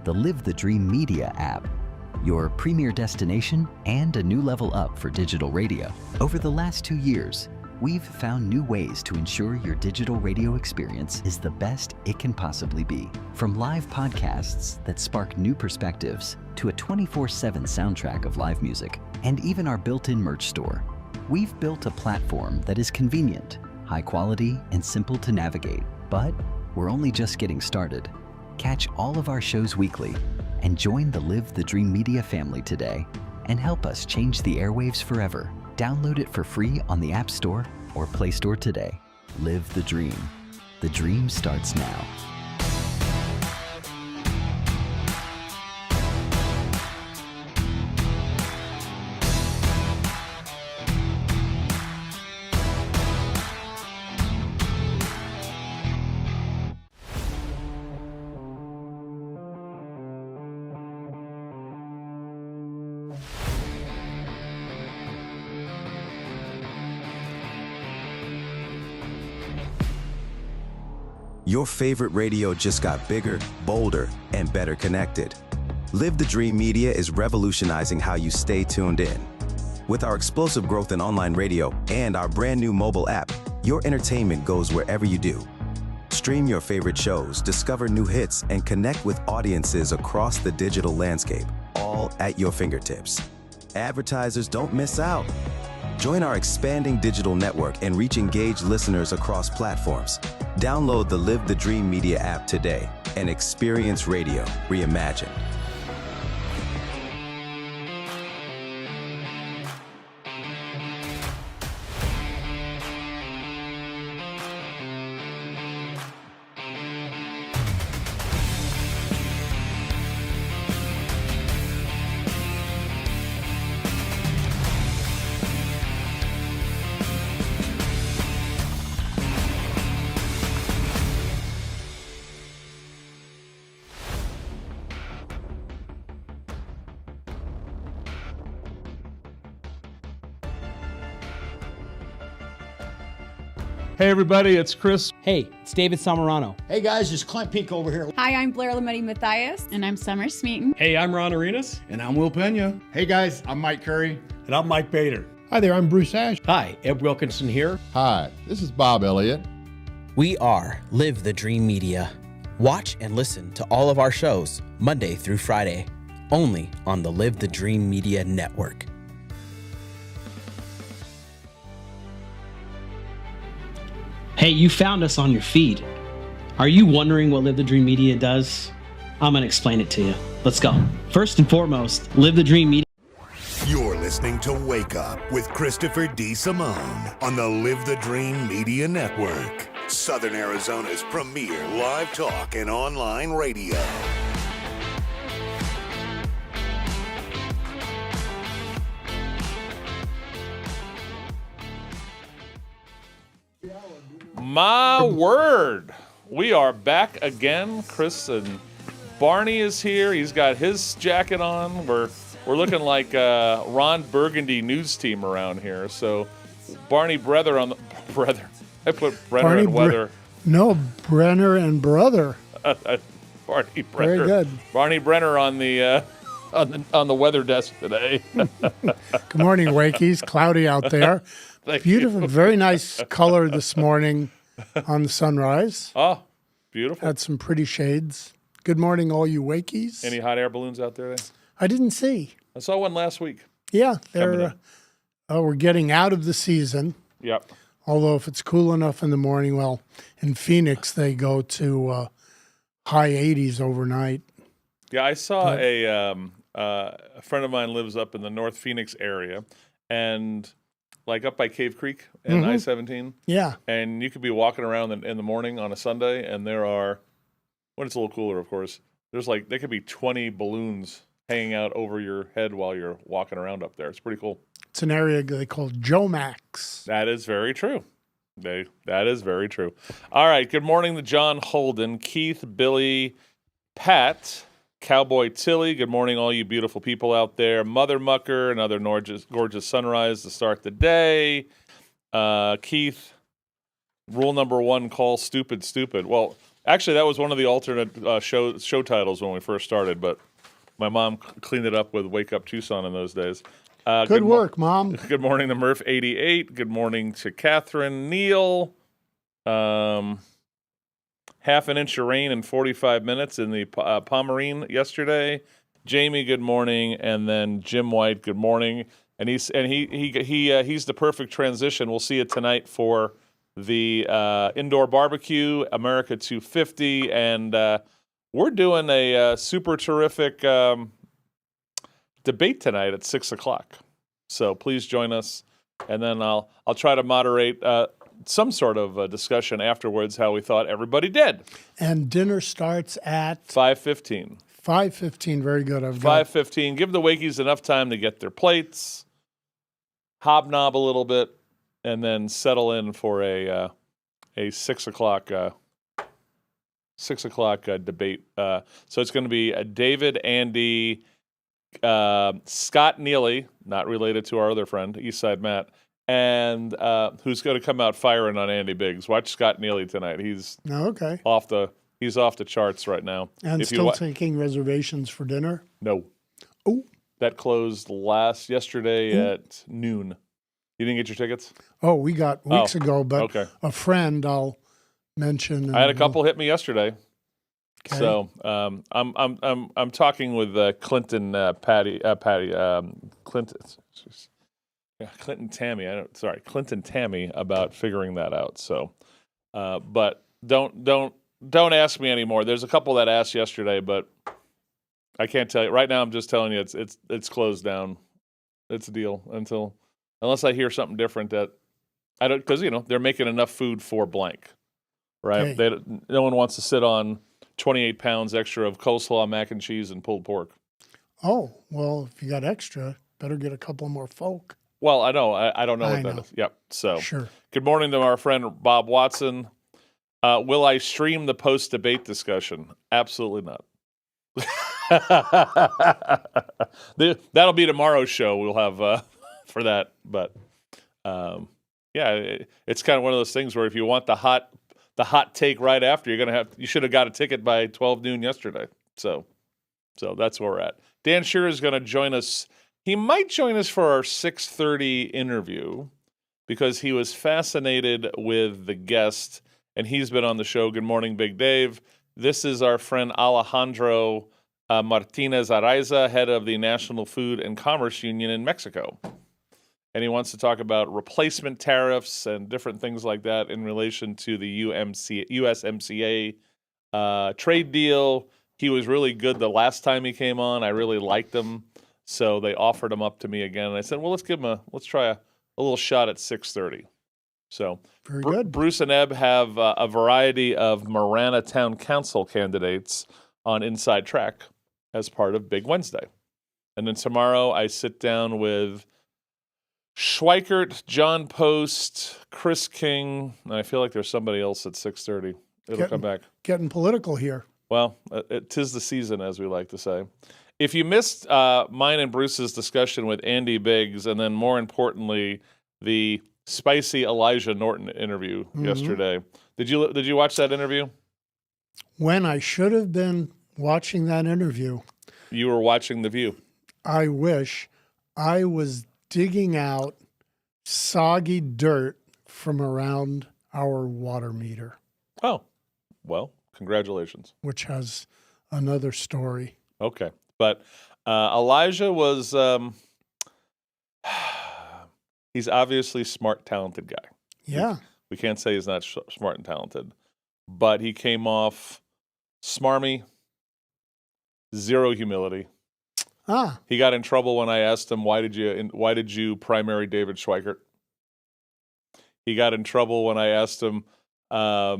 the Live the Dream Media app, your premier destination and a new level up for digital radio. Over the last 2 years, we've found new ways to ensure your digital radio experience is the best it can possibly be. From live podcasts that spark new perspectives to a 24/7 soundtrack of live music, and even our built-in merch store, we've built a platform that is convenient, high quality, and simple to navigate. But we're only just getting started. Catch all of our shows weekly and join the Live the Dream Media family today and help us change the airwaves forever. Download it for free on the App Store or Play Store today. Live the dream. The dream starts now. Your favorite radio just got bigger, bolder, and better connected. Live the Dream Media is revolutionizing how you stay tuned in. With our explosive growth in online radio and our brand new mobile app, your entertainment goes wherever you do. Stream your favorite shows, discover new hits, and connect with audiences across the digital landscape, all at your fingertips. Advertisers don't miss out. Join our expanding digital network and reach engaged listeners across platforms. Download the Live the Dream Media app today and experience radio reimagined. Hey everybody, it's Chris. Hey, it's David Samarano. Hey guys, it's Clint Peak over here. Hi, I'm Blair Lametti Mathias. And I'm Summer Smeaton. Hey, I'm Ron Arenas. And I'm Will Pena. Hey guys, I'm Mike Curry. And I'm Mike Bader. Hi there, I'm Bruce Ash. Hi, Ed Wilkinson here. Hi, this is Bob Elliott. We are Live the Dream Media. Watch and listen to all of our shows Monday through Friday, only on the Live the Dream Media Network. Hey, you found us on your feed. Are you wondering what Live the Dream Media does? I'm going to explain it to you. Let's go. First and foremost, Live the Dream Media. You're listening to Wake Up with Christopher DeSimone on the Live the Dream Media Network, Southern Arizona's premier live talk and online radio. My word. We are back again. Chris and Barney is here. He's got his jacket on. We're looking like Ron Burgundy news team around here. So Barney Brether on the brother. I put Brenner Barney and weather. Brenner and brother. Barney Brenner. Very good. Barney Brenner on the weather desk today. Good morning, Wakies. Cloudy out there. Beautiful, very nice color this morning on the sunrise. Oh, beautiful. Had some pretty shades. Good morning, all you Wakies. Any hot air balloons out there today? I didn't see. I saw one last week. Yeah, we're getting out of the season. Yep. Although if it's cool enough in the morning, well, in Phoenix they go to high 80s overnight. Yeah, I saw a friend of mine lives up in the North Phoenix area, and like up by Cave Creek and I-17. Yeah. And you could be walking around in the morning on a Sunday, and there are, when it's a little cooler, of course, there could be 20 balloons hanging out over your head while you're walking around up there. It's pretty cool. It's an area they call Jomax. That is very true. That is very true. All right. Good morning to John Holden, Keith, Billy, Pat, Cowboy Tilly. Good morning, all you beautiful people out there. Mother Mucker, another gorgeous sunrise to start the day. Keith, rule number one, call stupid. Well, Actually, that was one of the alternate show titles when we first started, but my mom cleaned it up with Wake Up Tucson in those days. Good work, Mom. Good morning to Murph88. Good morning to Catherine. Neil. Half an inch of rain in 45 minutes in the Pomerine yesterday. Jamie, good morning, and then Jim White, good morning. And he's the perfect transition. We'll see you tonight for the indoor barbecue, America 250, and we're doing a super terrific debate tonight at 6:00. So please join us, and then I'll try to moderate some sort of discussion afterwards how we thought everybody did. And dinner starts at 5:15. 5:15. Very good. 5:15. Give the Wakies enough time to get their plates, hobnob a little bit, and then settle in for a 6:00 debate. So it's going to be David, Andy, Scott Neely, not related to our other friend, Eastside Matt, and who's going to come out firing on Andy Biggs. Watch Scott Neely tonight. He's off the charts right now. And still taking reservations for dinner? No. Oh. That closed yesterday at noon. You didn't get your tickets? Oh, we got weeks ago, but okay. A friend I'll mention. I had a couple hit me yesterday. Okay. So I'm talking with Clinton Clinton Tammy about figuring that out. So, but don't ask me anymore. There's a couple that asked yesterday, but I can't tell you right now. I'm just telling you it's closed down. It's a deal unless I hear something different that I don't, because they're making enough food for blank, right? Hey. No one wants to sit on 28 pounds extra of coleslaw, mac and cheese, and pulled pork. Oh, well, if you got extra, better get a couple more folk. Well, I know. I don't know what that is. Yep. So, sure. Good morning to our friend Bob Watson. Will I stream the post-debate discussion? Absolutely not. That'll be tomorrow's show. We'll have for that. But it's kind of one of those things where if you want the hot take right after, you should have got a ticket by 12 noon yesterday. So that's where we're at. Dan Shearer is going to join us. He might join us for our 6:30 interview because he was fascinated with the guest, and he's been on the show. Good morning, Big Dave. This is our friend Alejandro Martinez Araiza, head of the National Food and Commerce Union in Mexico. And he wants to talk about replacement tariffs and different things like that in relation to the USMCA trade deal. He was really good the last time he came on. I really liked him. So they offered him up to me again. And I said, well, let's try a little shot at 6:30. So very good. Bruce and Ebb have a variety of Marana Town Council candidates on Inside Track as part of Big Wednesday. And then tomorrow I sit down with Schweikert, John Post, Chris King, and I feel like there's somebody else at 6:30. It'll come back. Getting political here. Well, 'tis the season, as we like to say. If you missed mine and Bruce's discussion with Andy Biggs, and then more importantly, the spicy Elijah Norton interview yesterday, did you watch that interview? When I should have been watching that interview, you were watching The View. I wish I was digging out soggy dirt from around our water meter. Oh, well, congratulations. Which has another story. Okay. But Elijah was, he's obviously smart, talented guy. Yeah. We can't say he's not smart and talented. But he came off smarmy, zero humility. He got in trouble when I asked him, why did you primary David Schweikert? He got in trouble when I asked him, how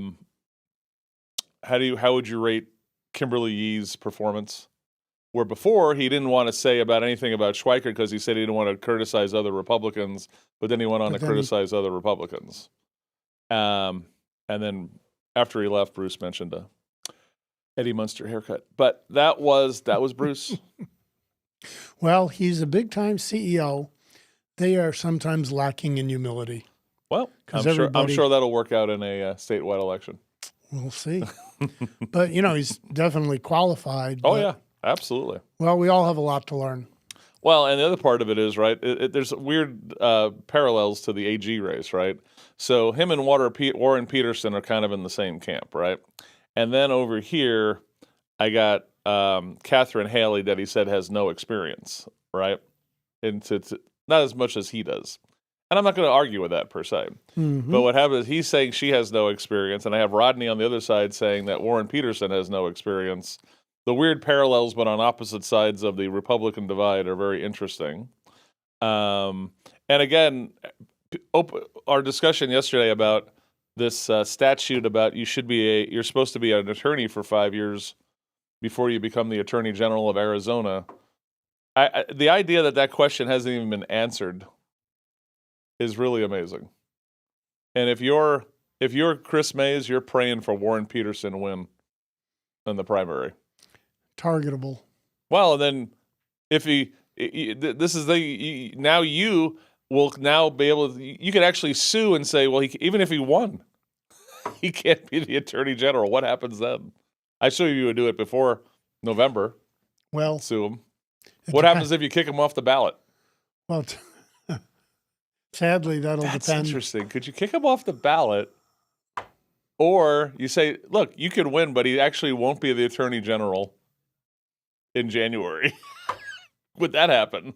would you rate Kimberly Yee's performance? Where before he didn't want to say anything about Schweikert because he said he didn't want to criticize other Republicans, but then he went on to criticize other Republicans. And then after he left, Bruce mentioned a Eddie Munster haircut. But that was Bruce. Well, he's a big-time CEO. They are sometimes lacking in humility. Well, I'm sure that'll work out in a statewide election. We'll see. But, he's definitely qualified. Oh, yeah, absolutely. Well, we all have a lot to learn. Well, and the other part of it is, right, there's weird parallels to the AG race, right? So him and Warren Peterson are kind of in the same camp, right? And then over here, I got Catherine Haley that he said has no experience, right? And not as much as he does. And I'm not going to argue with that per se. Mm-hmm. But what happens is he's saying she has no experience, and I have Rodney on the other side saying that Warren Peterson has no experience. The weird parallels, but on opposite sides of the Republican divide, are very interesting. And again, our discussion yesterday about this statute about you're supposed to be an attorney for 5 years before you become the Attorney General of Arizona. The idea that question hasn't even been answered is really amazing. And if you're Chris Mays, you're praying for Warren Peterson to win in the primary. Targetable. Well, and then if now you will now be able to, you could actually sue and say, well, even if he won, he can't be the Attorney General. What happens then? I show you would do it before November. Well, sue him. What happens if you kick him off the ballot? Well, sadly, that'll That's depend. Interesting. Could you kick him off the ballot? Or you say, look, you could win, but he actually won't be the Attorney General in January. Would that happen?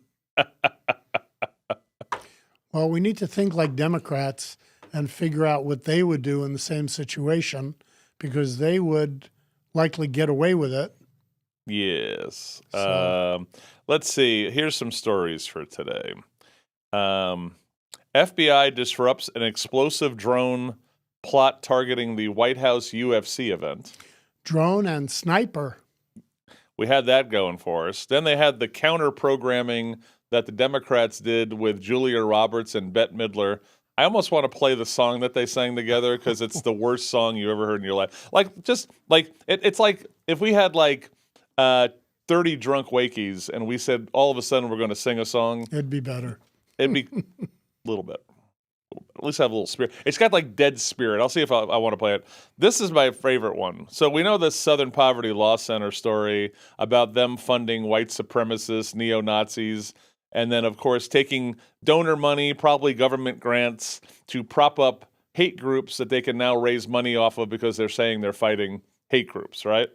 Well, we need to think like Democrats and figure out what they would do in the same situation, because they would likely get away with it. Yes. So. Let's see. Here's some stories for today. FBI disrupts an explosive drone plot targeting the White House UFC event. Drone and sniper. We had that going for us. Then they had the counter-programming that the Democrats did with Julia Roberts and Bette Midler. I almost want to play the song that they sang together because it's the worst song you ever heard in your life. It's like if we had 30 drunk wakies and we said all of a sudden we're going to sing a song. It'd be better. It'd be a little bit. At least have a little spirit. It's got dead spirit. I'll see if I want to play it. This is my favorite one. So we know this Southern Poverty Law Center story about them funding white supremacists, neo-Nazis, and then, of course, taking donor money, probably government grants, to prop up hate groups that they can now raise money off of because they're saying they're fighting hate groups, right?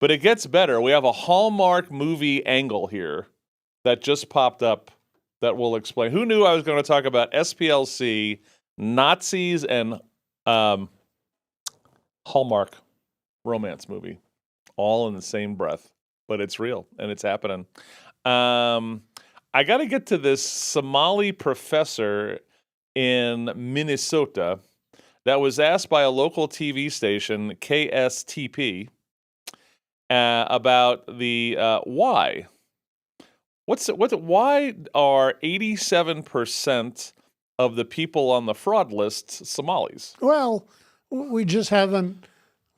But it gets better. We have a Hallmark movie angle here that just popped up that will explain. Who knew I was going to talk about SPLC, Nazis, and Hallmark romance movie all in the same breath? But it's real, and it's happening. I got to get to this Somali professor in Minnesota that was asked by a local TV station, KSTP, about the why. Why are 87% of the people on the fraud lists Somalis? Well, we just haven't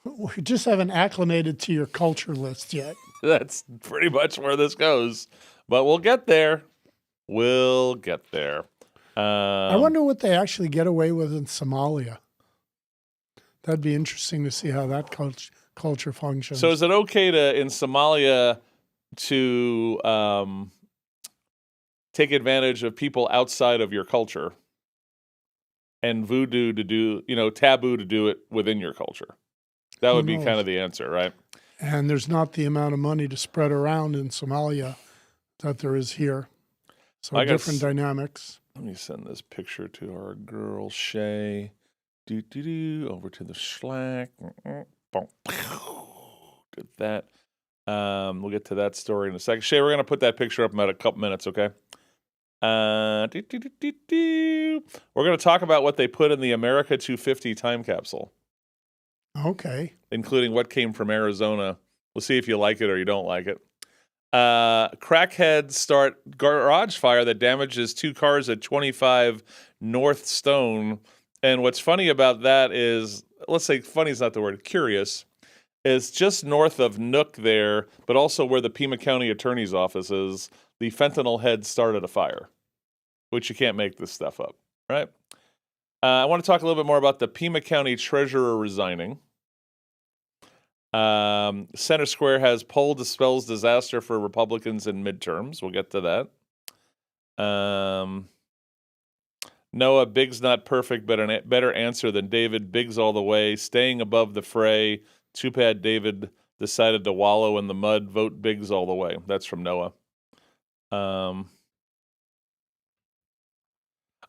acclimated to your culture list yet. That's pretty much where this goes. But we'll get there. We'll get there. I wonder what they actually get away with in Somalia. That'd be interesting to see how that culture functions. So is it okay in Somalia to take advantage of people outside of your culture and taboo to do it within your culture? That would be kind of the answer, right? And there's not the amount of money to spread around in Somalia that there is here. So different dynamics. Let me send this picture to our girl, Shay. Over to the Slack. Did that. We'll get to that story in a second. Shay, we're going to put that picture up in about a couple minutes, okay? We're going to talk about what they put in the America 250 time capsule. Okay. Including what came from Arizona. We'll see if you like it or you don't like it. Crackheads start garage fire that damages 2 cars at 25 North Stone. And what's funny about that is, let's say funny is not the word, curious, is just north of Nook there, but also where the Pima County Attorney's Office is, the fentanyl head started a fire, which you can't make this stuff up, right? I want to talk a little bit more about the Pima County Treasurer resigning. Center Square has poll dispels disaster for Republicans in midterms. We'll get to that. Noah, Big's not perfect, but a better answer than David. Big's all the way. Staying above the fray. Too bad David decided to wallow in the mud. Vote Big's all the way. That's from Noah.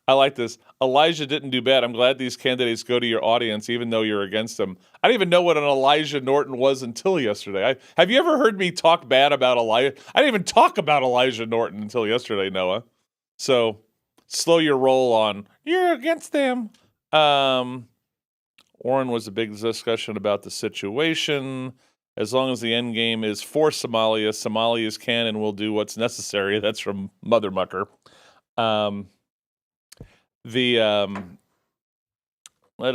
I like this. Elijah didn't do bad. I'm glad these candidates go to your audience, even though you're against them. I didn't even know what an Elijah Norton was until yesterday. Have you ever heard me talk bad about Elijah? I didn't even talk about Elijah Norton until yesterday, Noah. So slow your roll on. You're against them. Orrin was a big discussion about the situation. As long as the end game is for Somalia, Somalians can and will do what's necessary. That's from Mother Mucker. What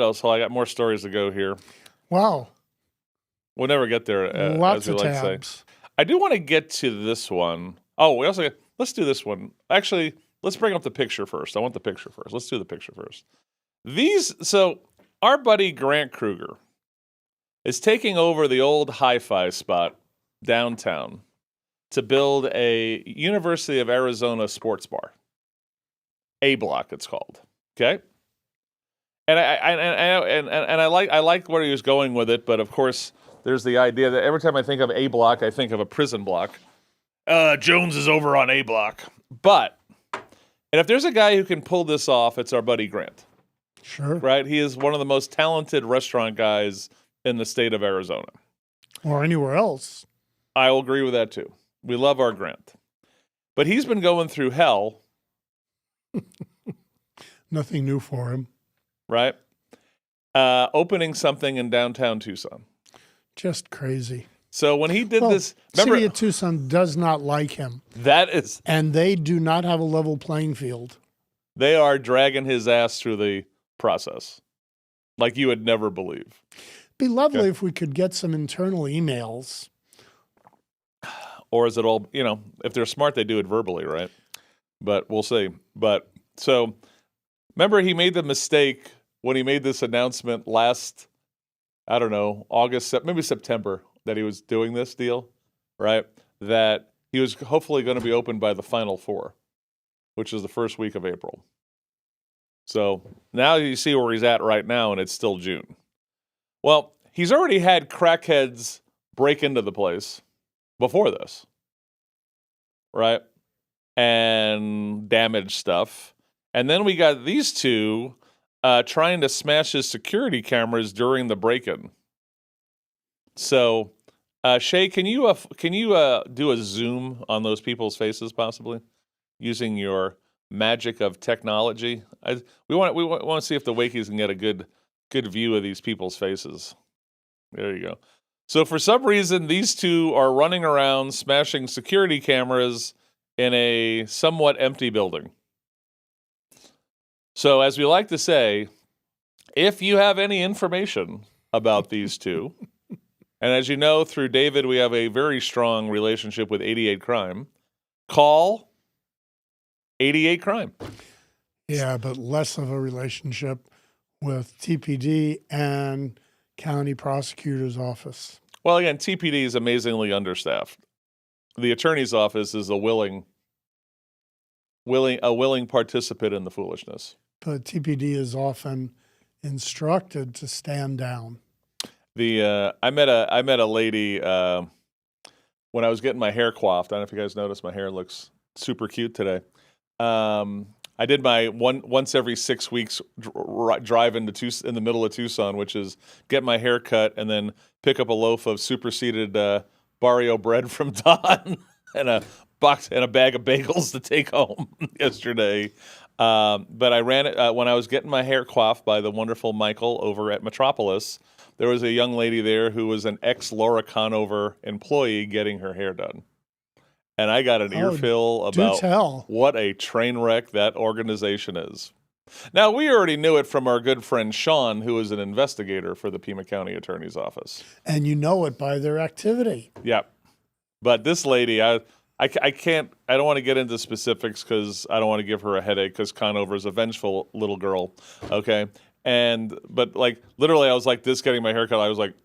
else? Well, I got more stories to go here. Wow. We'll never get there. Lots as we of like tabs. To say. I do want to get to this one. Oh, let's do this one. Actually, let's bring up the picture first. I want the picture first. Let's do the picture first. So our buddy Grant Kruger is taking over the old hi-fi spot downtown to build a University of Arizona sports bar. A Block, it's called. Okay, and I like where he was going with it, but of course, there's the idea that every time I think of A Block, I think of a prison block. Jones is over on A Block, and if there's a guy who can pull this off, it's our buddy Grant. Sure. Right? He is one of the most talented restaurant guys in the state of Arizona. Or anywhere else. I will agree with that too. We love our Grant. But he's been going through hell. Nothing new for him. Right? Opening something in downtown Tucson. Just crazy. So when he did this... Remember, City of Tucson does not like him. And they do not have a level playing field. They are dragging his ass through the process. Like you would never believe. Be lovely if we could get some internal emails. Or is it all, if they're smart, they do it verbally, right? But we'll see. But so remember, he made the mistake when he made this announcement last, I don't know, August, maybe September, that he was doing this deal, right? That he was hopefully going to be open by the Final Four, which is the first week of April. So now you see where he's at right now, and it's still June. Well, he's already had crackheads break into the place before this, right? And damage stuff. And then we got these two trying to smash his security cameras during the break-in. So, Shay, can you do a zoom on those people's faces, possibly, using your magic of technology? We want to see if the Wakies can get a good view of these people's faces. There you go. So for some reason, these two are running around smashing security cameras in a somewhat empty building. So as we like to say, if you have any information about these two, and as you know, through David, we have a very strong relationship with 88 Crime, call 88 Crime. Yeah, but less of a relationship with TPD and county prosecutor's office. Well, again, TPD is amazingly understaffed. The attorney's office is a willing participant in the foolishness. But TPD is often instructed to stand down. I met a lady when I was getting my hair coiffed. I don't know if you guys noticed, my hair looks super cute today. I did my once every 6 weeks drive in the middle of Tucson, which is get my hair cut and then pick up a loaf of superseded Barrio bread from Don and a box and a bag of bagels to take home yesterday. But I ran it when I was getting my hair coiffed by the wonderful Michael over at Metropolis. There was a young lady there who was an ex-Laura Conover employee getting her hair done. And I got an earful about what a train wreck that organization is. Now, we already knew it from our good friend Sean, who is an investigator for the Pima County Attorney's Office. And you know it by their activity. Yeah. But this lady, I don't want to get into specifics because I don't want to give her a headache because Conover is a vengeful little girl. Okay. But like literally I was like this getting my haircut. I was like,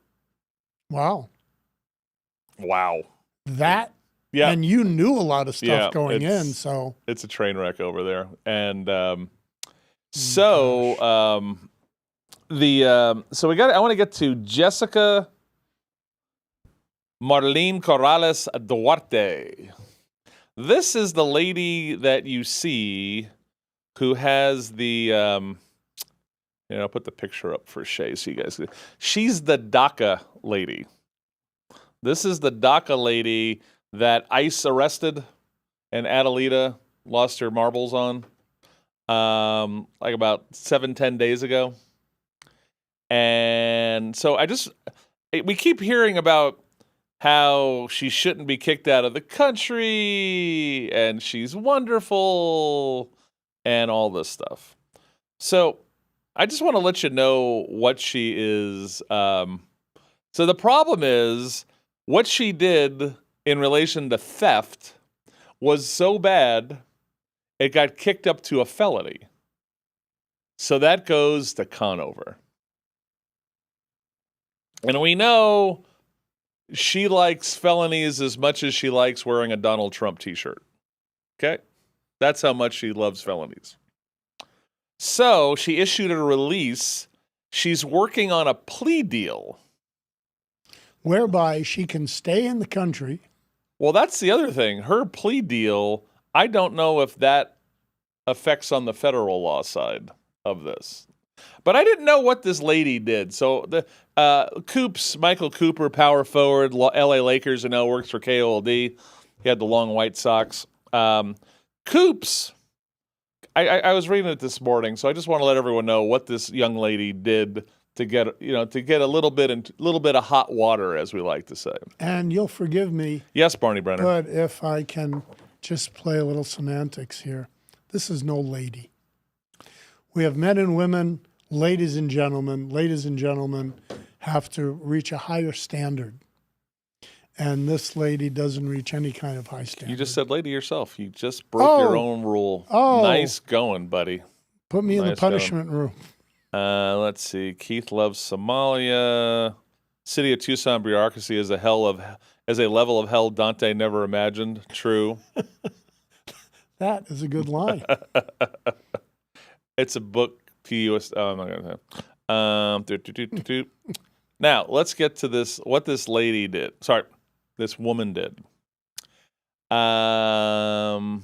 wow. Wow. That, Yeah. and you knew a lot of stuff going in, it's- so. It's a train wreck over there. And Gosh. I want to get to Jessica Marlene Corrales Duarte. This is the lady that you see who has the, I'll put the picture up for Shay so you guys can. She's the DACA lady. This is the DACA lady that ICE arrested and Adelita lost her marbles on like about 7-10 days ago. And so we keep hearing about how she shouldn't be kicked out of the country and she's wonderful and all this stuff. So I just want to let you know what she is. So the problem is what she did in relation to theft was so bad, it got kicked up to a felony. So that goes to Conover. And we know she likes felonies as much as she likes wearing a Donald Trump t-shirt. Okay? That's how much she loves felonies. So she issued a release. She's working on a plea deal. Whereby she can stay in the country. Well, that's the other thing. Her plea deal, I don't know if that affects on the federal law side of this. But I didn't know what this lady did. So the Michael Cooper, power forward, LA Lakers, who now works for KOLD. He had the long white socks. Coops, I was reading it this morning, so I just want to let everyone know what this young lady did to get a little bit of hot water, as we like to say. And you'll forgive me. Yes, Barney Brenner. But if I can just play a little semantics here, this is no lady. We have men and women, ladies and gentlemen have to reach a higher standard. And this lady doesn't reach any kind of high standard. You just said lady yourself. You just broke your own rule. Oh. Nice going, buddy. Put me in the punishment room. Let's see. Keith loves Somalia. City of Tucson bureaucracy is a level of hell Dante never imagined. True. That is a good line. It's a book to US. Oh, I'm not going to. Now, let's get to this. What this lady did. Sorry, this woman did. A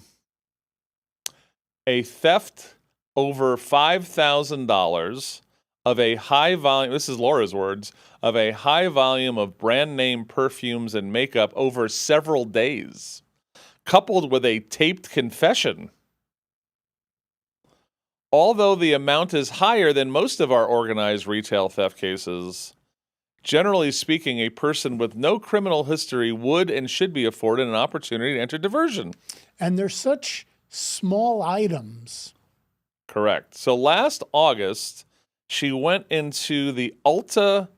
theft over $5,000 of a high volume. This is Laura's words, of a high volume of brand name perfumes and makeup over several days, coupled with a taped confession. Although the amount is higher than most of our organized retail theft cases, generally speaking, a person with no criminal history would and should be afforded an opportunity to enter diversion. And they're such small items. Correct. So last August, she went into the Ulta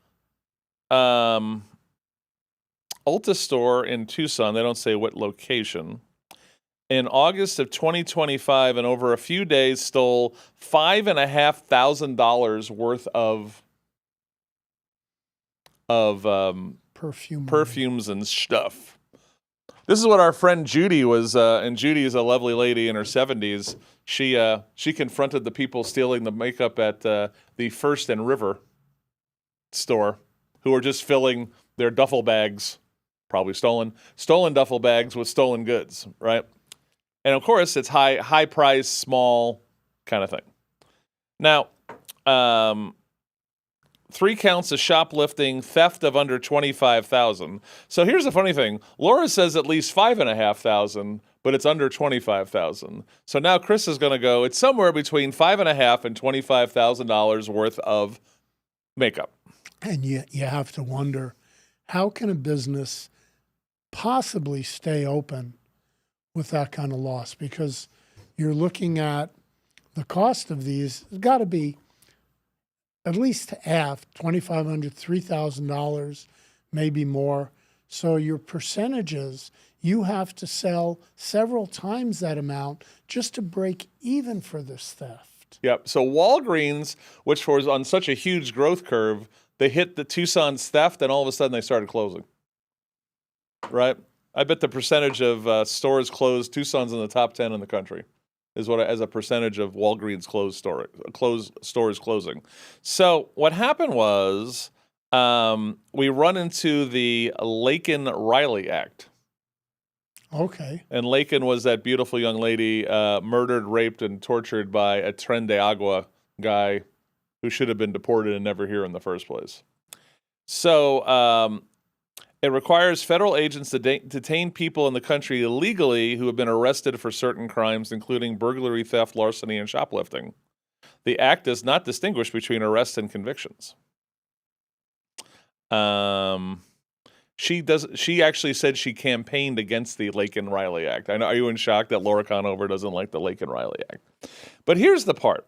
store in Tucson. They don't say what location. In August of 2025, and over a few days, stole $5,500 worth of perfumes and stuff. This is what our friend Judy was, and Judy is a lovely lady in her 70s. She confronted the people stealing the makeup at the First and River store, who were just filling their duffel bags, probably stolen duffel bags with stolen goods, right? And of course, it's high price, small kind of thing. Now, 3 counts of shoplifting, theft of under $25,000. So here's the funny thing: Laura says at least $5,500, but it's under $25,000. So now Chris is going to go. It's somewhere between $5,500 and $25,000 worth of makeup. And you have to wonder, how can a business possibly stay open with that kind of loss? Because you're looking at the cost of these. It's got to be at least half, $2,500, $3,000, maybe more. So your percentages, you have to sell several times that amount just to break even for this theft. Yep. So Walgreens, which was on such a huge growth curve, they hit the Tucson's theft, and all of a sudden they started closing. right? I bet the percentage of stores closed, Tucson's in the top 10 in the country, is what as a percentage of Walgreens stores closing. So what happened was we run into the Laken-Riley Act. Okay. And Laken was that beautiful young lady murdered, raped, and tortured by a Tren de Agua guy who should have been deported and never here in the first place. So it requires federal agents to detain people in the country illegally who have been arrested for certain crimes, including burglary, theft, larceny, and shoplifting. The act does not distinguish between arrests and convictions. She actually said she campaigned against the Laken-Riley Act. I know. Are you in shock that Laura Conover doesn't like the Laken-Riley Act? But here's the part.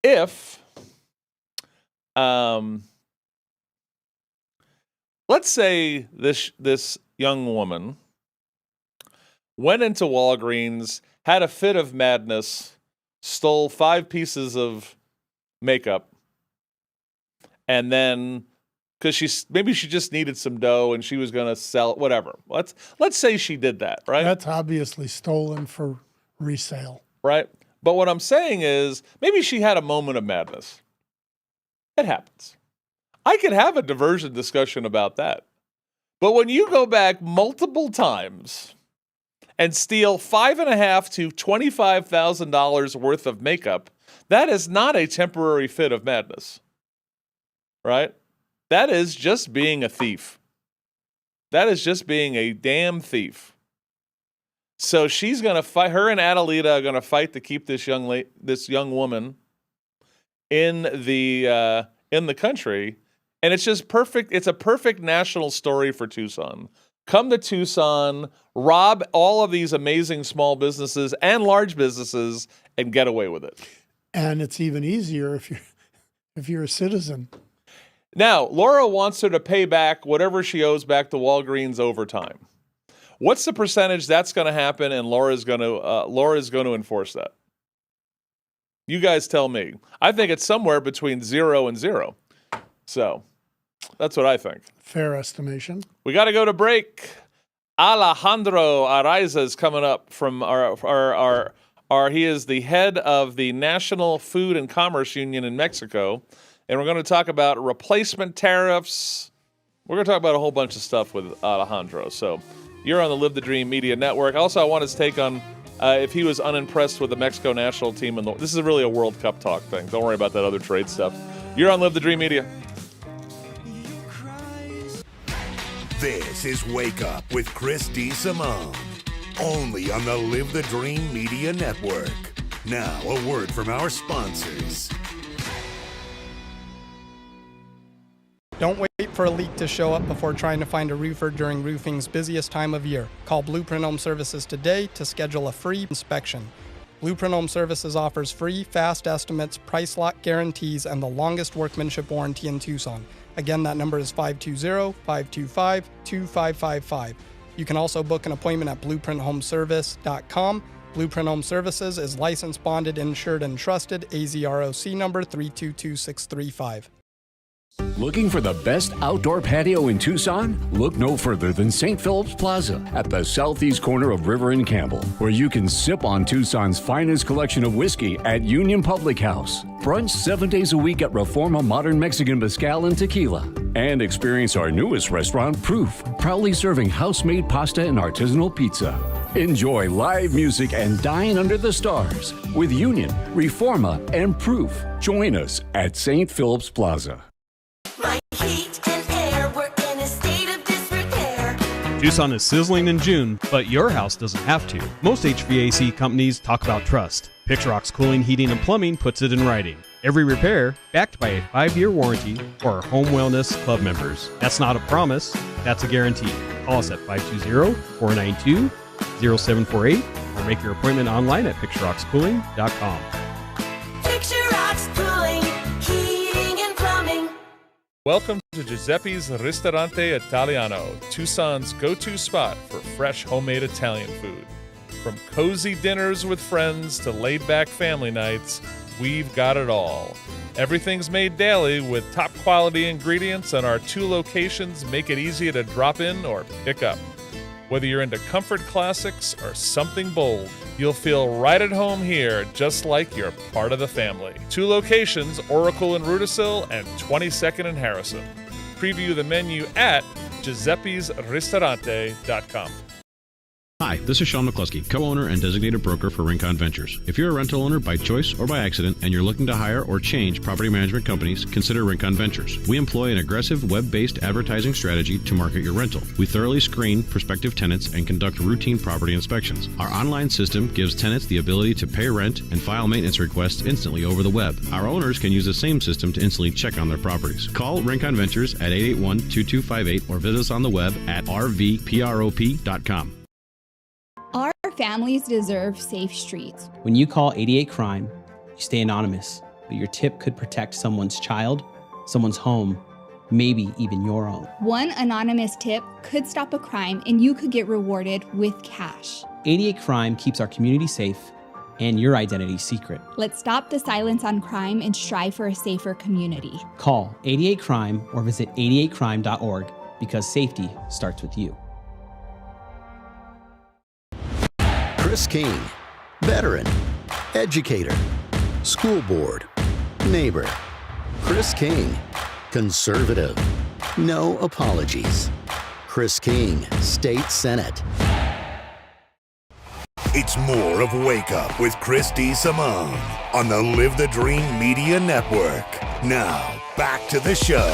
If, let's say this young woman went into Walgreens, had a fit of madness, stole 5 pieces of makeup, and then because maybe she just needed some dough and she was going to sell it, whatever. Let's say she did that, right? That's obviously stolen for resale. Right? But what I'm saying is maybe she had a moment of madness. It happens. I could have a diversion discussion about that. But when you go back multiple times and steal $5,500 to $25,000 worth of makeup, that is not a temporary fit of madness. Right? That is just being a thief. That is just being a damn thief. So she's going to fight. Her and Adelita are going to fight to keep this young woman in the country, and it's just perfect. It's a perfect national story for Tucson. Come to Tucson, rob all of these amazing small businesses and large businesses, and get away with it. And it's even easier if you're a citizen. Now, Laura wants her to pay back whatever she owes back to Walgreens over time. What's the percentage that's going to happen, and Laura's going to enforce that? You guys tell me. I think it's somewhere between 0 and 0. So that's what I think. Fair estimation. We got to go to break. Alejandro Araiza is coming up from he is the head of the National Food and Commerce Union in Mexico. And we're going to talk about replacement tariffs. We're going to talk about a whole bunch of stuff with Alejandro. So you're on the Live the Dream Media Network. Also, I want his take on if he was unimpressed with the Mexico national team. This is really a World Cup talk thing. Don't worry about that other trade stuff. You're on Live the Dream Media. This is Wake Up with Chris DeSimone. Only on the Live the Dream Media Network. Now, a word from our sponsors. Don't wait for a leak to show up before trying to find a roofer during roofing's busiest time of year. Call Blueprint Home Services today to schedule a free inspection. Blueprint Home Services offers free, fast estimates, price lock guarantees, and the longest workmanship warranty in Tucson. Again, that number is 520-525-2555. You can also book an appointment at blueprinthomeservice.com. Blueprint Home Services is licensed, bonded, insured, and trusted. AZROC number 322635. Looking for the best outdoor patio in Tucson? Look no further than St. Philip's Plaza at the southeast corner of River and Campbell, where you can sip on Tucson's finest collection of whiskey at Union Public House, brunch 7 days a week at Reforma Modern Mexican Mezcal and Tequila, and experience our newest restaurant, Proof, proudly serving house-made pasta and artisanal pizza. Enjoy live music and dine under the stars with Union, Reforma, and Proof. Join us at St. Philip's Plaza. My heat and air were in a state of disrepair. Tucson is sizzling in June, but your house doesn't have to. Most HVAC companies talk about trust. Picturox Cooling, Heating, and Plumbing puts it in writing. Every repair backed by a 5-year warranty for our Home Wellness Club members. That's not a promise, that's a guarantee. Call us at 520-492-0748 or make your appointment online at picturoxcooling.com. Picturox Cooling, Heating, and Plumbing. Welcome to Giuseppe's Ristorante Italiano, Tucson's go-to spot for fresh homemade Italian food. From cozy dinners with friends to laid-back family nights, we've got it all. Everything's made daily with top-quality ingredients, and our 2 locations make it easy to drop in or pick up. Whether you're into comfort classics or something bold, you'll feel right at home here, just like you're part of the family. 2 locations, Oracle in Rudisill and 22nd in Harrison. Preview the menu at giuseppesristorante.com. Hi, this is Sean McCluskey, co-owner and designated broker for Rincon Ventures. If you're a rental owner by choice or by accident and you're looking to hire or change property management companies, consider Rincon Ventures. We employ an aggressive web-based advertising strategy to market your rental. We thoroughly screen prospective tenants and conduct routine property inspections. Our online system gives tenants the ability to pay rent and file maintenance requests instantly over the web. Our owners can use the same system to instantly check on their properties. Call Rincon Ventures at 881-2258 or visit us on the web at rvprop.com. Our families deserve safe streets. When you call 88 Crime, you stay anonymous, but your tip could protect someone's child, someone's home, maybe even your own. One anonymous tip could stop a crime and you could get rewarded with cash. 88 Crime keeps our community safe and your identity secret. Let's stop the silence on crime and strive for a safer community. Call 88 Crime or visit 88crime.org because safety starts with you. Chris King, veteran, educator, school board, neighbor. Chris King, conservative, no apologies. Chris King, State Senate. It's more of Wake Up with Chris DeSimone on the Live the Dream Media Network. Now, back to the show.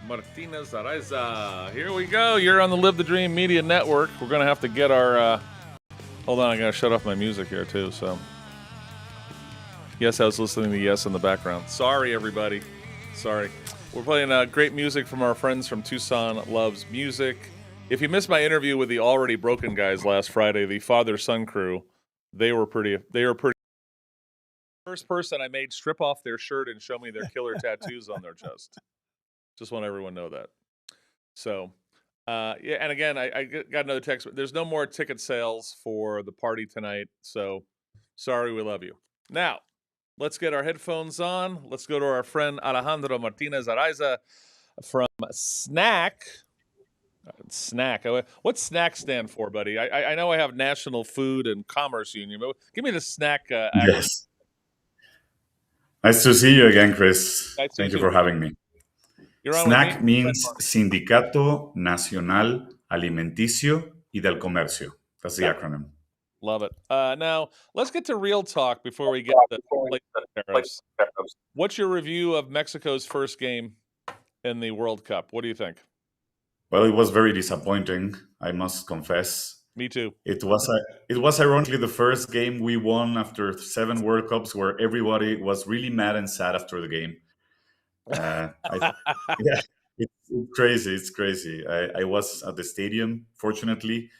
Martinez Araiza. Here we go. You're on the Live the Dream Media Network. We're going to have to get our... hold on, I got to shut off my music here, too. So, yes, I was listening to Yes in the background. Sorry, everybody. Sorry. We're playing great music from our friends from Tucson Loves Music. If you missed my interview with the Already Broken guys last Friday, the father-son crew, they were pretty... First person I made strip off their shirt and show me their killer tattoos on their chest. Just want everyone to know that. So, yeah, and again, I got another text. There's no more ticket sales for the party tonight, so sorry, we love you. Now, let's get our headphones on. Let's go to our friend Alejandro Martinez Araiza from Snack. Snack. What's Snack stand for, buddy? I know I have National Food and Commerce Union, but give me the Snack. Yes. Nice to see you again, Chris. Nice to Thank you see for you. having me. SNAC means Sindicato Nacional Alimenticio y del Comercio. That's the acronym. Love it. Now, let's get to real talk before we get to tariffs. What's your review of Mexico's first game in the World Cup? What do you think? Well, it was very disappointing, I must confess. Me too. It was ironically the first game we won after 7 World Cups where everybody was really mad and sad after the game. Yeah, it's crazy. It's crazy. I was at the stadium, fortunately,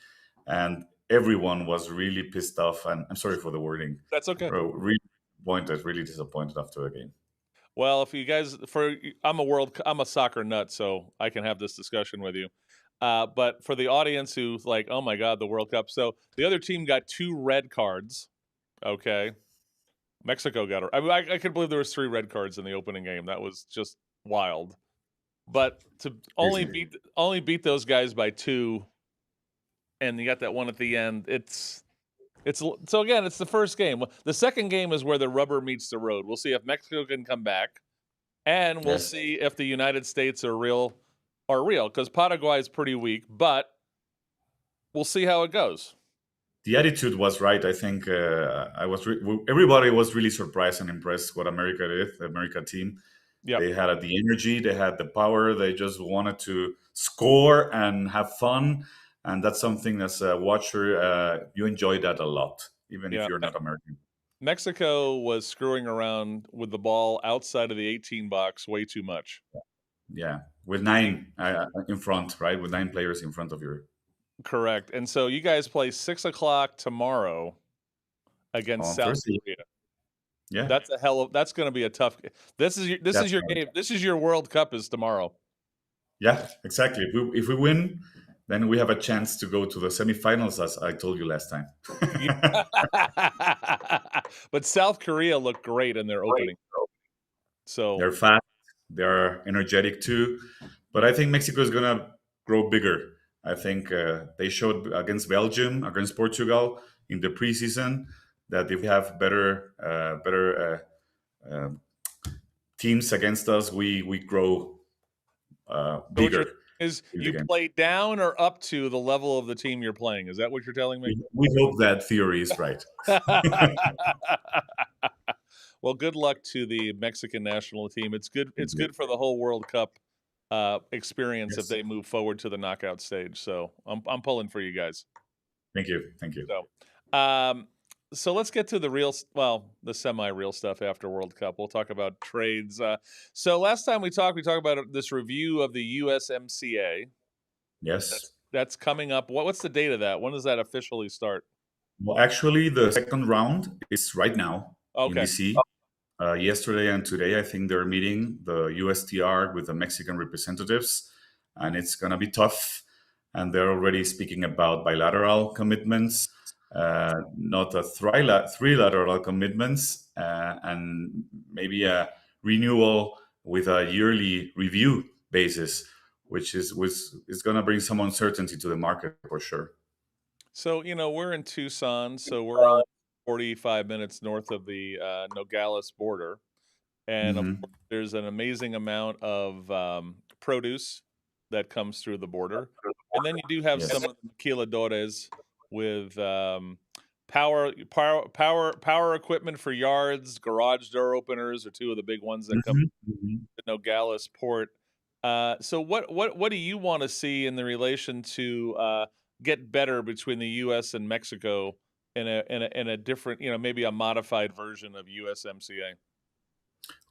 and everyone was really pissed off. And I'm sorry for the wording. That's okay. Really disappointed after the game. Well, if you guys, I'm a soccer nut, so I can have this discussion with you. But for the audience who's like, oh my God, the World Cup. So the other team got 2 red cards. Okay. Mexico got it. I mean, I couldn't believe there was 3 red cards in the opening game. That was just wild. But to only beat those guys by 2, and you got that one at the end. So again, it's the first game. The second game is where the rubber meets the road. We'll see if Mexico can come back, and we'll see if the United States are real. Because Paraguay is pretty weak, but we'll see how it goes. The attitude was right. I think everybody was really surprised and impressed what America did, the America team. Yep. They had the energy, they had the power, they just wanted to score and have fun. And that's something as a watcher, you enjoy that a lot, even if you're not American. Mexico was screwing around with the ball outside of the 18 box way too much. Yeah, with 9 in front, right? With 9 players in front of you. Correct. And so you guys play 6:00 tomorrow against South Korea. Yeah, that's going to be a tough. This is your game. This is your World Cup is tomorrow. Yeah, exactly. If we win, then we have a chance to go to the semifinals, as I told you last time. But South Korea looked great in their opening. So they're fast. They're energetic too. But I think Mexico is going to grow bigger. I think they showed against Belgium, against Portugal in the preseason that if we have better teams against us, we grow bigger. Is you play down or up to the level of the team you're playing? Is that what you're telling me? We hope that theory is right. Well, good luck to the Mexican national team. It's good. It's good for the whole World Cup experience if they move forward to the knockout stage. So I'm pulling for you guys. Thank you. So let's get to the semi-real stuff after World Cup. We'll talk about trades. So last time we talked about this review of the USMCA. Yes. That's coming up. What's the date of that? When does that officially start? Well, actually, the second round is right now in Okay. DC. Yesterday and today, I think they're meeting the USTR with the Mexican representatives, and it's going to be tough. And they're already speaking about bilateral commitments, not a trilateral commitments, and maybe a renewal with a yearly review basis, which is going to bring some uncertainty to the market for sure. So, we're in Tucson, so we're only 45 minutes north of the Nogales border. And of course, there's an amazing amount of produce that comes through the border. And then you do have some of the maquiladores with power equipment for yards, garage door openers are two of the big ones that come to the Nogales port. So what do you want to see in the relation to get better between the U.S. and Mexico in a different, maybe a modified version of USMCA?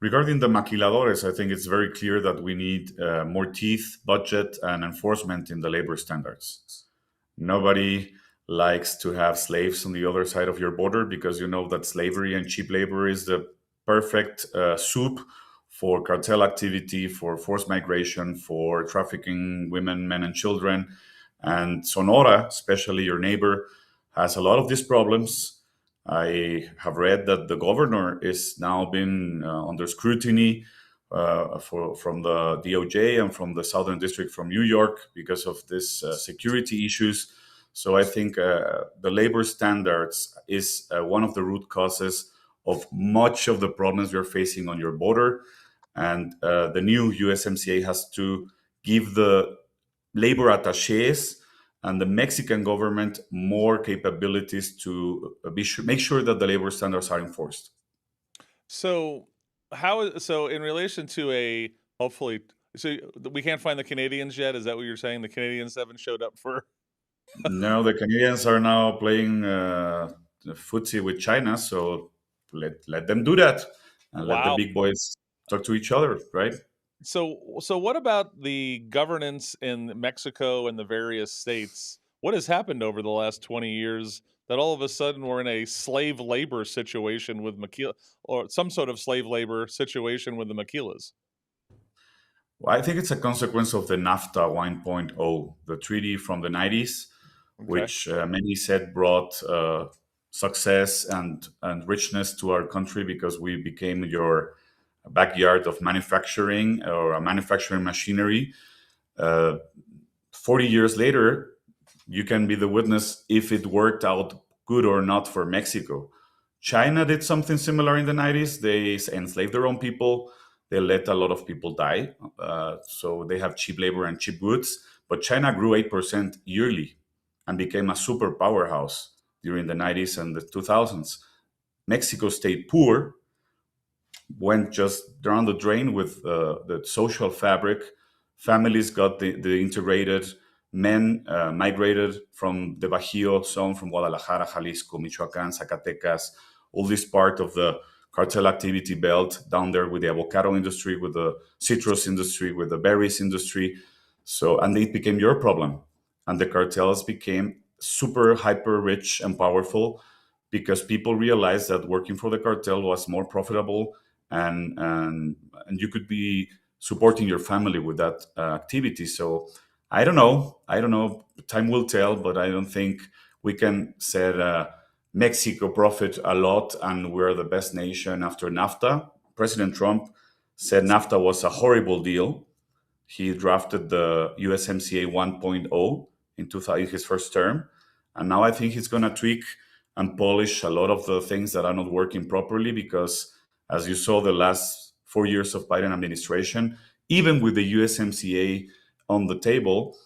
Regarding the maquiladores, I think it's very clear that we need more teeth, budget, and enforcement in the labor standards. Nobody likes to have slaves on the other side of your border because you know that slavery and cheap labor is the perfect soup for cartel activity, for forced migration, for trafficking women, men, and children. And Sonora, especially your neighbor, has a lot of these problems. I have read that the governor is now been under scrutiny from the DOJ and from the Southern District from New York because of this security issues. So I think the labor standards is one of the root causes of much of the problems we're facing on your border. And the new USMCA has to give the labor attaches and the Mexican government more capabilities to make sure that the labor standards are enforced. So in relation to so we can't find the Canadians yet? Is that what you're saying? The Canadians haven't showed up for? No, the Canadians are now playing footsie with China, so let them do that and let the big boys talk to each other, right? So what about the governance in Mexico and the various states? What has happened over the last 20 years that all of a sudden we're in a slave labor situation with maquila, or some sort of slave labor situation with the maquilas? Well, I think it's a consequence of the NAFTA 1.0, the treaty from the 90s, which many said brought success and richness to our country because we became your backyard of manufacturing or a manufacturing machinery. 40 years later, you can be the witness if it worked out good or not for Mexico. China did something similar in the 90s. They enslaved their own people. They let a lot of people die. So they have cheap labor and cheap goods. But China grew 8% yearly and became a super powerhouse during the 90s and the 2000s. Mexico stayed poor, went just down the drain with the social fabric. Families got the integrated. Men migrated from the Bajío zone, from Guadalajara, Jalisco, Michoacán, Zacatecas, all this part of the cartel activity belt down there with the avocado industry, with the citrus industry, with the berries industry. And it became your problem. And the cartels became super hyper rich and powerful because people realized that working for the cartel was more profitable and you could be supporting your family with that activity. So I don't know. Time will tell, but I don't think we can say Mexico profit a lot and we're the best nation after NAFTA. President Trump said NAFTA was a horrible deal. He drafted the USMCA 1.0 in his first term. And now I think he's going to tweak and polish a lot of the things that are not working properly because, as you saw, the last 4 years of Biden administration, even with the USMCA on the table,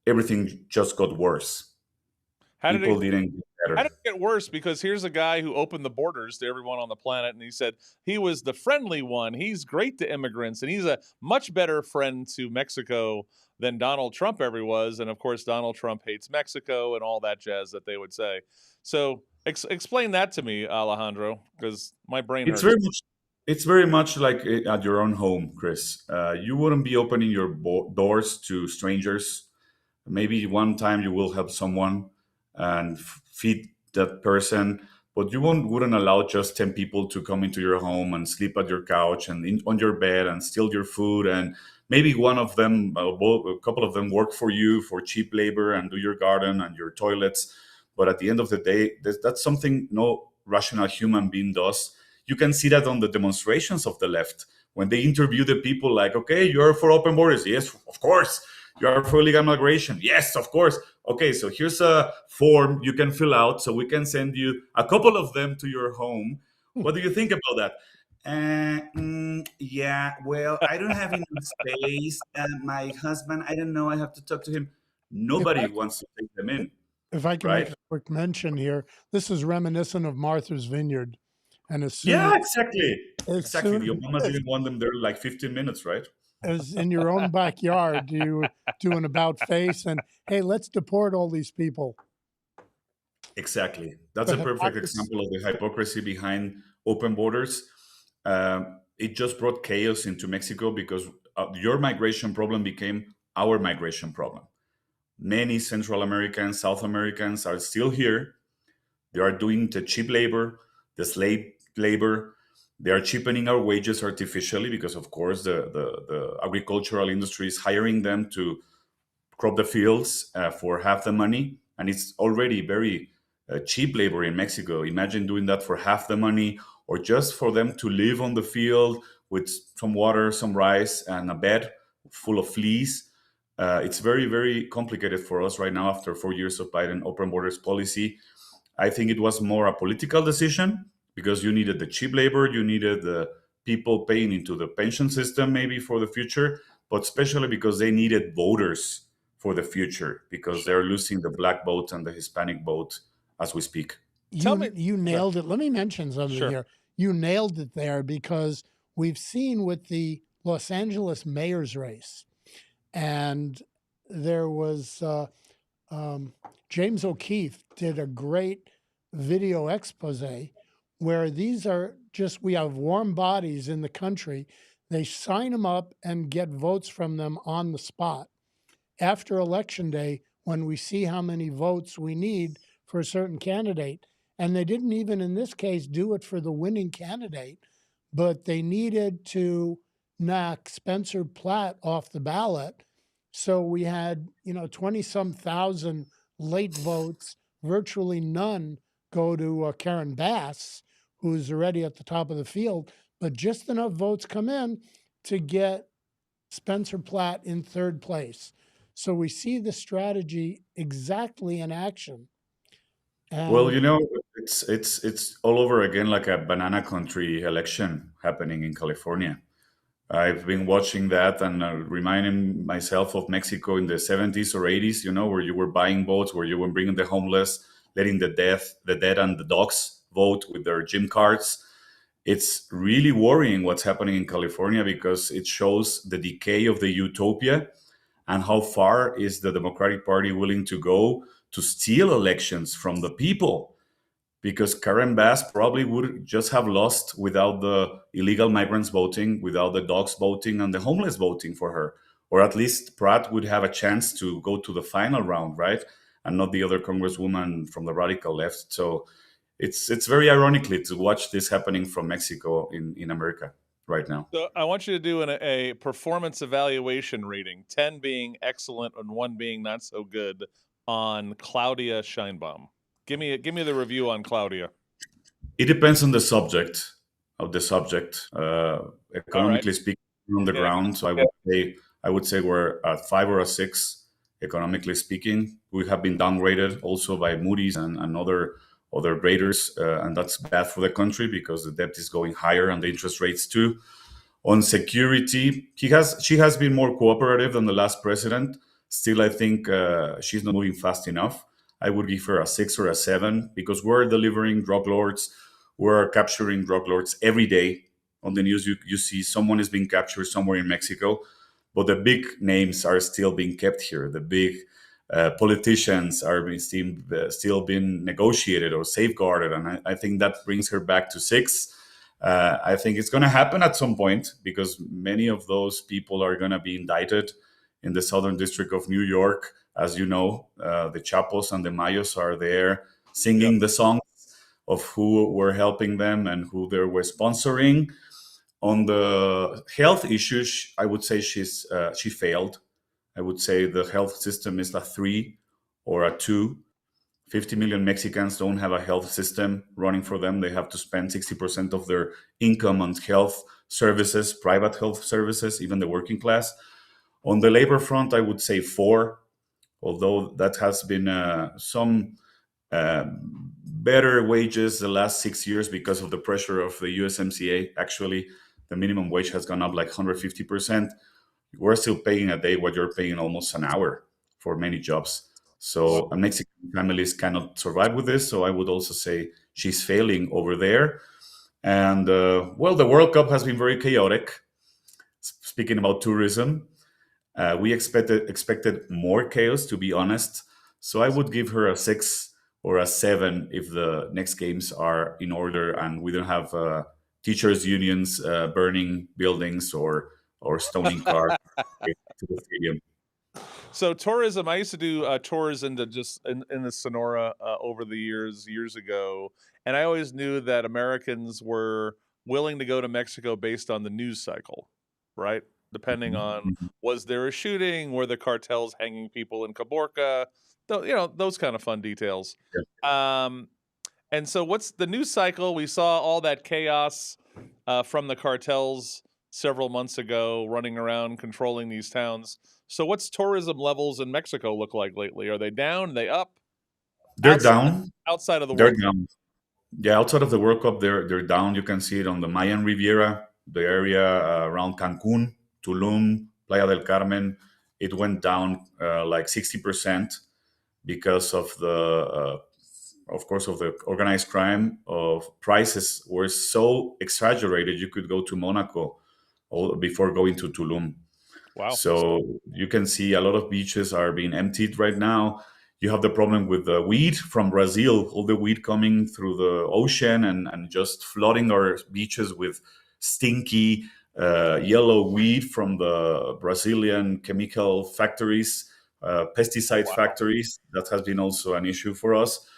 everything just got worse. People didn't get better. How did it get worse? Because here's a guy who opened the borders to everyone on the planet, and he said he was the friendly one. He's great to immigrants, and he's a much better friend to Mexico than Donald Trump ever was. And of course, Donald Trump hates Mexico and all that jazz that they would say. So explain that to me, Alejandro, because my brain hurts. It's very much like at your own home, Chris. You wouldn't be opening your doors to strangers. Maybe one time you will help someone and feed that person, but you wouldn't allow just 10 people to come into your home and sleep at your couch and on your bed and steal your food. And maybe one of them, a couple of them work for you for cheap labor and do your garden and your toilets. But at the end of the day, that's something no rational human being does. You can see that on the demonstrations of the left. When they interview the people like, okay, you're for open borders. Yes, of course. You are for illegal migration. Yes, of course. Okay, so here's a form you can fill out so we can send you a couple of them to your home. What do you think about that? Yeah, well, I don't have enough space. My husband, I don't know. I have to talk to him. Nobody wants to take them in. If I can make a quick mention here, this is reminiscent of Martha's Vineyard. And as soon exactly. Exactly. The Obamas didn't want them there like 15 minutes, right? As in your own backyard, you do an about face and, hey, let's deport all these people. Exactly. That's a perfect example of the hypocrisy behind open borders. It just brought chaos into Mexico because your migration problem became our migration problem. Many Central Americans, South Americans are still here. They are doing the cheap labor, the slave labor. They are cheapening our wages artificially because, of course, the agricultural industry is hiring them to crop the fields for half the money. And it's already very cheap labor in Mexico. Imagine doing that for half the money or just for them to live on the field with some water, some rice, and a bed full of fleas. It's very, very complicated for us right now after 4 years of Biden open borders policy. I think it was more a political decision because you needed the cheap labor, you needed the people paying into the pension system maybe for the future, but especially because they needed voters for the future because they're losing the black vote and the Hispanic vote as we speak. You nailed it. Let me mention something here. You nailed it there because we've seen with the Los Angeles mayor's race, and there was James O'Keefe did a great video expose where these are just, we have warm bodies in the country. They sign them up and get votes from them on the spot. After Election Day, when we see how many votes we need for a certain candidate, and they didn't even in this case do it for the winning candidate, but they needed to knock Spencer Platt off the ballot. So we had, 20-some thousand late votes, virtually none go to Karen Bass, who's already at the top of the field, but just enough votes come in to get Spencer Platt in third place. So we see the strategy exactly in action. And well, it's all over again like a banana country election happening in California. I've been watching that and reminding myself of Mexico in the 70s or 80s, where you were buying votes, where you were bringing the homeless, letting the dead and the dogs vote with their gym cards. It's really worrying what's happening in California because it shows the decay of the utopia and how far is the Democratic Party willing to go to steal elections from the people. Because Karen Bass probably would just have lost without the illegal migrants voting, without the dogs voting, and the homeless voting for her. Or at least Pratt would have a chance to go to the final round, right? And not the other congresswoman from the radical left. So it's very ironically to watch this happening from Mexico in America right now. So I want you to do a performance evaluation rating, 10 being excellent and 1 being not so good, on Claudia Sheinbaum. Give me the review on Claudia. It depends on the subject. Economically speaking, on the ground. So I would say I would say we're at 5 or a 6, economically speaking. We have been downgraded also by Moody's and other raters, and that's bad for the country because the debt is going higher and the interest rates too. On security, she has been more cooperative than the last president. Still, I think she's not moving fast enough. I would give her a 6 or a 7 because we're delivering drug lords. We're capturing drug lords every day. On the news, you see someone is being captured somewhere in Mexico, but the big names are still being kept here. The big politicians are still being negotiated or safeguarded, and I think that brings her back to 6. I think it's going to happen at some point because many of those people are going to be indicted in the Southern District of New York. As you know, the Chapos and the Mayos are there singing the songs of who were helping them and who they were sponsoring. On the health issues, I would say she failed. I would say the health system is a 3 or a 2. 50 million Mexicans don't have a health system running for them. They have to spend 60% of their income on health services, private health services, even the working class. On the labor front, I would say 4, although that has been some better wages the last 6 years because of the pressure of the USMCA. Actually, the minimum wage has gone up like 150%. We're still paying a day what you're paying almost an hour for many jobs. So Mexican families cannot survive with this. So I would also say she's failing over there. And the World Cup has been very chaotic. Speaking about tourism, we expected more chaos, to be honest. So I would give her a 6 or a 7 if the next games are in order and we don't have teachers' unions burning buildings or stoning cars to the stadium. So tourism, I used to do tours into in the Sonora over the years ago, and I always knew that Americans were willing to go to Mexico based on the news cycle, right? Depending on, was there a shooting, were the cartels hanging people in Caborca, those kind of fun details. And so what's the news cycle? We saw all that chaos from the cartels several months ago running around controlling these towns. So what's tourism levels in Mexico look like lately? Are they down? Are they up? They're down. Outside of the They're World Cup. down. Yeah, outside of the World Cup, they're down. You can see it on the Mayan Riviera, the area around Cancun, Tulum, Playa del Carmen. It went down like 60% because of of the organized crime. Of prices were so exaggerated. You could go to Monaco before going to Tulum. Wow. So you can see a lot of beaches are being emptied right now. You have the problem with the weed from Brazil, all the weed coming through the ocean and just flooding our beaches with stinky yellow weed from the Brazilian chemical factories, pesticide factories. That has been also an issue for us.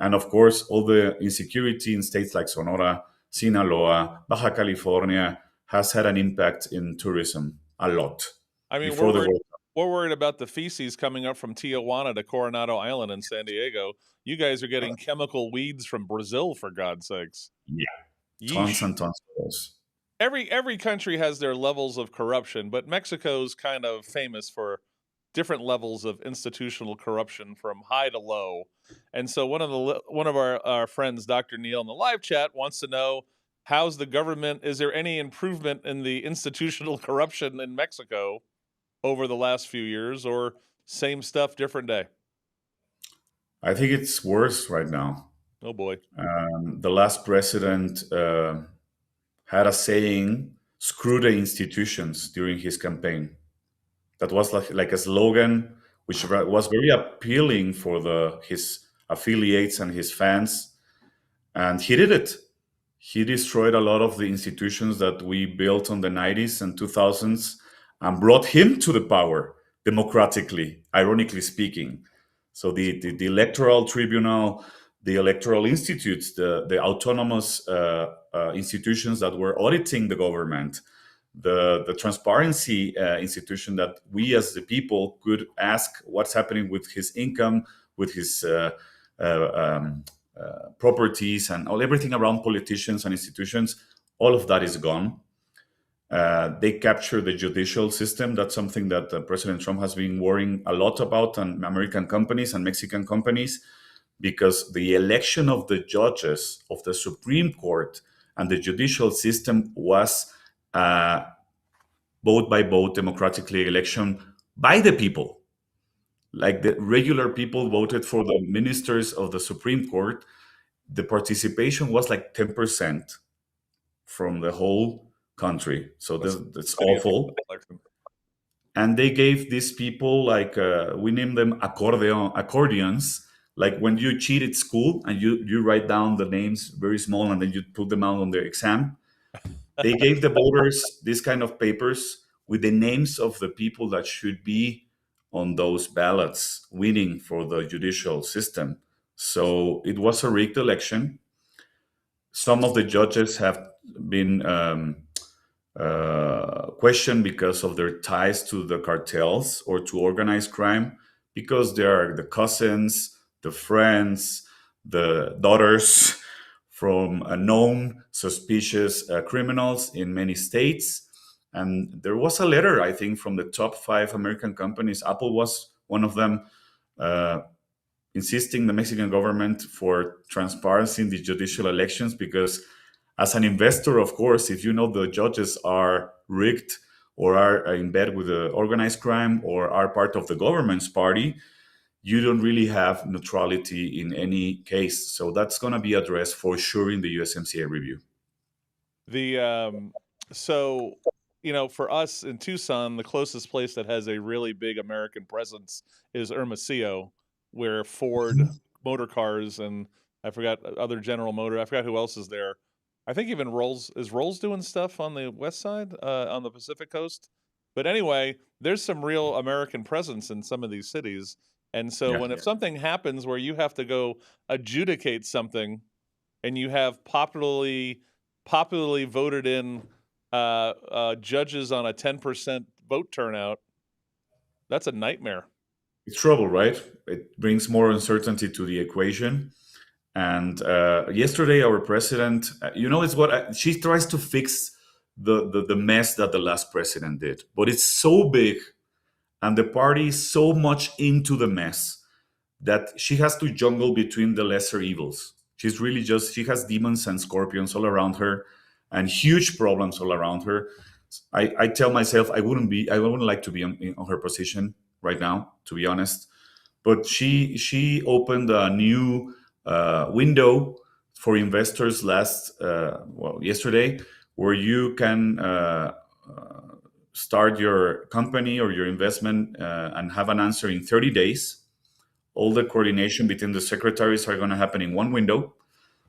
And of course, all the insecurity in states like Sonora, Sinaloa, Baja California has had an impact in tourism a lot. I mean, we're worried about the feces coming up from Tijuana to Coronado Island in San Diego. You guys are getting chemical weeds from Brazil, for God's sakes. Yeah, tons and tons of those. Every country has their levels of corruption, but Mexico's kind of famous for different levels of institutional corruption from high to low. And so one of our friends, Dr. Neil, in the live chat wants to know, how's the government? Is there any improvement in the institutional corruption in Mexico over the last few years, or same stuff, different day? I think it's worse right now. Oh boy. The last president had a saying, "Screw the institutions," during his campaign. That was like a slogan, which was very appealing for his affiliates and his fans. And he did it. He destroyed a lot of the institutions that we built on the 90s and 2000s and brought him to the power democratically, ironically speaking. So the electoral tribunal, the electoral institutes, the autonomous institutions that were auditing the government, the transparency institution that we as the people could ask what's happening with his income, with his properties and everything around politicians and institutions, all of that is gone. They capture the judicial system. That's something that President Trump has been worrying a lot about on American companies and Mexican companies, because the election of the judges of the Supreme Court and the judicial system was vote by vote, democratically election by the people. Like the regular people voted for the ministers of the Supreme Court. The participation was like 10% from the whole country. So that's awful. And they gave these people, like, we name them accordions. Like when you cheat at school and you write down the names very small and then you put them out on the exam. They gave the voters this kind of papers with the names of the people that should be on those ballots winning for the judicial system. So it was a rigged election. Some of the judges have been questioned because of their ties to the cartels or to organized crime, because they are the cousins, the friends, the daughters from known suspicious criminals in many states. And there was a letter, I think, from the top 5 American companies. Apple was one of them, insisting the Mexican government for transparency in the judicial elections, because as an investor, of course, if you know the judges are rigged or are in bed with the organized crime or are part of the government's party, you don't really have neutrality in any case. So that's going to be addressed for sure in the USMCA review. So, for us in Tucson, the closest place that has a really big American presence is Hermosillo, where Ford Motor Cars and I forgot other General Motor. I forgot who else is there. I think even Rolls doing stuff on the west side, on the Pacific coast. But anyway, there's some real American presence in some of these cities. And so if something happens where you have to go adjudicate something and you have popularly voted in judges on a 10% vote turnout, that's a nightmare. It's trouble, right? It brings more uncertainty to the equation. And yesterday, our president, it's what she tries to fix the mess that the last president did. But it's so big and the party is so much into the mess that she has to jungle between the lesser evils. She has demons and scorpions all around her and huge problems all around her. I tell myself I wouldn't like to be on her position right now, to be honest. But she opened a new window for investors yesterday, where you can start your company or your investment and have an answer in 30 days. All the coordination between the secretaries are going to happen in one window.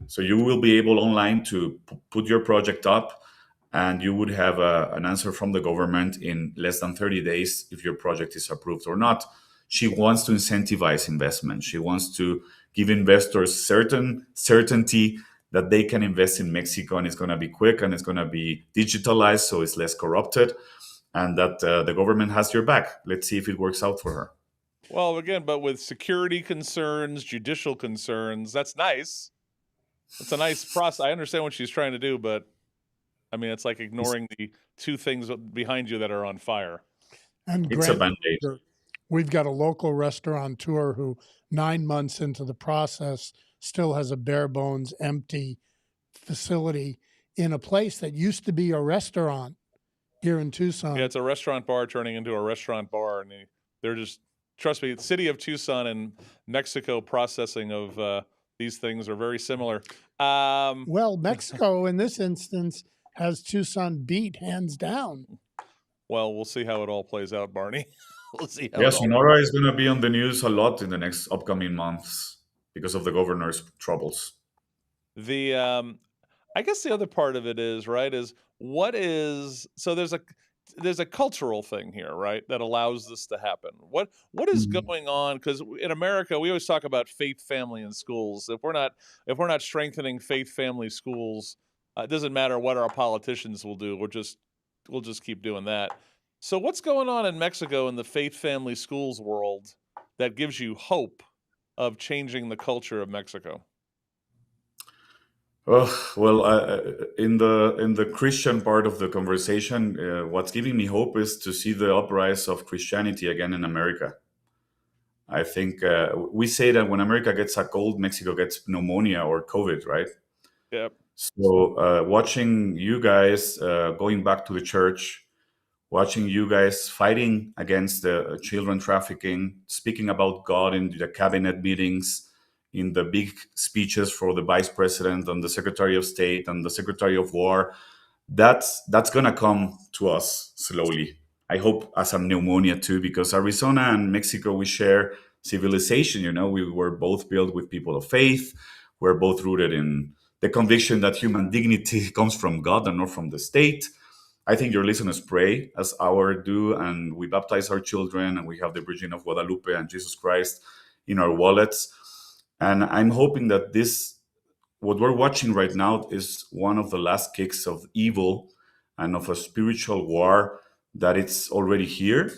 So you will be able online to put your project up, and you would have an answer from the government in less than 30 days if your project is approved or not. She wants to incentivize investment. She wants to give investors certainty that they can invest in Mexico, and it's going to be quick and it's going to be digitalized, so it's less corrupted, and that the government has your back. Let's see if it works out for her. Well, again, but with security concerns, judicial concerns, that's nice. It's a nice process. I understand what she's trying to do, but I mean, it's like ignoring the two things behind you that are on fire. And it's a Band-Aid. We've got a local restaurateur who 9 months into the process still has a bare bones, empty facility in a place that used to be a restaurant here in Tucson. Yeah, it's a restaurant bar turning into a restaurant bar. And they're just, trust me, the city of Tucson and Mexico processing of these things are very similar. Well, Mexico in this instance has Tucson beat hands down. Well, we'll see how it all plays out, Barney. We'll see how Sonora is going to be on the news a lot in the next upcoming months because of the governor's troubles. I guess the other part of it is, right, so there's a cultural thing here, right, that allows this to happen. What is going on? Because in America, we always talk about faith, family, and schools. If we're not strengthening faith, family, schools, it doesn't matter what our politicians will do. We'll just keep doing that. So what's going on in Mexico in the faith, family, schools world that gives you hope of changing the culture of Mexico? Oh, well, in the Christian part of the conversation, what's giving me hope is to see the uprise of Christianity again in America. I think we say that when America gets a cold, Mexico gets pneumonia or COVID, right? Yep. So watching you guys going back to the church, watching you guys fighting against the children trafficking, speaking about God in the cabinet meetings, in the big speeches for the vice president and the secretary of state and the secretary of war, that's gonna come to us slowly. I hope as a pneumonia too, because Arizona and Mexico, we share civilization. You know, we were both built with people of faith. We're both rooted in the conviction that human dignity comes from God and not from the state. I think your listeners pray as our do, and we baptize our children, and we have the Virgin of Guadalupe and Jesus Christ in our wallets. And I'm hoping that what we're watching right now is one of the last kicks of evil and of a spiritual war that it's already here.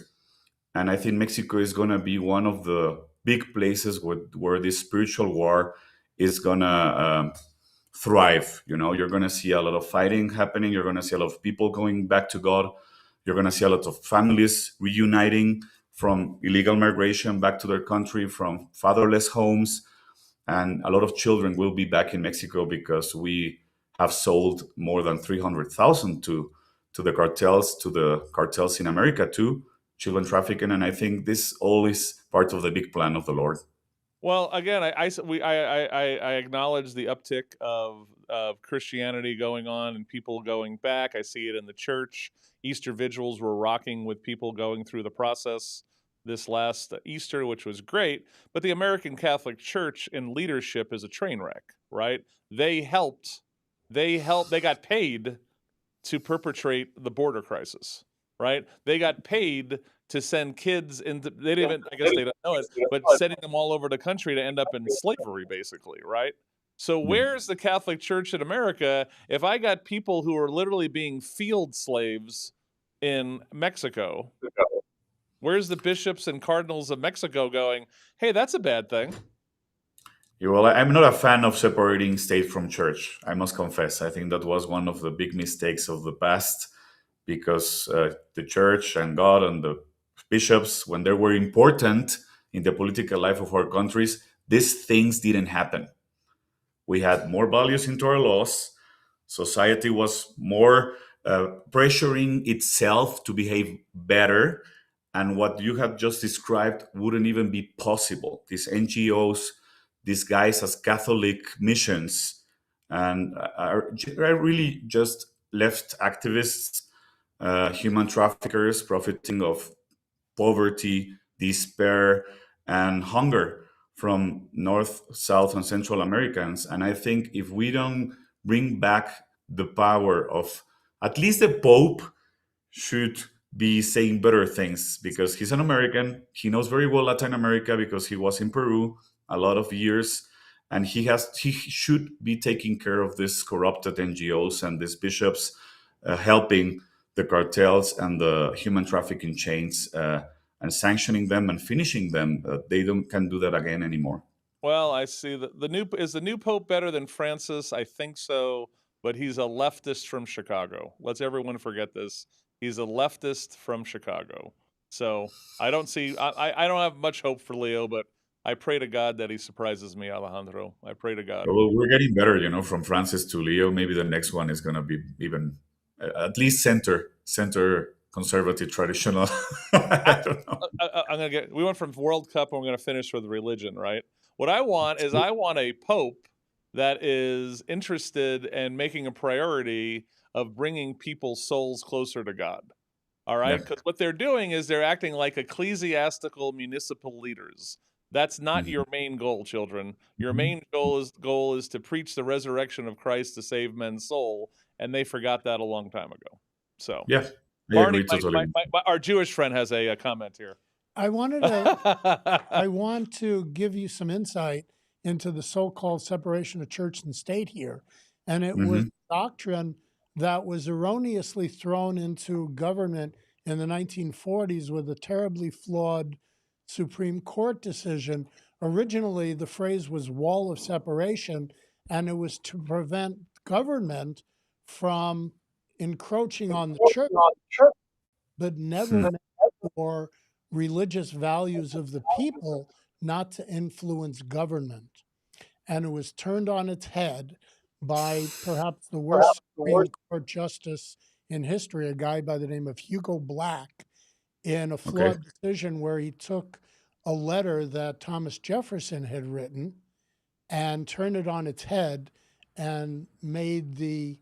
And I think Mexico is going to be one of the big places where this spiritual war is going to thrive. You know, you're going to see a lot of fighting happening. You're going to see a lot of people going back to God. You're going to see a lot of families reuniting from illegal migration back to their country, from fatherless homes. And a lot of children will be back in Mexico because we have sold more than 300,000 to the cartels in America too, children trafficking. And I think this all is part of the big plan of the Lord. Well, again, I acknowledge the uptick of Christianity going on and people going back. I see it in the church. Easter vigils were rocking with people going through the process this last Easter, which was great. But the American Catholic Church in leadership is a train wreck, right? They got paid to perpetrate the border crisis, right? They got paid to send kids into, they didn't even, I guess they don't know it, but sending them all over the country to end up in slavery, basically, right? So where's the Catholic Church in America if I got people who are literally being field slaves in Mexico? Where's the bishops and cardinals of Mexico going, hey, that's a bad thing? Yeah, well, I'm not a fan of separating state from church. I must confess. I think that was one of the big mistakes of the past, because the church and God and the bishops, when they were important in the political life of our countries, these things didn't happen. We had more values into our laws. Society was more pressuring itself to behave better. And what you have just described wouldn't even be possible. These NGOs, these guys as Catholic missions, and are really just left activists, human traffickers profiting of poverty, despair, and hunger from North, South, and Central Americans. And I think if we don't bring back the power of at least the Pope should be saying better things, because he's an American. He knows very well Latin America because he was in Peru a lot of years, and he should be taking care of these corrupted NGOs and these bishops helping the cartels and the human trafficking chains and sanctioning them and finishing them. They can do that again anymore. Well, I see that the new Pope better than Francis? I think so, but he's a leftist from Chicago. Let's everyone forget this. He's a leftist from Chicago. So I don't have much hope for Leo, but I pray to God that he surprises me, Alejandro. I pray to God. Well, we're getting better, from Francis to Leo. Maybe the next one is going to be even at least center conservative traditional. I don't know. We went from World Cup and we're going to finish with religion, right? What I want is a Pope that is interested in making a priority of bringing people's souls closer to God. All right? Because what they're doing is they're acting like ecclesiastical municipal leaders. That's not your main goal, children. Your main goal is to preach the resurrection of Christ to save men's soul, and they forgot that a long time ago. So, yeah, Barney, our Jewish friend has a comment here. I want to give you some insight into the so-called separation of church and state here, and it was doctrine that was erroneously thrown into government in the 1940s with a terribly flawed Supreme Court decision. Originally, the phrase was wall of separation, and it was to prevent government from encroaching on the church, but never meant for religious values of the people not to influence government. And it was turned on its head by perhaps the worst Supreme Court justice in history, a guy by the name of Hugo Black, in a flawed decision where he took a letter that Thomas Jefferson had written and turned it on its head and made the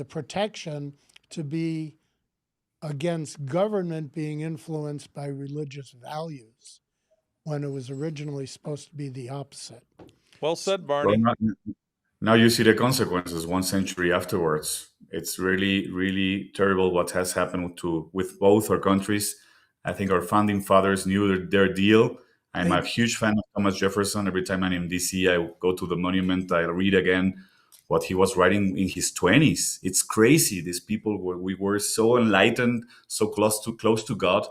protection to be against government being influenced by religious values when it was originally supposed to be the opposite. Well said, Barney. Well, now you see the consequences 1 century afterwards. It's really, really terrible what has happened with both our countries. I think our founding fathers knew their deal. I'm a huge fan of Thomas Jefferson. Every time I'm in D.C., I go to the monument. I read again what he was writing in his 20s. It's crazy. These people, we were so enlightened, so close to God,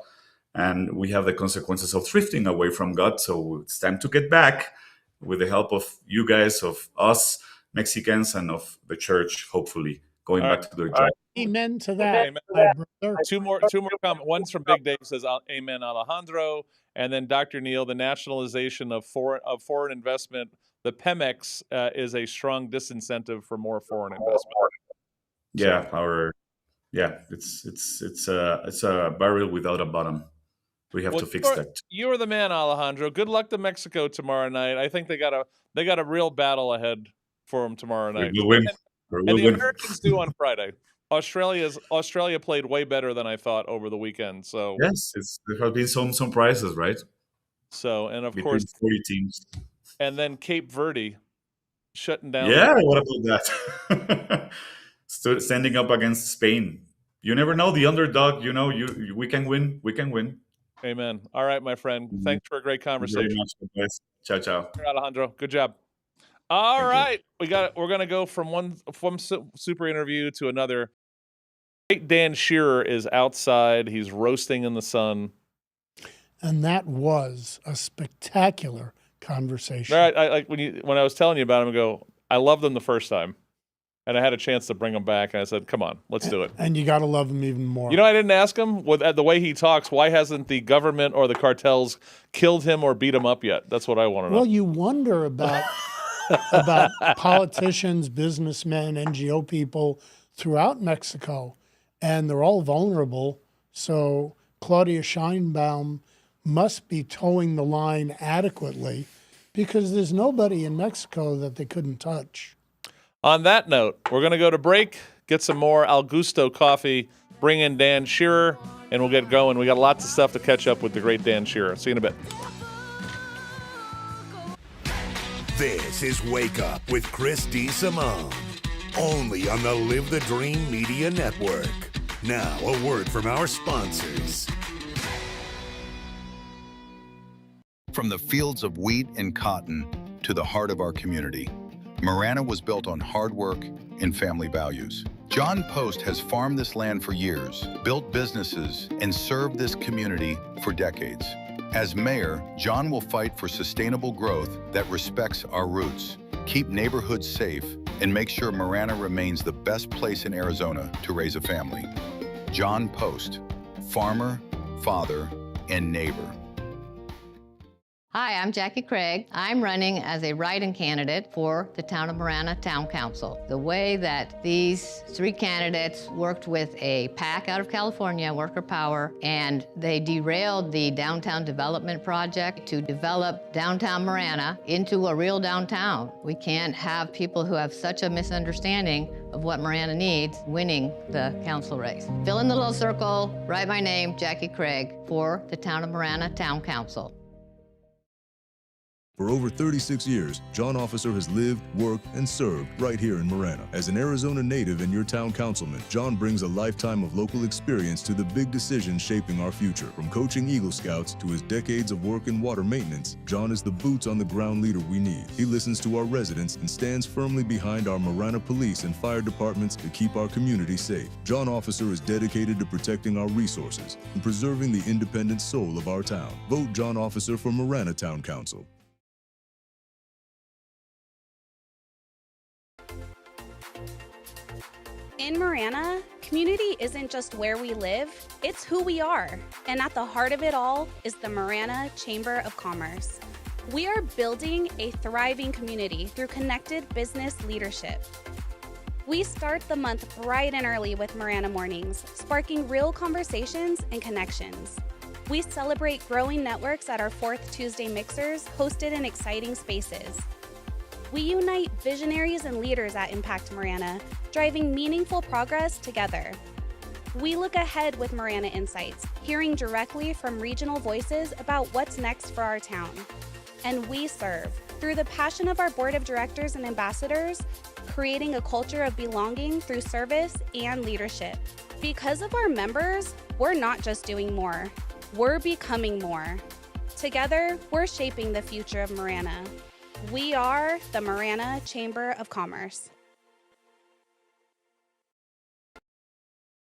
and we have the consequences of drifting away from God. So it's time to get back with the help of you guys, of us Mexicans, and of the church, hopefully, going back to their job. Amen to that. Amen. Two more comments. One's from Big Dave, says, Amen, Alejandro. And then Dr. Neal, the nationalization of foreign investment, the Pemex is a strong disincentive for more foreign investment. Yeah, it's a barrel without a bottom. We have to fix that. You're the man, Alejandro. Good luck to Mexico tomorrow night. I think they got a real battle ahead for them tomorrow night. We will win. And the Americans do on Friday. Australia played way better than I thought over the weekend. So yes, there have been some surprises, right? So, and of Between course, 40 teams. And then Cape Verde shutting down. Yeah, what about that? Standing up against Spain. You never know, the underdog. We can win. We can win. Amen. All right, my friend. Thanks for a great conversation. Thank you very much. Ciao, ciao. Alejandro, good job. All right, we're gonna go from one super interview to another. Great Dan Shearer is outside. He's roasting in the sun. And that was a spectacular conversation. Right, like when I was telling you about him, I loved him the first time, and I had a chance to bring him back, and I said, "Come on, let's do it." And you got to love him even more. I didn't ask him with the way he talks. Why hasn't the government or the cartels killed him or beat him up yet? That's what I want to know. Well, you wonder about politicians, businessmen, NGO people throughout Mexico, and they're all vulnerable. So Claudia Sheinbaum must be towing the line adequately because there's nobody in Mexico that they couldn't touch. On that note, we're going to go to break, get some more Al Gusto coffee, bring in Dan Shearer, and we'll get going. We got lots of stuff to catch up with the great Dan Shearer. See you in a bit. This is Wake Up with Chris DeSimone, only on the Live the Dream Media Network. Now, a word from our sponsors. From the fields of wheat and cotton to the heart of our community, Marana was built on hard work and family values. John Post has farmed this land for years, built businesses, and served this community for decades. As mayor, John will fight for sustainable growth that respects our roots, keep neighborhoods safe, and make sure Marana remains the best place in Arizona to raise a family. John Post, farmer, father, and neighbor. Hi, I'm Jackie Craig. I'm running as a write-in candidate for the Town of Marana Town Council. The way that these three candidates worked with a PAC out of California, Worker Power, and they derailed the downtown development project to develop downtown Marana into a real downtown. We can't have people who have such a misunderstanding of what Marana needs winning the council race. Fill in the little circle, write my name, Jackie Craig, for the Town of Marana Town Council. For over 36 years, John Officer has lived, worked, and served right here in Marana. As an Arizona native and your town councilman, John brings a lifetime of local experience to the big decisions shaping our future. From coaching Eagle Scouts to his decades of work in water maintenance, John is the boots-on-the-ground leader we need. He listens to our residents and stands firmly behind our Marana police and fire departments to keep our community safe. John Officer is dedicated to protecting our resources and preserving the independent soul of our town. Vote John Officer for Marana Town Council. In Marana, community isn't just where we live, it's who we are. And at the heart of it all is the Marana Chamber of Commerce. We are building a thriving community through connected business leadership. We start the month bright and early with Marana Mornings, sparking real conversations and connections. We celebrate growing networks at our 4th Tuesday Mixers, hosted in exciting spaces. We unite visionaries and leaders at Impact Marana, driving meaningful progress together. We look ahead with Marana Insights, hearing directly from regional voices about what's next for our town. And we serve, through the passion of our board of directors and ambassadors, creating a culture of belonging through service and leadership. Because of our members, we're not just doing more, we're becoming more. Together, we're shaping the future of Marana. We are the Marana Chamber of Commerce.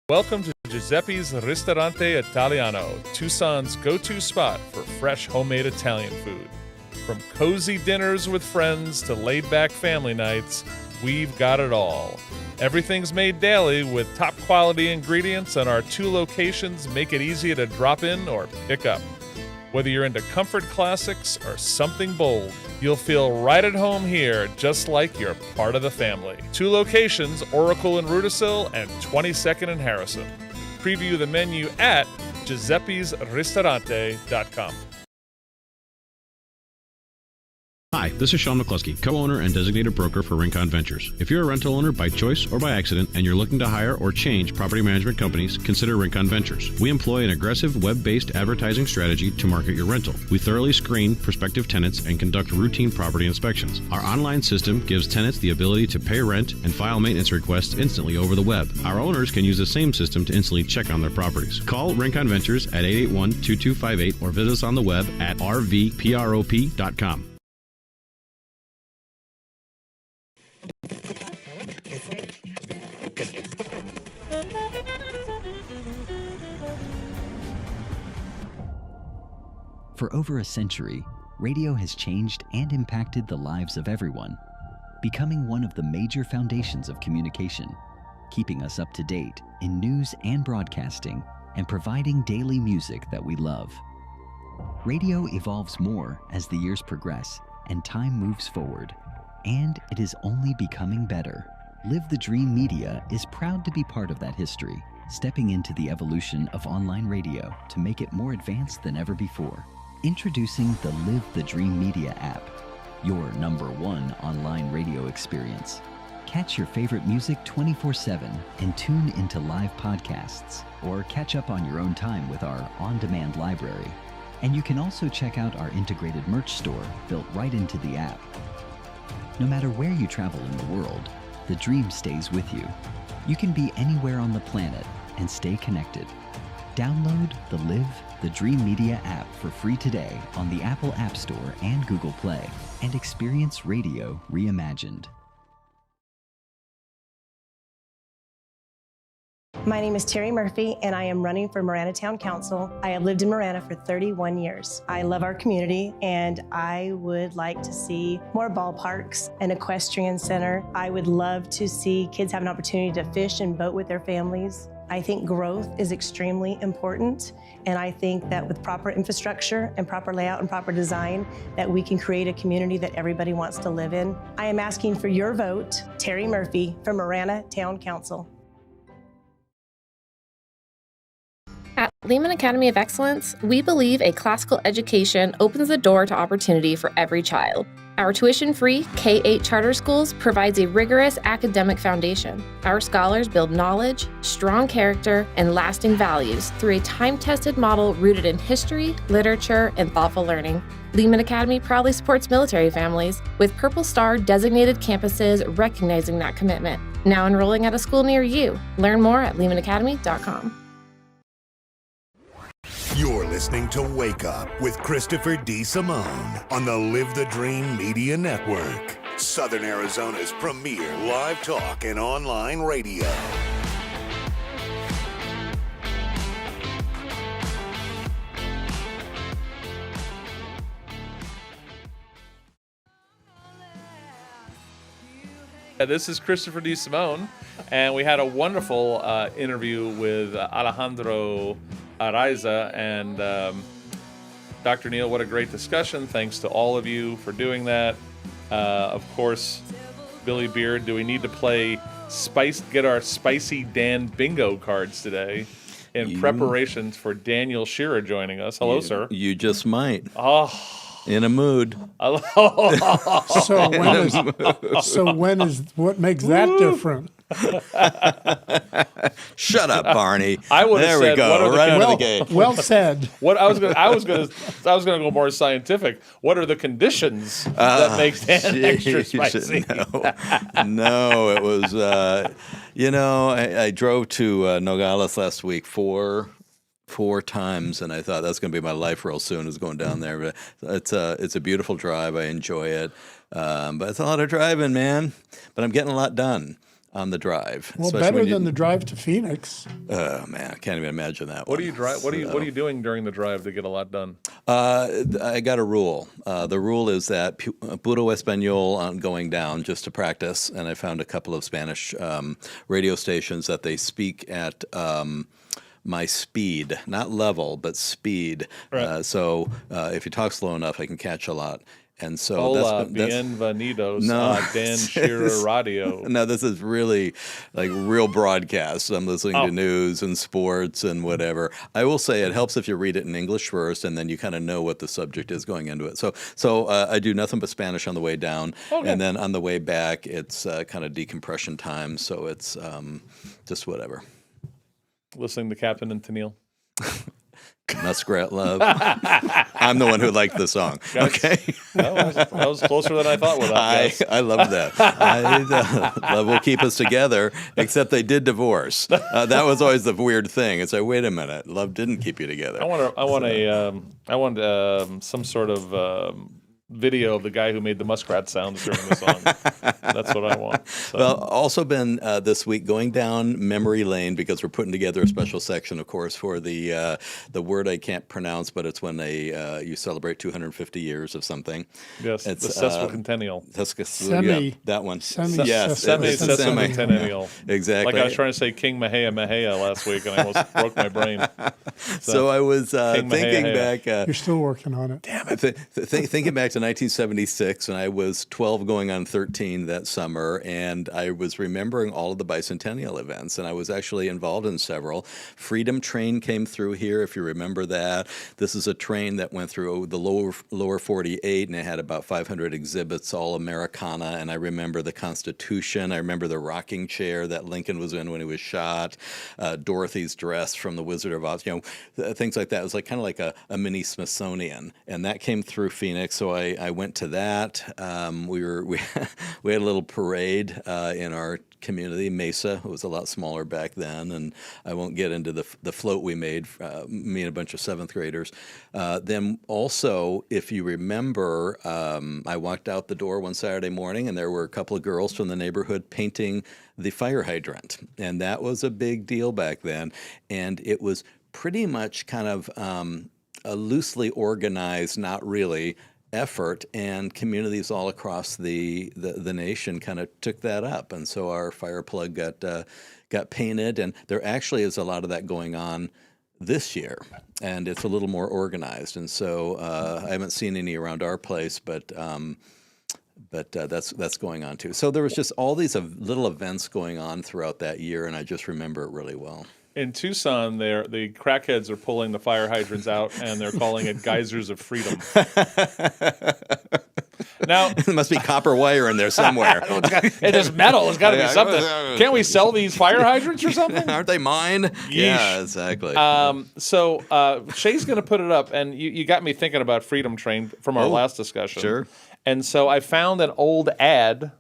Welcome to Giuseppe's Ristorante Italiano, Tucson's go-to spot for fresh homemade Italian food. From cozy dinners with friends to laid-back family nights, we've got it all. Everything's made daily with top-quality ingredients, and our 2 locations make it easy to drop in or pick up. Whether you're into comfort classics or something bold, you'll feel right at home here, just like you're part of the family. 2 locations, Oracle in Rudisill and 22nd in Harrison. Preview the menu at giuseppesristorante.com. Hi, this is Sean McCluskey, co-owner and designated broker for Rincon Ventures. If you're a rental owner by choice or by accident and you're looking to hire or change property management companies, consider Rincon Ventures. We employ an aggressive web-based advertising strategy to market your rental. We thoroughly screen prospective tenants and conduct routine property inspections. Our online system gives tenants the ability to pay rent and file maintenance requests instantly over the web. Our owners can use the same system to instantly check on their properties. Call Rincon Ventures at 881-2258 or visit us on the web at rvprop.com. For over a century, radio has changed and impacted the lives of everyone, becoming one of the major foundations of communication, keeping us up to date in news and broadcasting, and providing daily music that we love. Radio evolves more as the years progress and time moves forward, and it is only becoming better. Live the Dream Media is proud to be part of that history, stepping into the evolution of online radio to make it more advanced than ever before. Introducing the Live the Dream Media app, your #1 online radio experience. Catch your favorite music 24/7 and tune into live podcasts, or catch up on your own time with our on-demand library. And you can also check out our integrated merch store built right into the app. No matter where you travel in the world, the dream stays with you. You can be anywhere on the planet and stay connected. Download the Live the Dream Media app for free today on the Apple App Store and Google Play, and experience radio reimagined. My name is Terry Murphy, and I am running for Marana Town Council. I have lived in Marana for 31 years. I love our community, and I would like to see more ballparks, an equestrian center. I would love to see kids have an opportunity to fish and boat with their families. I think growth is extremely important, and I think that with proper infrastructure and proper layout and proper design, that we can create a community that everybody wants to live in. I am asking for your vote, Terry Murphy, for Marana Town Council. At Lehman Academy of Excellence, we believe a classical education opens the door to opportunity for every child. Our tuition-free K-8 charter schools provides a rigorous academic foundation. Our scholars build knowledge, strong character, and lasting values through a time-tested model rooted in history, literature, and thoughtful learning. Lehman Academy proudly supports military families, with Purple Star designated campuses recognizing that commitment. Now enrolling at a school near you. Learn more at lehmanacademy.com. You're listening to Wake Up with Christopher DeSimone on the Live the Dream Media Network, Southern Arizona's premier live talk and online radio. This is Christopher DeSimone, And we had a wonderful interview with Alejandro Araiza and Dr. Neal. What a great discussion. Thanks to all of you for doing that. Of course, Billy Beard, do we need to get our Spicy Dan bingo cards today in preparations for Daniel Shearer joining us? Hello, sir. You just might. Oh. In a mood. What makes that different? Shut up, Barney. I would have said, we go, right out of the gate. Well said. What I was gonna go more scientific. What are the conditions that makes Dan extra spicy? No, it was. I drove to Nogales last week four times, and I thought that's going to be my life real soon, is going down there. But it's a beautiful drive. I enjoy it, but it's a lot of driving, man. But I'm getting a lot done on the drive. Well, better than the drive to Phoenix. Oh man, I can't even imagine that. What are you doing during the drive to get a lot done? I got a rule. The rule is that puro español on going down, just to practice. And I found a couple of Spanish radio stations that they speak at my speed, not level, but speed. Right. So if you talk slow enough, I can catch a lot. And so Hola, bienvenidos a Dan Shearer Radio. No, this is really like real broadcasts. I'm listening to news and sports and whatever. I will say it helps if you read it in English first, and then you kind of know what the subject is going into it. So I do nothing but Spanish on the way down, and then on the way back, it's kind of decompression time. So it's just whatever. Listening to Captain and Tennille. Muskrat Love. I'm the one who liked the song. Okay. That was closer than I thought with that. I love that. Love will keep us together, except they did divorce. That was always the weird thing. It's like, wait a minute, love didn't keep you together. I want some sort of video of the guy who made the muskrat sounds during the song. That's what I want. So. Well, also been this week going down memory lane, because we're putting together a special section, of course, for the word I can't pronounce, but it's when you celebrate 250 years of something. Yes, it's the sesquicentennial. Yeah, that one. Sesquicentennial. Exactly. Like I was trying to say King Mahea last week, and I almost broke my brain. So I was thinking back. You're still working on it. Damn it. Thinking back to 1976, and I was 12 going on 13 that summer, and I was remembering all of the bicentennial events, and I was actually involved in several. Freedom Train came through here, if you remember that. This is a train that went through the lower 48, and it had about 500 exhibits, all Americana, and I remember the Constitution. I remember the rocking chair that Lincoln was in when he was shot, Dorothy's dress from The Wizard of Oz, things like that. It was like kind of like a mini Smithsonian, and that came through Phoenix, so I went to that. We had a little parade in our community, Mesa. It was a lot smaller back then, and I won't get into the float we made, me and a bunch of seventh graders. Then also, if you remember, I walked out the door one Saturday morning, and there were a couple of girls from the neighborhood painting the fire hydrant, and that was a big deal back then, and it was pretty much kind of a loosely organized, not really, effort, and communities all across the nation kind of took that up, and so our fire plug got painted, and there actually is a lot of that going on this year, and it's a little more organized, and so I haven't seen any around our place, but that's going on too. So there was just all these little events going on throughout that year, and I just remember it really well. In Tucson, the crackheads are pulling the fire hydrants out, and they're calling it geysers of freedom. Now there must be copper wire in there somewhere. It is metal. It's got to be something. Can't we sell these fire hydrants or something? Aren't they mine? Yeesh. Yeah, exactly. So Shay's going to put it up, and you got me thinking about Freedom Train from our last discussion. Sure. And so I found an old ad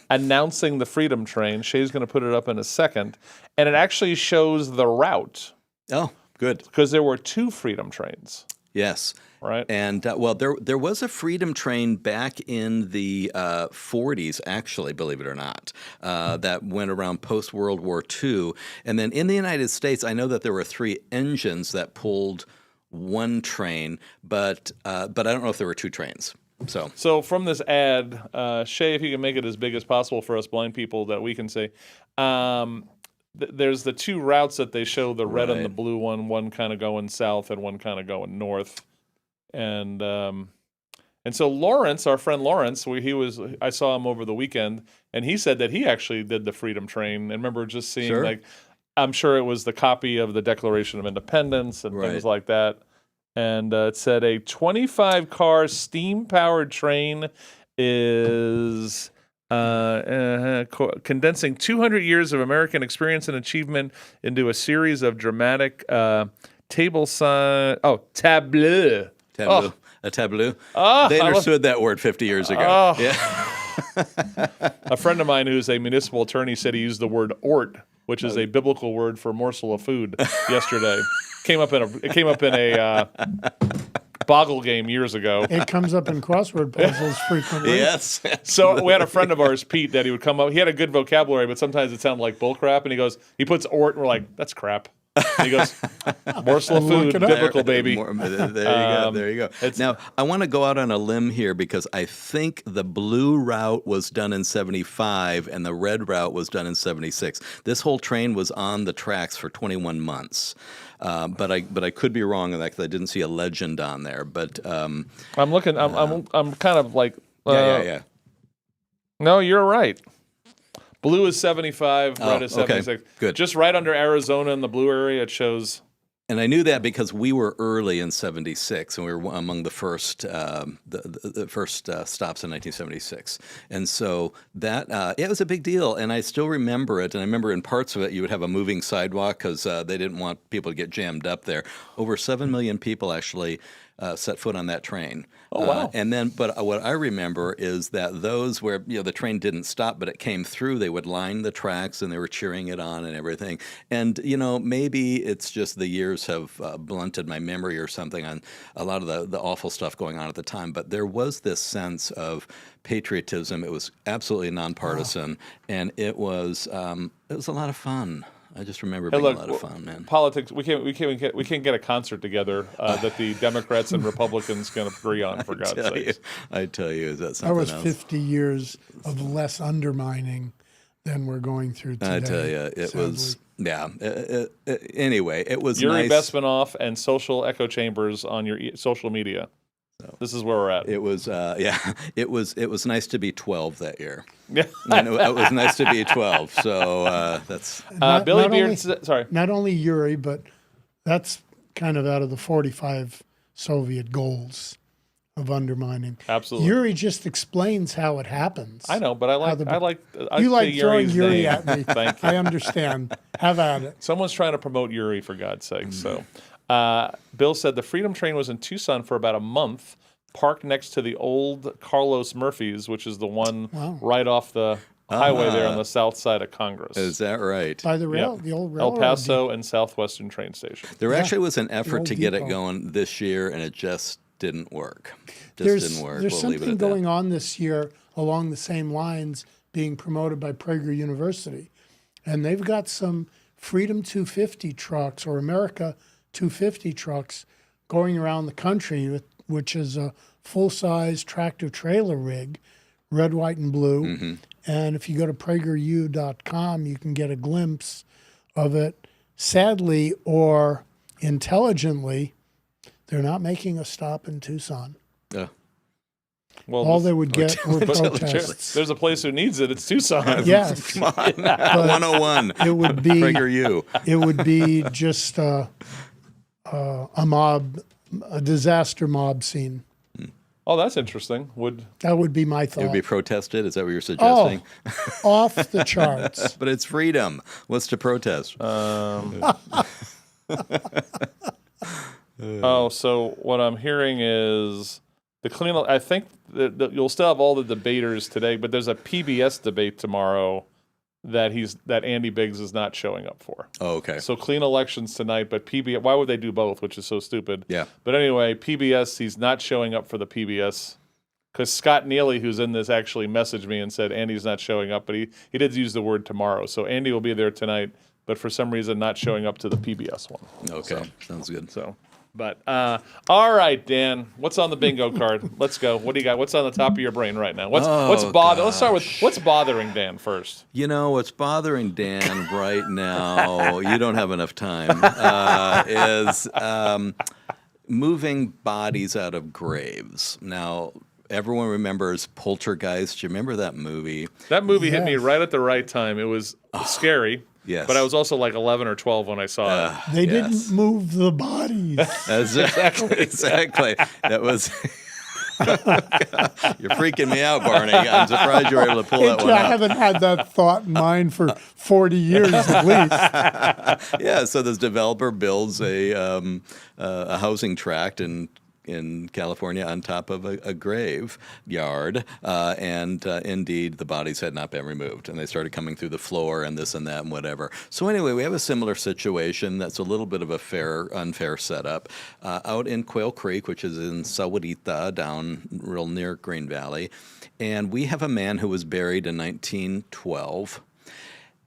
announcing the Freedom Train. Shay's going to put it up in a second. And it actually shows the route. Oh, good. Because there were 2 Freedom Trains. Yes. Right. And, there was a Freedom Train back in the 40s, actually, believe it or not, that went around post-World War II. And then in the United States, I know that there were 3 engines that pulled one train, but I don't know if there were 2 trains. So from this ad, Shay, if you can make it as big as possible for us blind people that we can see, There's the two routes that they show, the red and the Right. blue one kind of going south and one kind of going north. And so Lawrence, our friend Lawrence, I saw him over the weekend, and he said that he actually did the Freedom Train. And remember just seeing Sure. I'm sure it was the copy of the Declaration of Independence and things like that. And it said a 25-car steam-powered train is condensing 200 years of American experience and achievement into a series of dramatic tableau. Tableau. Oh. A tableau. Oh, They I love- understood that word 50 years ago. Oh. Yeah. A friend of mine who's a municipal attorney said he used the word "ort," which is a biblical word for morsel of food, yesterday. It came up in a Boggle game years ago. It comes up in crossword puzzles frequently. Yes. So we had a friend of ours, Pete, that he would come up. He had a good vocabulary, but sometimes it sounded like bull crap. And he puts "ort," and we're like, "That's crap." And he goes, "Morsel of food, biblical baby." There you go. Now, I want to go out on a limb here because I think the blue route was done in 75 and the red route was done in 76. This whole train was on the tracks for 21 months. But I could be wrong in that because I didn't see a legend on there. But I'm looking. I'm kind of like. Yeah. No, you're right. Blue is 75. Red is 76. Okay, good. Just right under Arizona in the blue area, it shows. And I knew that because we were early in '76, and we were among the first the first stops in 1976. And so that it was a big deal, and I still remember it. And I remember in parts of it, you would have a moving sidewalk because they didn't want people to get jammed up there. Over 7 million people actually set foot on that train. Oh, wow. And then, but what I remember is that those where the train didn't stop, but it came through, they would line the tracks and they were cheering it on and everything. And maybe it's just the years have blunted my memory or something on a lot of the awful stuff going on at the time. But there was this sense of patriotism. It was absolutely nonpartisan, and it was a lot of fun. I just remember being a lot of fun, man. Politics. We can't get a concert together that the Democrats and Republicans can agree on. For God's sake, I tell you, is that That something was else? 50 years of less undermining than we're going through today. I tell you, it sadly. was. Yeah. Anyway, it was Yuri nice. Bespinoff and social echo chambers on your social media. This is where we're at. It was, it was nice to be 12 that year. Yeah, it was nice to be 12. So that's Billy Beard. Sorry, not only Yuri, but that's kind of out of the 45 Soviet goals of undermining. Absolutely. Yuri just explains how it happens. I know, but I like you like say throwing Yuri's Yuri name. at me. Thank you. I understand. Have at it. Someone's trying to promote Yuri, for God's sake. So, Bill said the Freedom Train was in Tucson for about a month, parked next to the old Carlos Murphy's, which is the one right off the highway there on the south side of Congress. Is that right? By the rail, the old railroad. El Paso and Southwestern train station. There actually was an effort old to get it depot. going this year, and it just didn't work. There's Didn't work. There's We'll leave it something at that. going on this year along the same lines being promoted by Prager University. And they've got some Freedom 250 trucks or America 250 trucks going around the country, which is a full-size tractor-trailer rig, red, white, and blue. Mm-hmm. And if you go to PragerU.com, you can get a glimpse of it. Sadly or intelligently, they're not making a stop in Tucson. Well, all they would get were protests. There's a place who needs it. It's Tucson. Yes. Come on. 101. It would be PragerU. It would be just a mob, a disaster mob scene. Oh, that's interesting. That would be my thought. It would be protested? Is that what you're suggesting? Off the charts. But it's freedom. What's to protest? So what I'm hearing is the cleanup. I think that you'll still have all the debaters today, but there's a PBS debate tomorrow that Andy Biggs is not showing up for. Oh, okay. So clean elections tonight, but PBS. Why would they do both? Which is so stupid. Yeah. But anyway, PBS. He's not showing up for the PBS because Scott Neely, who's in this, actually messaged me and said Andy's not showing up, but he did use the word tomorrow. So Andy will be there tonight, but for some reason not showing up to the PBS one. Okay, sounds good. So But all right, Dan, what's on the bingo card? Let's go. What do you got? What's on the top of your brain right now? Let's start with what's bothering Dan first. You know, what's bothering Dan right now, you don't have enough time, is moving bodies out of graves. Now, everyone remembers Poltergeist. Do you remember that movie? That movie hit me right at the right time. It was scary. Yes. But I was also like 11 or 12 when I saw it. They didn't move the bodies. Exactly. That was... You're freaking me out, Barney. I'm surprised you were able to pull that one I out. haven't had that thought in mind for 40 years at least. Yeah, so this developer builds a housing tract in California on top of a graveyard, and indeed the bodies had not been removed, and they started coming through the floor and this and that and whatever. So anyway, we have a similar situation that's a little bit of a unfair setup out in Quail Creek, which is in Sahuarita, down real near Green Valley, and we have a man who was buried in 1912,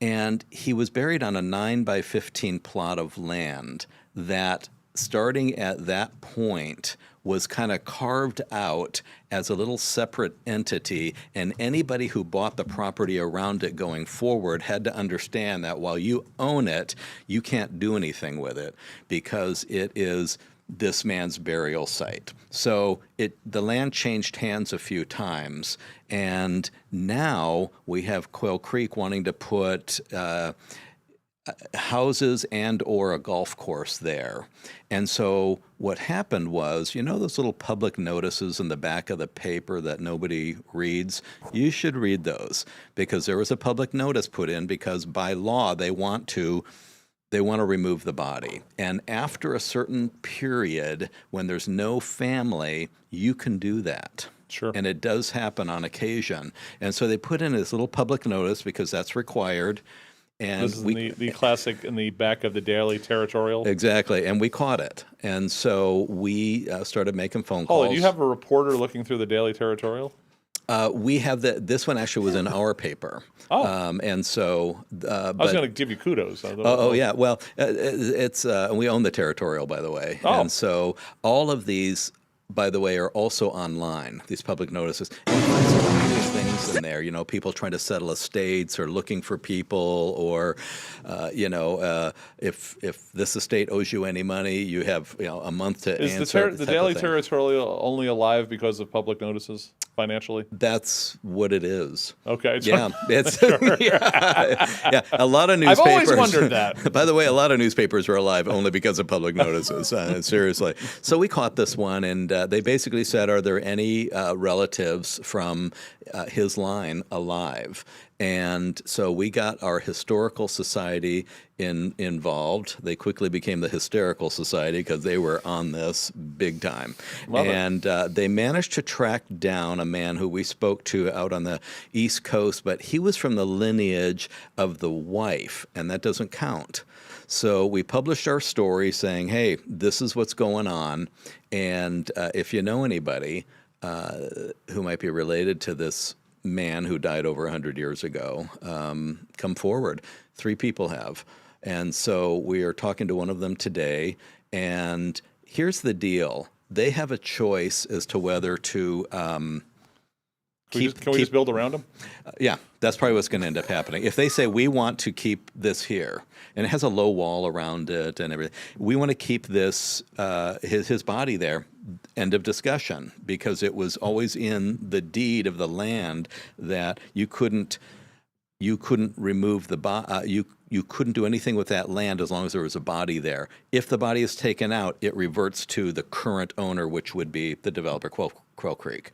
and he was buried on a 9-by-15 plot of land that, starting at that point, was kind of carved out as a little separate entity, and anybody who bought the property around it going forward had to understand that while you own it, you can't do anything with it because it is this man's burial site. So the land changed hands a few times, and now we have Quail Creek wanting to put houses and or a golf course there. And so what happened was, you know those little public notices in the back of the paper that nobody reads? You should read those, because there was a public notice put in because by law they want to remove the body. And after a certain period, when there's no family, you can do that. Sure. And it does happen on occasion. And so they put in this little public notice because that's required. And this is the classic in the back of the Daily Territorial. Exactly, and we caught it. And so we started making phone calls. Holly, do you have a reporter looking through the Daily Territorial? We have this one actually was in our paper. And so... I was going to give you kudos. Yeah. Well, it's we own the Territorial, by the way. And so all of these, by the way, are also online, these public notices. And you find some various things in there, people trying to settle estates or looking for people, or, if this estate owes you any money, you have, a month to answer. Is the Daily Territorial only alive because of public notices financially? That's what it is. Okay. Yeah. It's, yeah. A lot of newspapers. I've always wondered that. By the way, a lot of newspapers are alive only because of public notices. Seriously. So we caught this one, and they basically said, are there any relatives from his line alive? And so we got our historical society involved. They quickly became the hysterical society because they were on this big time. And they managed to track down a man who we spoke to out on the East Coast, but he was from the lineage of the wife, and that doesn't count. So we published our story saying, hey, this is what's going on, and if you know anybody who might be related to this man who died over 100 years ago, come forward. 3 people have. And so we are talking to one of them today, and here's the deal. They have a choice as to whether to Can we just build around them? Yeah, that's probably what's going to end up happening. If they say, we want to keep this here, and it has a low wall around it and everything, we want to keep this, his body there, end of discussion, because it was always in the deed of the land that you couldn't remove the body, you couldn't do anything with that land as long as there was a body there. If the body is taken out, it reverts to the current owner, which would be the developer, Quail Creek,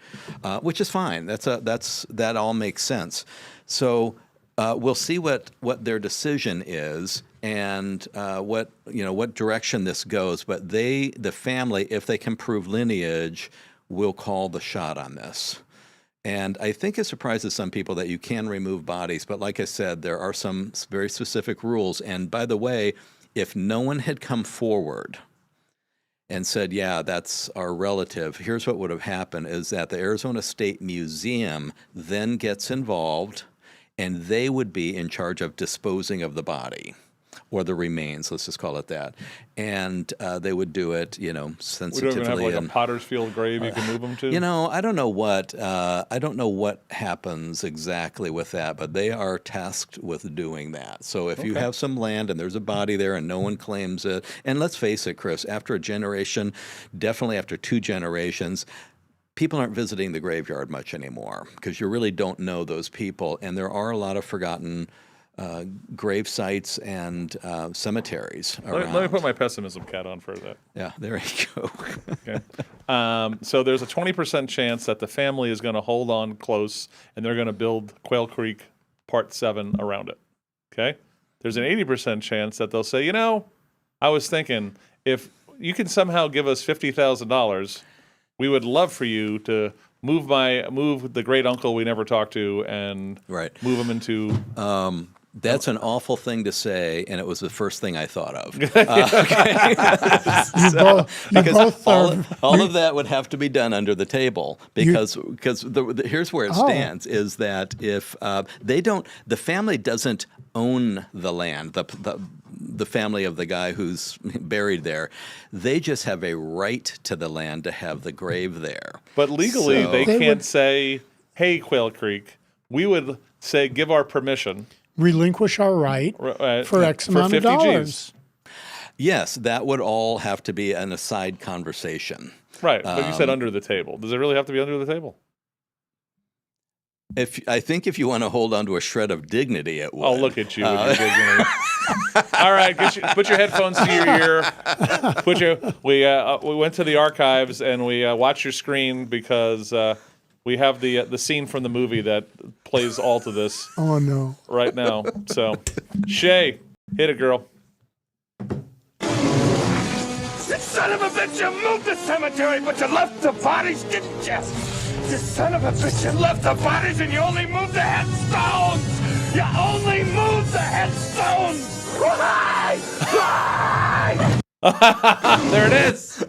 which is fine. That all makes sense. So we'll see what their decision is and what direction this goes. But the family, if they can prove lineage, will call the shot on this. And I think it surprises some people that you can remove bodies. But like I said, there are some very specific rules. And by the way, if no one had come forward and said, yeah, that's our relative, here's what would have happened is that the Arizona State Museum then gets involved, and they would be in charge of disposing of the body. or the remains, let's just call it that. And they would do it, We don't sensitively. even have like a Potter's Field grave you can move them to? I don't know what happens exactly with that, but they are tasked with doing that. So if you Okay. have some land and there's a body there and no one claims it, and let's face it, Chris, after a generation, definitely after 2 generations, people aren't visiting the graveyard much anymore because you really don't know those people. And there are a lot of forgotten grave sites and cemeteries around. Let me put my pessimism cap on for that. Yeah, there you go. Okay. So there's a 20% chance that the family is going to hold on close and they're going to build Quail Creek Part 7 around it. Okay? There's an 80% chance that they'll say, I was thinking if you can somehow give us $50,000, we would love for you to move the great uncle we never talked to and move him into. That's an awful thing to say, and it was the first thing I thought of. Because all of that would have to be done under the table because here's where it stands: is that if the family doesn't own the land, the family of the guy who's buried there, they just have a right to the land to have the grave there. But legally, they can't say, "Hey, Quail Creek, we would say give our permission." Relinquish our right for X amount of dollars. Yes, that would all have to be an aside conversation. Right, but you said under the table. Does it really have to be under the table? I think if you want to hold on to a shred of dignity, it would. Oh, look at you with your dignity. All right, put your headphones to your ear. We went to the archives and we watched your screen because we have the scene from the movie that plays all to this. Oh no! Right now, so Shay, hit it, girl. You son of a bitch, you moved the cemetery, but you left the bodies, didn't you? You son of a bitch, you left the bodies and you only moved the headstones! You only moved the headstones! Why? Why? There it is!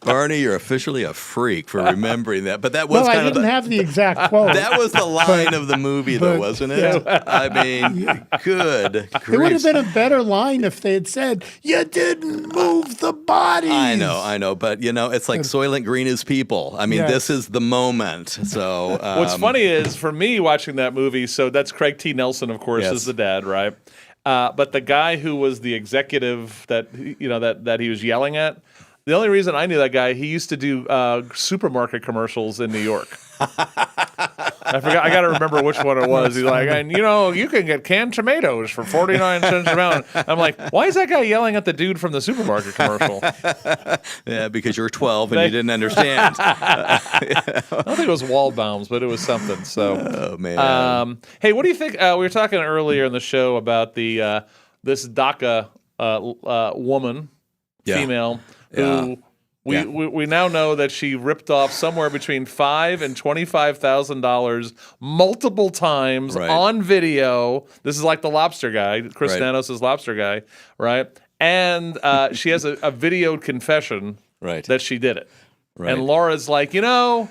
Barney, you're officially a freak for remembering that. But that was I kind of didn't have the exact quote. That was the line of the movie, though, wasn't it? Yeah. I mean, good It would have grief. been a better line if they had said, "You didn't move the bodies." I know, but it's like Soylent Green is people. I mean, Yes. this is the moment. So What's funny is for me watching that movie. So that's Craig T. Nelson, of course, Yes. is the dad, right? But the guy who was the executive that he was yelling at. The only reason I knew that guy, he used to do supermarket commercials in New York. I forgot. I got to remember which one it was. He's like, and you can get canned tomatoes for 49 cents a pound. I'm like, why is that guy yelling at the dude from the supermarket commercial? Yeah, because you were 12 and you didn't understand. I don't think it was Waldbaum's, but it was something. So, oh man. Hey, what do you think? We were talking earlier in the show about the this DACA woman, female. Who we now know that she ripped off somewhere between $5,000 and $25,000 multiple times on video. This is like the lobster guy, Chris Nanos' lobster guy, right? And she has a videoed confession that she did it. Right. And Laura's like, how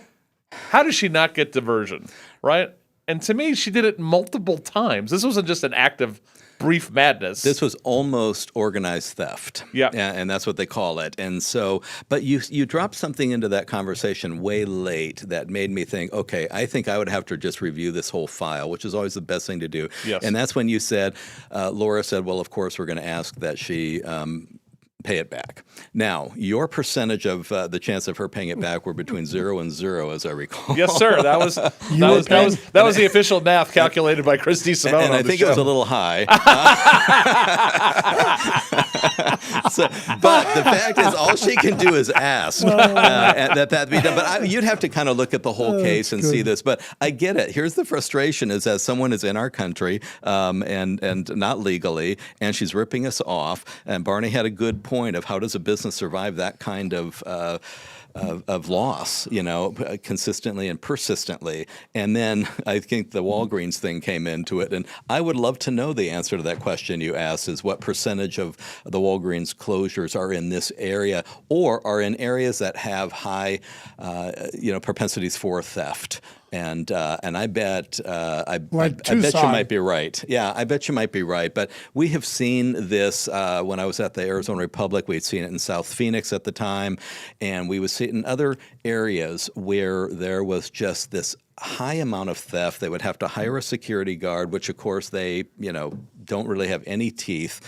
does she not get diversion, right? And to me, she did it multiple times. This wasn't just an act of brief madness. This was almost organized theft. Yeah. And that's what they call it. And so, but you dropped something into that conversation way late that made me think, okay, I think I would have to just review this whole file, which is always the best thing to do. Yes. And that's when you said, Laura said, well, of course, we're going to ask that she pay it back. Now, your percentage of the chance of her paying it back were between 0 and 0, as I recall. Yes, sir. That was the official math calculated by Chris DeSimone. And I think it was a little high. But the fact is, all she can do is ask that be done. But you'd have to kind of look at the whole case and see this. But I get it. Here's the frustration: is that someone is in our country and not legally, and she's ripping us off. And Barney had a good point of how does a business survive that kind of loss, consistently and persistently. And then I think the Walgreens thing came into it. And I would love to know the answer to that question you asked, is what percentage of the Walgreens closures are in this area or are in areas that have high, propensities for theft. And I bet I bet you Tucson. might be right. Yeah, I bet you might be right. But we have seen this when I was at the Arizona Republic. We'd seen it in South Phoenix at the time, and we would see it in other areas where there was just this high amount of theft. They would have to hire a security guard, which of course they, don't really have any teeth,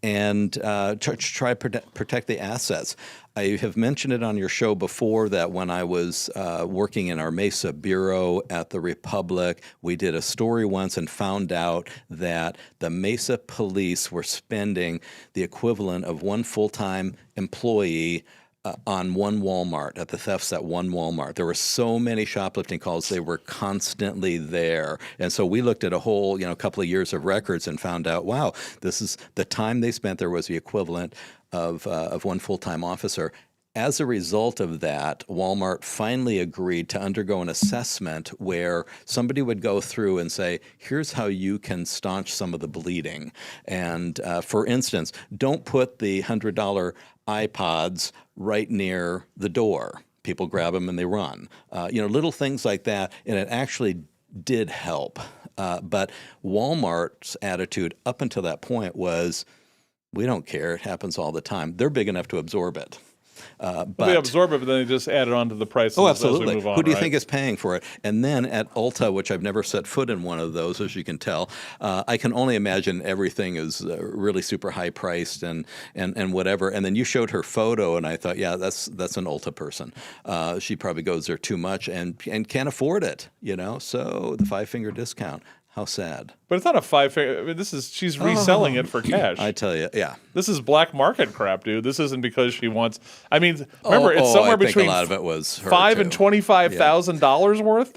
and try to protect the assets. I have mentioned it on your show before that when I was working in our Mesa bureau at the Republic, we did a story once and found out that the Mesa police were spending the equivalent of one full-time employee on one Walmart, at the thefts at one Walmart. There were so many shoplifting calls, they were constantly there. And so we looked at a whole, couple of years of records and found out, wow, this is the time they spent there was the equivalent of one full-time officer. As a result of that, Walmart finally agreed to undergo an assessment where somebody would go through and say, here's how you can staunch some of the bleeding. And for instance, don't put the $100 iPods right near the door. People grab them and they run. Little things like that, and it actually did help. But Walmart's attitude up until that point was, we don't care, it happens all the time. They're big enough to absorb it. But they absorb it, but then they just add it onto the prices as we move on. Who do you right? think is paying for it? And then at Ulta, which I've never set foot in one of those, as you can tell, I can only imagine everything is really super high priced and whatever. And then you showed her photo, and I thought, yeah, that's an Ulta person. She probably goes there too much and can't afford it. So the 5-finger discount. How sad. But it's not a 5-finger. I mean, she's reselling it for cash. I tell you, yeah. This is black market crap, dude. This isn't because she wants. I mean, remember, it's somewhere between a lot of it was her $5,000 too. and $25,000 worth.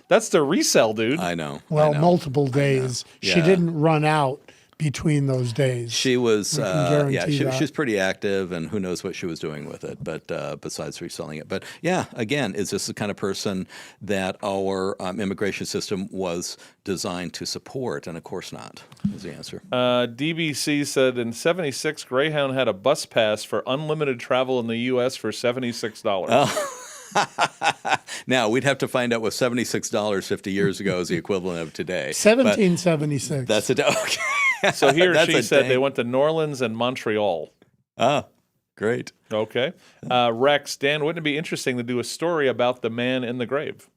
That's the resell, dude. I know. Well, multiple days. She didn't run out between those days. She was, she was pretty active, and who knows what she was doing with it, but besides reselling it. But yeah, again, is this the kind of person that our immigration system was designed to support? And of course not, is the answer. DBC said in 76, Greyhound had a bus pass for unlimited travel in the U.S. for $76. Oh. Now, we'd have to find out what $76 50 years ago is the equivalent of today. 1776. That's it. Okay. So he or she said they went to New Orleans and Montreal. Ah, great. Okay. Rex, Dan, wouldn't it be interesting to do a story about the man in the grave?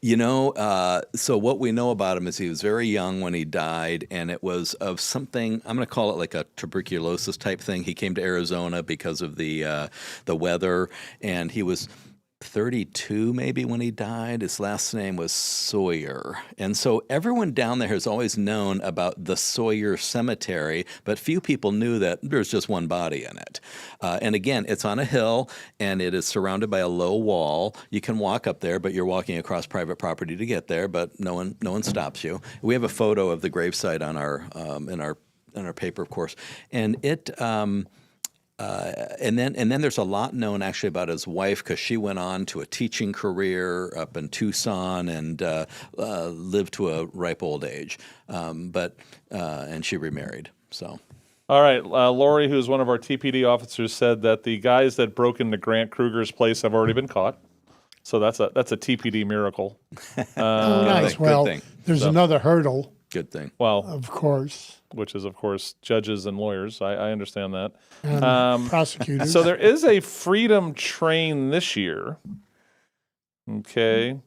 So what we know about him is he was very young when he died, and it was of something, I'm going to call it like a tuberculosis type thing. He came to Arizona because of the weather, and he was 32 maybe when he died. His last name was Sawyer. And so everyone down there has always known about the Sawyer Cemetery, but few people knew that there's just one body in it. And again, it's on a hill, and it is surrounded by a low wall. You can walk up there, but you're walking across private property to get there, but no one stops you. We have a photo of the gravesite on our in our paper, of course. And it and then there's a lot known actually about his wife, because she went on to a teaching career up in Tucson and lived to a ripe old age, and she remarried. So. All right, Lori, who's one of our TPD officers, said that the guys that broke into Grant Kruger's place have already been caught. So that's a TPD miracle. Nice. Well, there's another hurdle. Good thing. Well, of course. Which is, of course, judges and lawyers. I understand that. And prosecutors. So there is a freedom train this year. Okay.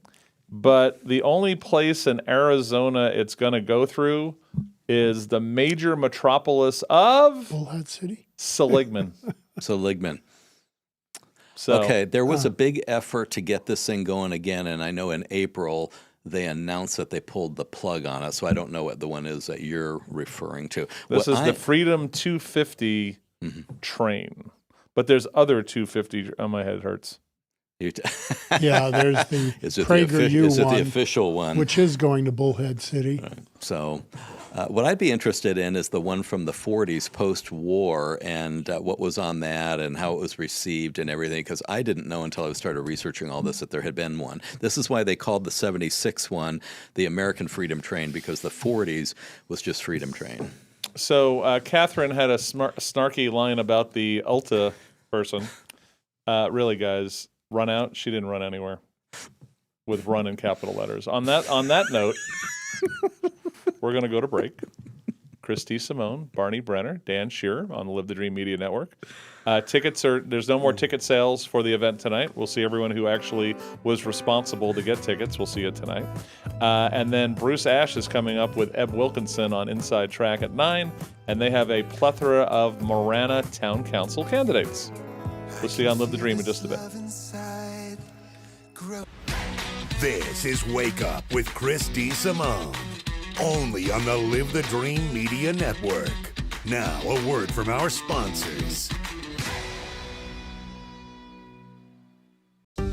But the only place in Arizona it's going to go through is the major metropolis of Bullhead City. Seligman. Seligman. So, okay, there was a big effort to get this thing going again, and I know in April they announced that they pulled the plug on it, so I don't know what the one is that you're referring to. This is the Freedom 250 train, but there's other 250. Oh, my head hurts. Yeah, there's the PragerU one. Is it the official one? Which is going to Bullhead City. Right. So what I'd be interested in is the one from the 40s post-war, and what was on that and how it was received and everything, because I didn't know until I started researching all this that there had been one. This is why they called the 76 one the American Freedom Train, because the 40s was just Freedom Train. So Catherine had a snarky line about the Ulta person. Really, guys, run out? She didn't run anywhere. with run in capital letters. On that note, we're going to go to break. Chris DeSimone, Barney Brenner, Dan Shearer on the Live the Dream Media Network. There's no more ticket sales for the event tonight. We'll see everyone who actually was responsible to get tickets. We'll see you tonight. And then Bruce Ash is coming up with Eb Wilkinson on Inside Track at 9, and they have a plethora of Marana Town Council candidates. We'll see you on Live the Dream in just a bit. This is Wake Up with Chris DeSimone, only on the Live the Dream Media Network. Now, a word from our sponsors.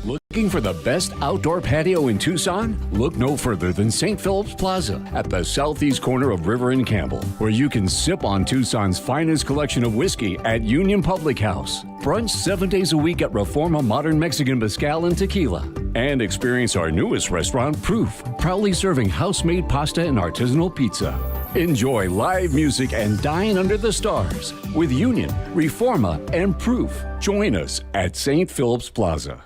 Looking for the best outdoor patio in Tucson? Look no further than St. Philip's Plaza at the southeast corner of River and Campbell, where you can sip on Tucson's finest collection of whiskey at Union Public House, brunch 7 days a week at Reforma Modern Mexican Mezcal and Tequila, and experience our newest restaurant, Proof, proudly serving house-made pasta and artisanal pizza. Enjoy live music and dine under the stars with Union, Reforma, and Proof. Join us at St. Philip's Plaza.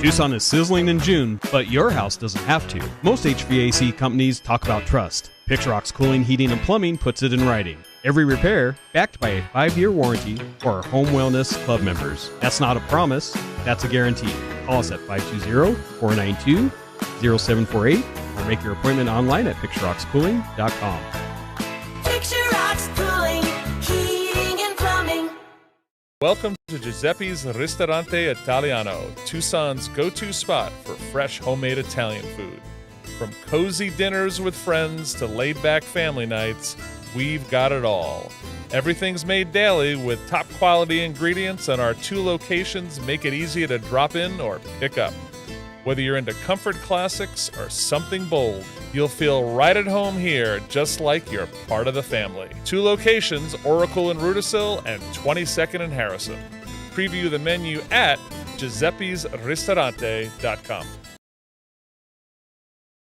Tucson is sizzling in June, but your house doesn't have to. Most HVAC companies talk about trust. Picturox Cooling, Heating, and Plumbing puts it in writing. Every repair backed by a 5-year warranty for our Home Wellness Club members. That's not a promise, that's a guarantee. Call us at 520-492-0748 or make your appointment online at picturoxcooling.com. Picturox Cooling, Heating and Plumbing. Welcome to Giuseppe's Ristorante Italiano, Tucson's go-to spot for fresh homemade Italian food. From cozy dinners with friends to laid-back family nights, we've got it all. Everything's made daily with top-quality ingredients, and our 2 locations make it easy to drop in or pick up. Whether you're into comfort classics or something bold, you'll feel right at home here, just like you're part of the family. 2 locations, Oracle in Rudisill and 22nd in Harrison. Preview the menu at giuseppesristorante.com.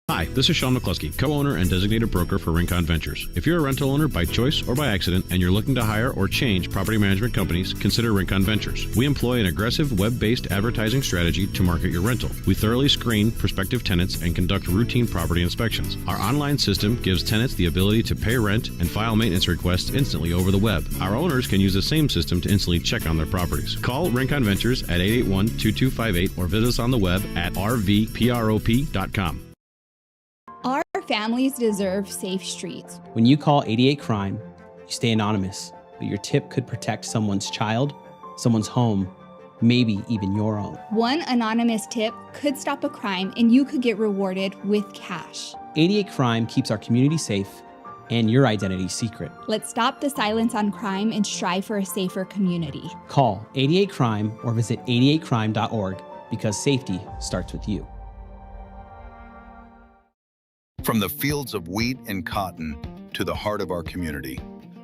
Hi, this is Sean McCluskey, co-owner and designated broker for Rincon Ventures. If you're a rental owner by choice or by accident and you're looking to hire or change property management companies, consider Rincon Ventures. We employ an aggressive web-based advertising strategy to market your rental. We thoroughly screen prospective tenants and conduct routine property inspections. Our online system gives tenants the ability to pay rent and file maintenance requests instantly over the web. Our owners can use the same system to instantly check on their properties. Call Rincon Ventures at 881-2258 or visit us on the web at rvprop.com. Our families deserve safe streets. When you call 88 Crime, you stay anonymous, but your tip could protect someone's child, someone's home, maybe even your own. One anonymous tip could stop a crime, and you could get rewarded with cash. 88 Crime keeps our community safe and your identity secret. Let's stop the silence on crime and strive for a safer community. Call 88 Crime or visit 88crime.org, because safety starts with you. From the fields of wheat and cotton to the heart of our community,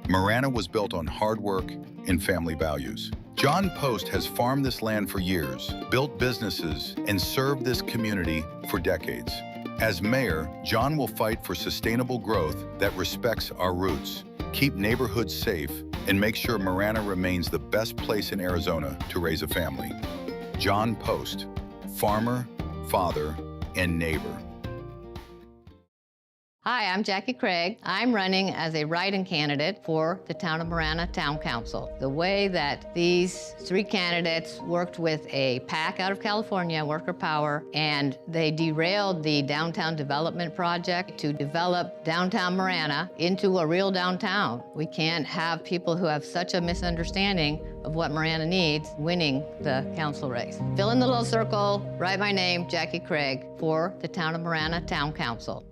Marana was built on hard work and family values. John Post has farmed this land for years, built businesses, and served this community for decades. As mayor, John will fight for sustainable growth that respects our roots, keep neighborhoods safe, and make sure Marana remains the best place in Arizona to raise a family. John Post, farmer, father, and neighbor. Hi, I'm Jackie Craig. I'm running as a write-in candidate for the Town of Marana Town Council. The way that these 3 candidates worked with a PAC out of California, Worker Power, and they derailed the downtown development project to develop downtown Marana into a real downtown. We can't have people who have such a misunderstanding of what Marana needs winning the council race. Fill in the little circle, write my name, Jackie Craig, for the Town of Marana Town Council.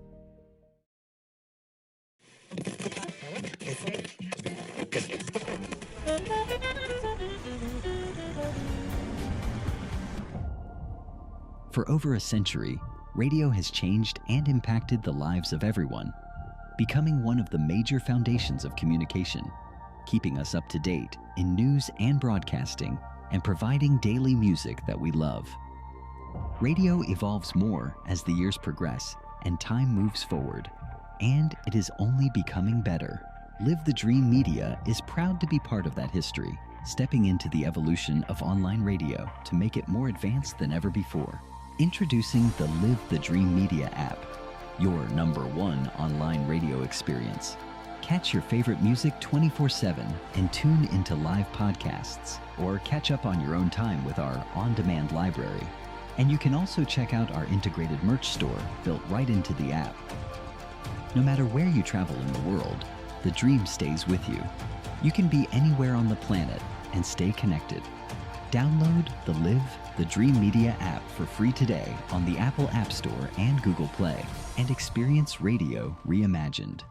For over a century, radio has changed and impacted the lives of everyone, becoming one of the major foundations of communication, keeping us up to date in news and broadcasting, and providing daily music that we love. Radio evolves more as the years progress and time moves forward, and it is only becoming better. Live the Dream Media is proud to be part of that history stepping into the evolution of online radio to make it more advanced than ever before. Introducing the Live the Dream Media app, your #1 online radio experience. Catch your favorite music 24/7 and tune into live podcasts, or catch up on your own time with our on-demand library. And you can also check out our integrated merch store built right into the app. No matter where you travel in the world, the dream stays with you. You can be anywhere on the planet and stay connected. Download the Live the Dream Media app for free today on the Apple App Store and Google Play, and experience radio reimagined.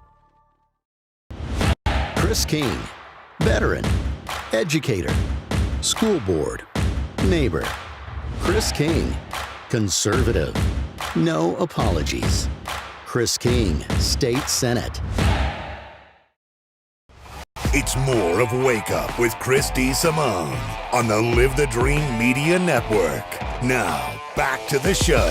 Chris King, veteran, educator, school board, neighbor. Chris King, conservative, no apologies. Chris King, State Senate. It's more of Wake Up with Chris DeSimone on the Live the Dream Media Network. Now, back to the show.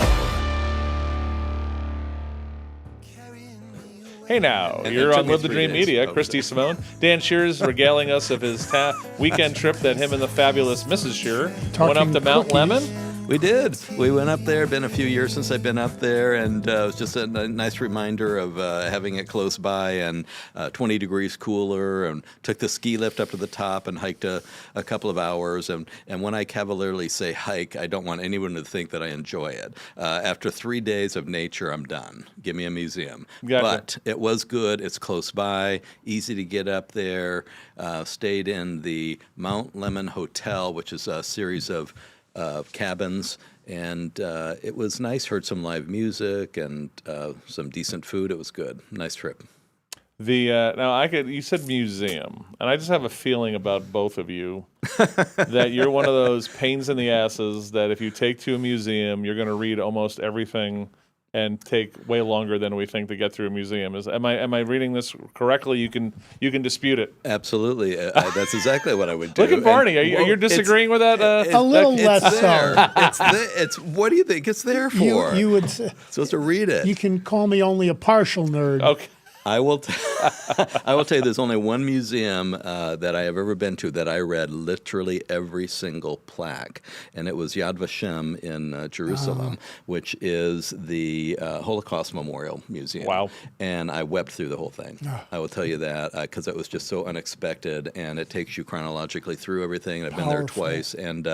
Hey now, you're on Live the Dream Media. Chris DeSimone. Dan Shearer's regaling us of his weekend trip that him and the fabulous Mrs. Shearer went up to Mount Lemon. We did. We went up there. Been a few years since I've been up there, and it was just a nice reminder of having it close by and 20 degrees cooler, and took the ski lift up to the top and hiked a couple of hours. And when I cavalierly say hike, I don't want anyone to think that I enjoy it. After 3 days of nature, I'm done. Give me a museum. Gotcha. But it was good. It's close by, easy to get up there. Stayed in the Mount Lemon Hotel, which is a series of cabins, and it was nice. Heard some live music and some decent food. It was good. Nice trip. You said museum, and I just have a feeling about both of you that you're one of those pains in the asses that if you take to a museum, you're going to read almost everything and take way longer than we think to get through a museum. Am I reading this correctly? You can dispute it. Absolutely, that's exactly what I would do. Look at Barney. Are you disagreeing with that? A little less so. It's what do you think it's there for? You would say, supposed to read it. You can call me only a partial nerd. Okay. I will tell you, there's only one museum that I have ever been to that I read literally every single plaque, and it was Yad Vashem in Jerusalem, which is the Holocaust Memorial Museum. Wow. And I wept through the whole thing. I will tell you that, because it was just so unexpected, and it takes you chronologically through everything. I've been there twice, and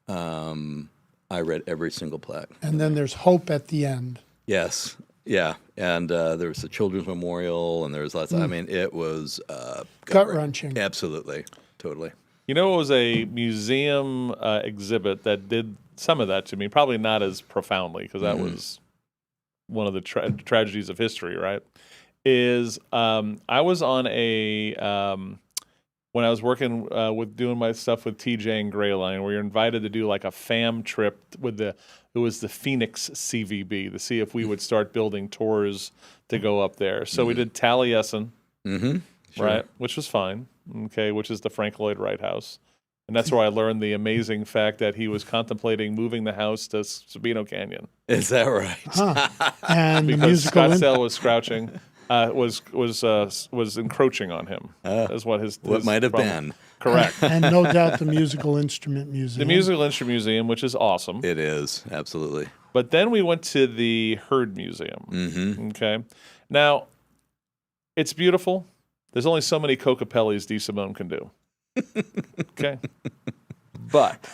I read every single plaque. And then there's hope at the end. Yes. Yeah, and there was a children's memorial, and there was lots. I mean, it was gut-wrenching. Absolutely, totally. You know, it was a museum exhibit that did some of that to me. Probably not as profoundly, because that was one of the tragedies of history, right? I was on when I was working with doing my stuff with TJ and Grayline, we were invited to do like a fam trip with it was the Phoenix CVB to see if we would start building tours to go up there. So we did Taliesin, right, which was fine, okay, which is the Frank Lloyd Wright House. And that's where I learned the amazing fact that he was contemplating moving the house to Sabino Canyon. Is that right? Huh. And because Scottsdale was crouching. Was encroaching on him. Is what his might have problem. Been correct. And no doubt the Musical Instrument Museum. The Musical Instrument Museum, which is awesome. It is, absolutely. But then we went to the Heard Museum. Okay, now it's beautiful. There's only so many Cocapellis DeSimone can do. Okay. But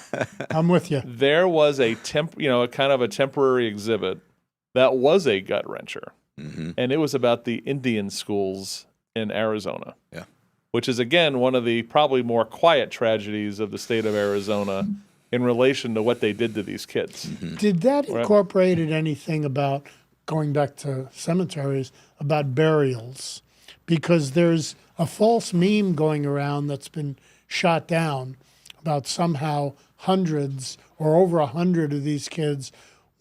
I'm with you. There was a kind of a temporary exhibit that was a gut wrencher. And it was about the Indian schools in Arizona. Yeah. Which is, again, one of the probably more quiet tragedies of the state of Arizona in relation to what they did to these kids. Did that incorporate anything about, going back to cemeteries, about burials? Because there's a false meme going around that's been shot down about somehow hundreds or over 100 of these kids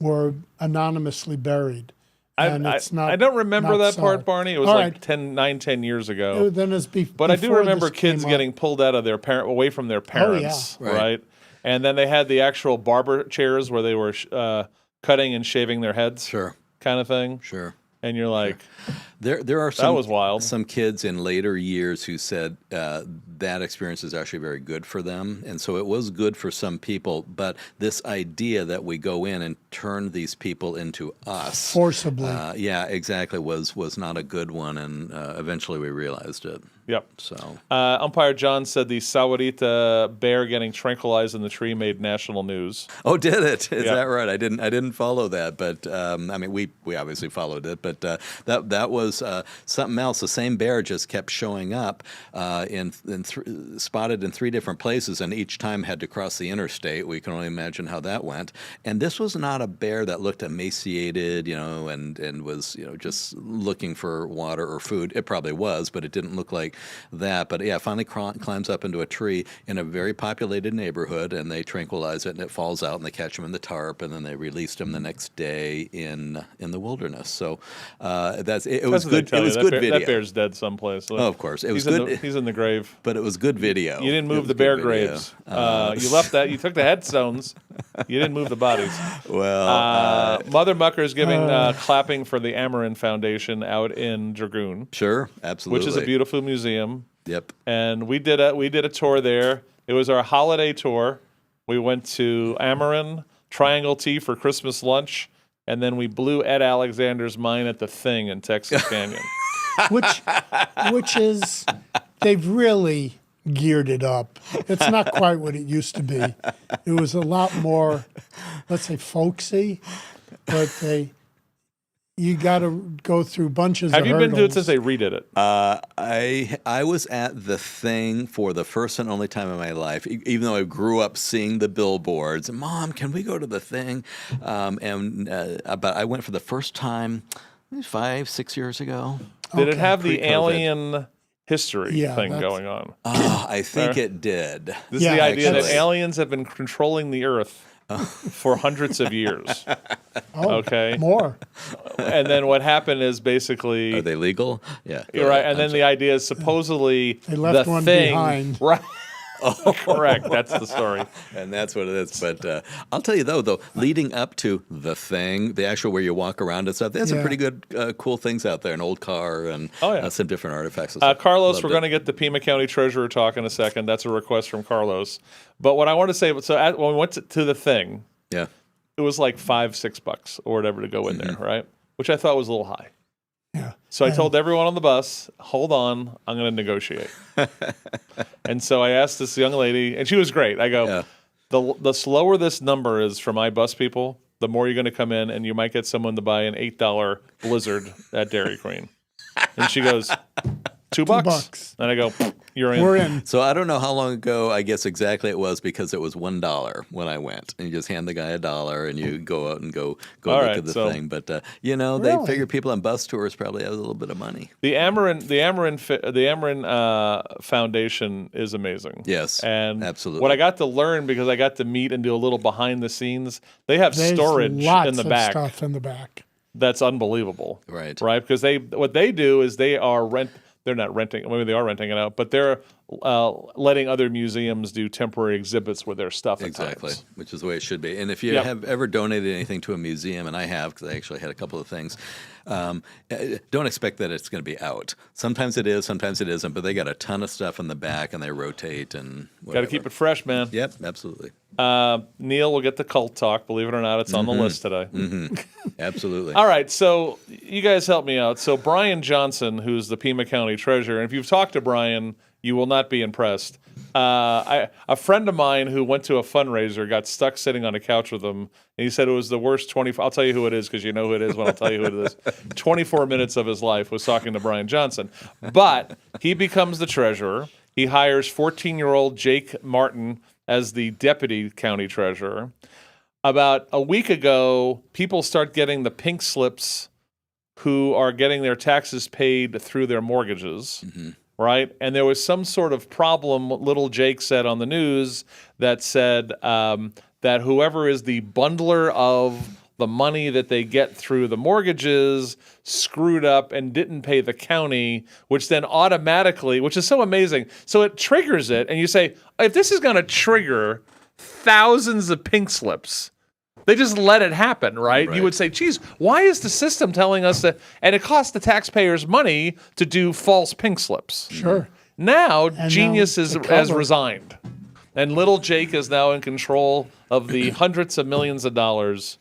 were anonymously buried. I don't remember that part, Barney. It was like 10 years ago. Then it's but I do remember kids getting pulled out of away from their parents, right? And then they had the actual barber chairs where they were cutting and shaving their heads, kind of thing. Sure. And you're like, There are That was wild. some kids in later years who said that experience is actually very good for them. And so it was good for some people. But this idea that we go in and turn these people into us. Forcibly. Yeah, exactly, was not a good one. And eventually we realized it. Yep. So Umpire John said the Sahuarita bear getting tranquilized in the tree made national news. Oh, did it? Is Yeah. that right? I didn't follow that, but I mean, we obviously followed it, but that was something else. The same bear just kept showing up spotted in 3 different places, and each time had to cross the interstate. We can only imagine how that went. And this was not a bear that looked emaciated, and was just looking for water or food. It probably was, but it didn't look like that. But yeah, finally climbs up into a tree in a very populated neighborhood, and they tranquilize it, and it falls out, and they catch him in the tarp, and then they released him the next day in the wilderness. So it was good. It was good video. That bear's dead someplace. Oh, of course, it was good. He's in the grave. But it was good video. You didn't move the bear graves. You left that. You took the headstones. You didn't move the bodies. Well, Mother Mucker's giving clapping for the Amarin Foundation out in Dragoon. Sure, absolutely. Which is a beautiful museum. Yep. And we did a tour there. It was our holiday tour. We went to Amarin, Triangle Tea for Christmas lunch, and then we blew Ed Alexander's mind at the Thing in Texas Canyon. which is, they've really geared it up. It's not quite what it used to be. It was a lot more, let's say, folksy, but you got to go through bunches of Have you hurdles. been to it since they redid it? I was at the Thing for the first and only time in my life, even though I grew up seeing the billboards. Mom, can we go to the Thing? But I went for the first time 5-6 years ago. Did it have the Pre-COVID. alien history thing going on? I think it did. This is the idea that aliens have been controlling the Earth for hundreds of years. Okay. More. And then what happened is basically... Are they legal? Yeah. You're right. And then the idea is supposedly They left the one Thing... behind. Right. Correct. That's the story. And that's what it is. But I'll tell you, though, leading up to the Thing, the actual where you walk around and stuff, they had some pretty good, cool things out there. An old car and some different artifacts. Carlos, we're going to get the Pima County Treasurer talk in a second. That's a request from Carlos. But what I want to say, when we went to the Thing, yeah, it was like $5-6 or whatever to go in there, right? Which I thought was a little high. Yeah. So I told everyone on the bus, hold on, I'm going to negotiate. And so I asked this young lady, and she was great. I go, the slower this number is for my bus people, the more you're going to come in, and you might get someone to buy an $8 Blizzard at Dairy Queen. And she goes, $2. And I go, you're in. We're in. So I don't know how long ago, I guess exactly it was, because it was $1 when I went. And you just hand the guy $1 and you go out and go look at the thing. But, they figure people on bus tours probably have a little bit of money. The Amarin Foundation is amazing. Yes, and absolutely. What I got to learn, because I got to meet and do a little behind the scenes, they have There's storage lots in the of back. stuff in the back. That's unbelievable. Right. Because what they do is they're not renting, maybe they are renting it out, but they're letting other museums do temporary exhibits with their stuff at times. Which is the way it should be. And if you have ever donated anything to a museum, and I have, because I actually had a couple of things, don't expect that it's going to be out. Sometimes it is, sometimes it isn't, but they got a ton of stuff in the back, and they rotate and whatever. Got to keep it fresh, man. Yep, absolutely. Neil will get the cult talk. Believe it or not, it's on the list today. Absolutely. All right, so you guys help me out. So Brian Johnson, who's the Pima County Treasurer, and if you've talked to Brian, you will not be impressed. A friend of mine who went to a fundraiser got stuck sitting on a couch with him, and he said it was the worst 24. I'll tell you who it is, because you know who it is when I'll tell you who it is. 24 minutes of his life was talking to Brian Johnson. But he becomes the treasurer. He hires 14-year-old Jake Martin as the deputy county treasurer. About a week ago, people start getting the pink slips who are getting their taxes paid through their mortgages. Right? And there was some sort of problem, little Jake said on the news, that said that whoever is the bundler of the money that they get through the mortgages screwed up and didn't pay the county, which then automatically, which is so amazing. So it triggers it, and you say, if this is going to trigger thousands of pink slips, They just let it happen, right? You would say, geez, why is the system telling us that? And it costs the taxpayers money to do false pink slips. Sure. Now, And Genius now has to cover. resigned. And little Jake is now in control of the hundreds of millions of dollars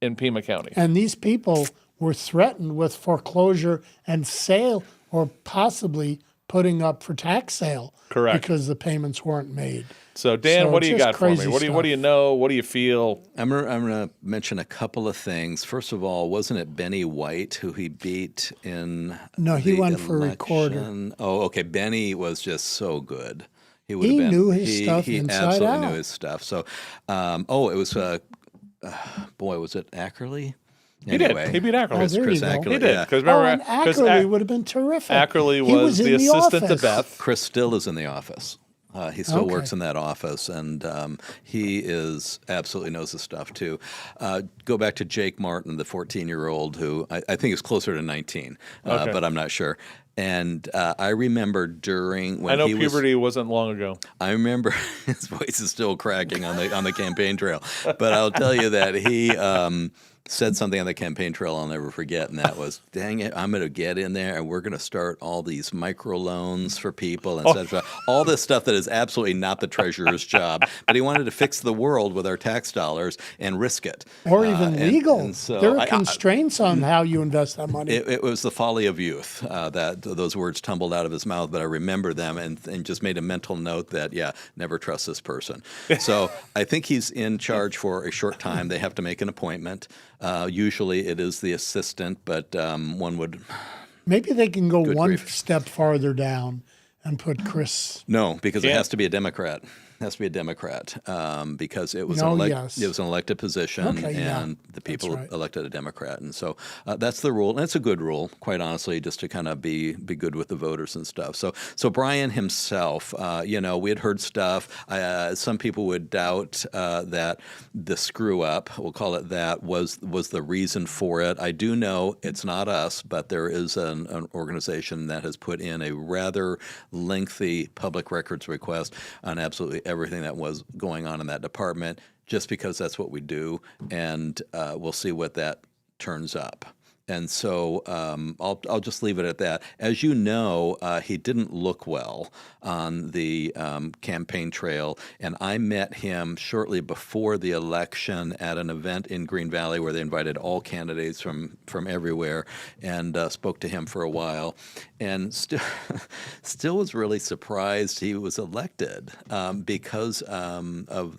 in Pima County. And these people were threatened with foreclosure and sale, or possibly putting up for tax sale. Correct. Because the payments weren't made. So, Dan, what do you just got for me? crazy What do you know? What do you feel? I'm gonna mention a couple of things. First of all, wasn't it Benny White who he beat in? No, he the went for recorder. election? Oh, okay. Benny was just so good. He would have He been. knew his stuff he inside absolutely out. knew his stuff. So, it was boy, was it Ackerley? He did. He beat Ackerley. Oh, there Chris you go. Ackerley, He did. yeah. Because And Ackerley would have been terrific. Ackerley He was the in assistant to office. Beth. Chris still is in the office. He still Okay. works in that office, and he is absolutely knows his stuff too. Go back to Jake Martin, the 14-year-old, who I think is closer to 19, Okay. but I'm not sure. And I remember during when I know he puberty wasn't long ago. I remember his voice is still cracking on the campaign trail, but I'll tell you that he said something on the campaign trail I'll never forget, and that was, "Dang it, I'm going to get in there, and we're going to start all these microloans for people, and such, all this stuff that is absolutely not the treasurer's job." But he wanted to fix the world with our tax dollars and risk it, Or even legal. And so there are constraints on how you invest that money. It was the folly of youth that those words tumbled out of his mouth, but I remember them and just made a mental note that, never trust this person. So I think he's in charge for a short time. They have to make an appointment. Usually it is the assistant, but one would... Maybe they can go Good one grief. step farther down and put Chris. No, because it Yeah. has to be a Democrat. It has to be a Democrat because it was, yes. it was an elected position, Okay, yeah. and the people right. elected a Democrat. And so that's the rule. And it's a good rule, quite honestly, just to kind of be good with the voters and stuff. So Brian himself, we had heard stuff. Some people would doubt that the screw up, we'll call it that, was the reason for it. I do know it's not us, but there is an organization that has put in a rather lengthy public records request on absolutely everything that was going on in that department, just because that's what we do, and we'll see what that turns up. And so I'll just leave it at that. As you know, he didn't look well on the campaign trail, and I met him shortly before the election at an event in Green Valley where they invited all candidates from everywhere, and spoke to him for a while, and still was really surprised he was elected because of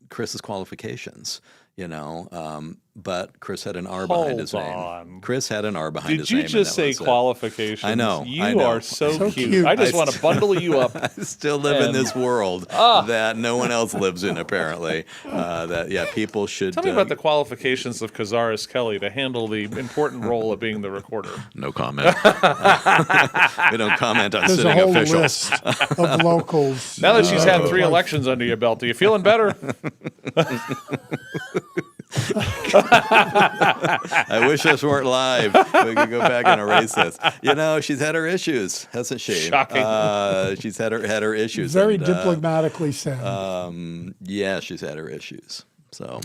Chris's qualifications. But Chris had an R behind his name. Chris had an R behind his name. Did you just say qualifications? I know. You are so cute. I just want to bundle you up. I still live in this world that no one else lives in, apparently. People should... Tell me about the qualifications of Cazares Kelly to handle the important role of being the recorder. No comment. We don't comment on There's sitting a whole officials. list of locals. Now that she's had 3 elections under your belt, are you feeling better? I wish this weren't live. We could go back and erase this. She's had her issues, hasn't she? Shocking. She's had her issues. Very and, diplomatically said. She's had her issues. So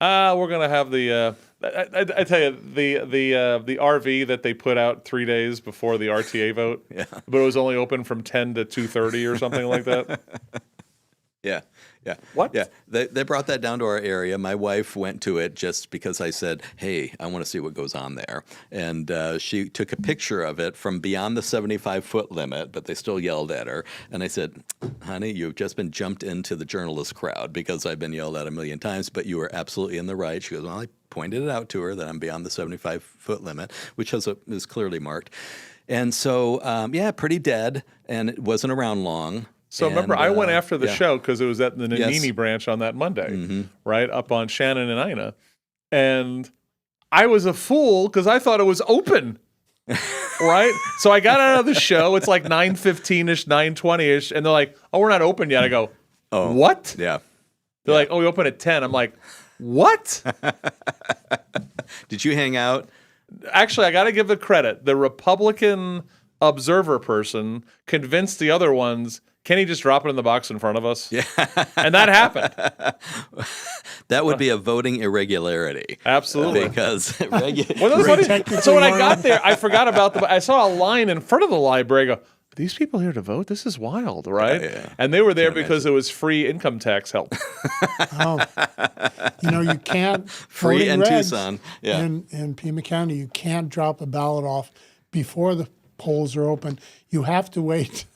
we're gonna have the. I tell you the RV that they put out 3 days before the RTA vote. Yeah. But it was only open from 10 to 2:30 or something like that. Yeah. What? Yeah. They brought that down to our area. My wife went to it just because I said, "Hey, I want to see what goes on there." And she took a picture of it from beyond the 75-foot limit, but they still yelled at her. And I said, "Honey, you've just been jumped into the journalist crowd because I've been yelled at a million times, but you were absolutely in the right." She goes, "Well, I pointed it out to her that I'm beyond the 75-foot limit, which is clearly marked." And so, pretty dead, and it wasn't around long. So remember, I went after the yeah. show because it was at the Nanini Yes. branch on that Monday, Mm-hmm. right up on Shannon and Ina, and I was a fool because I thought it was open, right? So I got out of the show. It's like 9:15ish, 9:20ish, and they're like, "Oh, we're not open yet." I go, "Oh, what?" Yeah. They're like, "Oh, we open at 10." I'm like, "What?" Did you hang out? Actually, I got to give the credit. The Republican observer person convinced the other ones, can he just drop it in the box in front of us? Yeah. And that happened. That would be a voting irregularity. Absolutely. Because Well, so when I got there, I forgot about I saw a line in front of the library. I go, these people here to vote? This is wild, right? Yeah. And they were there because it was free income tax help. You can't free voting in regs Tucson. Yeah. In Pima County, you can't drop a ballot off before the polls are open. You have to wait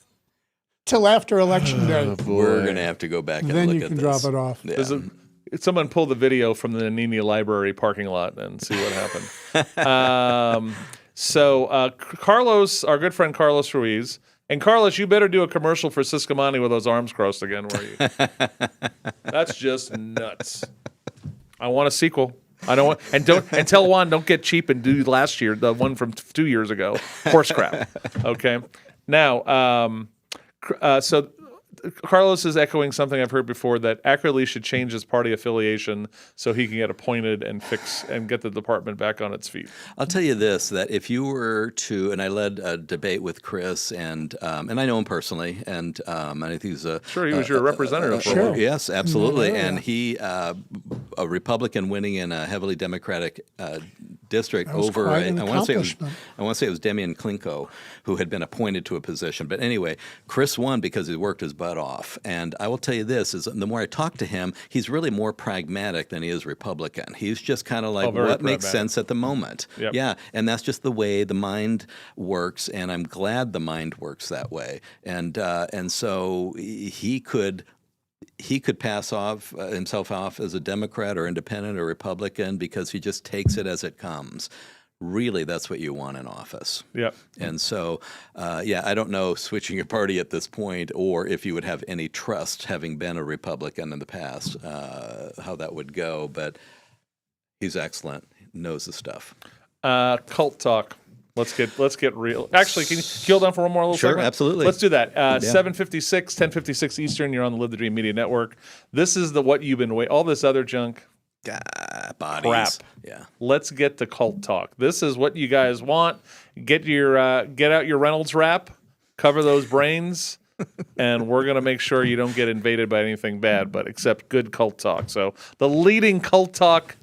till after election day. We're going to have to go back and then look you at can this. drop it off. Yeah. Someone pull the video from the Nanini Library parking lot and see what happened. So Carlos, our good friend Carlos Ruiz, and Carlos, you better do a commercial for Siscomani with those arms crossed again, were you? That's just nuts. I want a sequel. I don't want, and tell Juan don't get cheap and do last year, the one from 2 years ago. Horse crap. Okay. Now, so Carlos is echoing something I've heard before, that Ackerley should change his party affiliation so he can get appointed and fix and get the department back on its feet. I'll tell you this, that if you were to, and I led a debate with Chris, and I know him personally, and I think he's Sure, he was your representative. Sure. Yes, absolutely. Yeah. And he, a Republican winning in a heavily Democratic district over, I want to say it was Demian Klinko, who had been appointed to a position. But anyway, Chris won because he worked his butt off. And I will tell you this, is the more I talk to him, he's really more pragmatic than he is Republican. He's just kind of like, what makes sense at the moment? Yep. Yeah, and that's just the way the mind works, and I'm glad the mind works that way. And so he could pass himself off as a Democrat or independent or Republican because he just takes it as it comes. Really, that's what you want in office. Yep. And so, I don't know switching your party at this point, or if you would have any trust, having been a Republican in the past, how that would go. But he's excellent. He knows the stuff. Cult talk. Let's get real. Actually, can you hold on for one more little segment? Sure, absolutely. Let's do that. 7:56, 10:56 Eastern. You're on the Live the Dream Media Network. This is what you've been waiting. All this other junk. Bodies. Crap. Yeah. Let's get to cult talk. This is what you guys want. Get out your Reynolds wrap, cover those brains, and we're gonna make sure you don't get invaded by anything bad, but except good cult talk. So the leading cult talk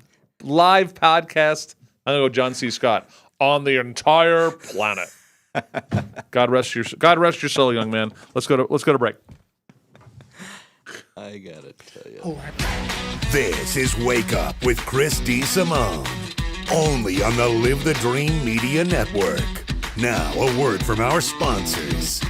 live podcast. I'm gonna go John C. Scott on the entire planet. God rest your soul, young man. Let's go to break. I gotta tell you. This is Wake Up with Chris DeSimone, only on the Live the Dream Media Network. Now, a word from our sponsors.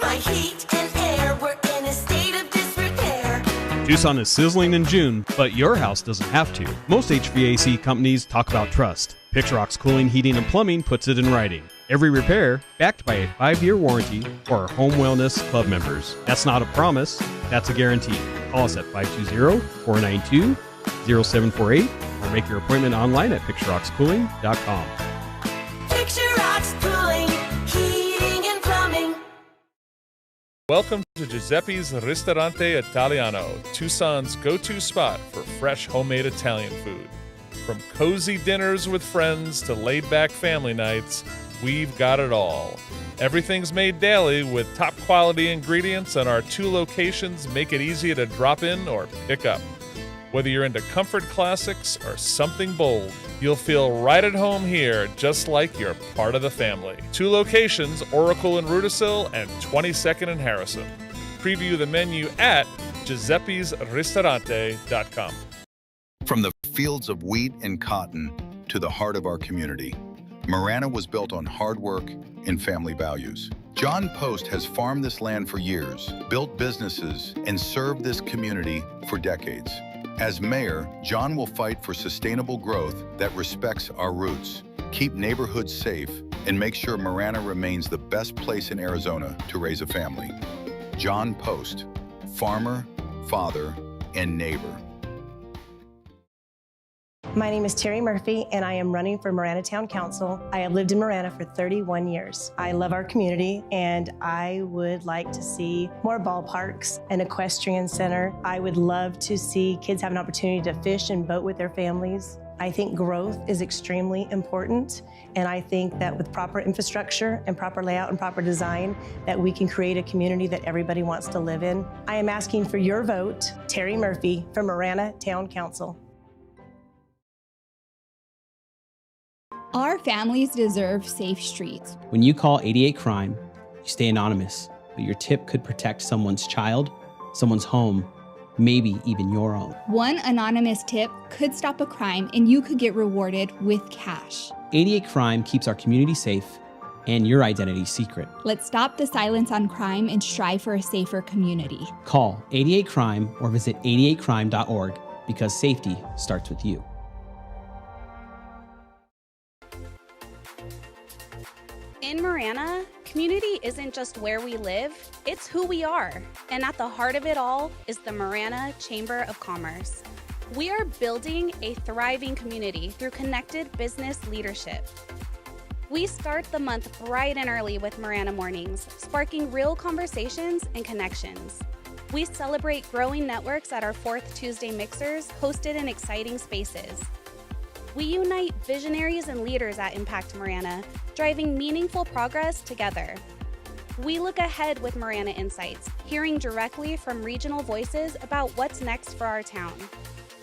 My heat and air were in a state of disrepair. Tucson is sizzling in June, but your house doesn't have to. Most HVAC companies talk about trust. Picturox Cooling, Heating, and Plumbing puts it in writing. Every repair backed by a 5-year warranty for our Home Wellness Club members. That's not a promise, that's a guarantee. Call us at 520-492-0748 or make your appointment online at picturoxcooling.com. Picturox Cooling, Heating and Plumbing. Welcome to Giuseppe's Ristorante Italiano, Tucson's go-to spot for fresh homemade Italian food. From cozy dinners with friends to laid-back family nights, we've got it all. Everything's made daily with top-quality ingredients, and our 2 locations make it easy to drop in or pick up. Whether you're into comfort classics or something bold, you'll feel right at home here, just like you're part of the family. 2 locations, Oracle in Rudisill and 22nd in Harrison. Preview the menu at giuseppesristorante.com. From the fields of wheat and cotton to the heart of our community, Marana was built on hard work and family values. John Post has farmed this land for years, built businesses, and served this community for decades. As mayor, John will fight for sustainable growth that respects our roots, keep neighborhoods safe, and make sure Marana remains the best place in Arizona to raise a family. John Post, farmer, father, and neighbor. My name is Terry Murphy, and I am running for Marana Town Council. I have lived in Marana for 31 years. I love our community, and I would like to see more ballparks, an equestrian center. I would love to see kids have an opportunity to fish and boat with their families. I think growth is extremely important, and I think that with proper infrastructure and proper layout and proper design, that we can create a community that everybody wants to live in. I am asking for your vote, Terry Murphy from Marana Town Council. Our families deserve safe streets. When you call 88 Crime, you stay anonymous, but your tip could protect someone's child, someone's home, maybe even your own. One anonymous tip could stop a crime and you could get rewarded with cash. 88 Crime keeps our community safe and your identity secret. Let's stop the silence on crime and strive for a safer community. Call 88 Crime or visit 88crime.org because safety starts with you. In Marana, community isn't just where we live, it's who we are. And at the heart of it all is the Marana Chamber of Commerce. We are building a thriving community through connected business leadership. We start the month bright and early with Marana Mornings, sparking real conversations and connections. We celebrate growing networks at our 4th Tuesday mixers hosted in exciting spaces. We unite visionaries and leaders at Impact Marana, driving meaningful progress together. We look ahead with Marana Insights, hearing directly from regional voices about what's next for our town.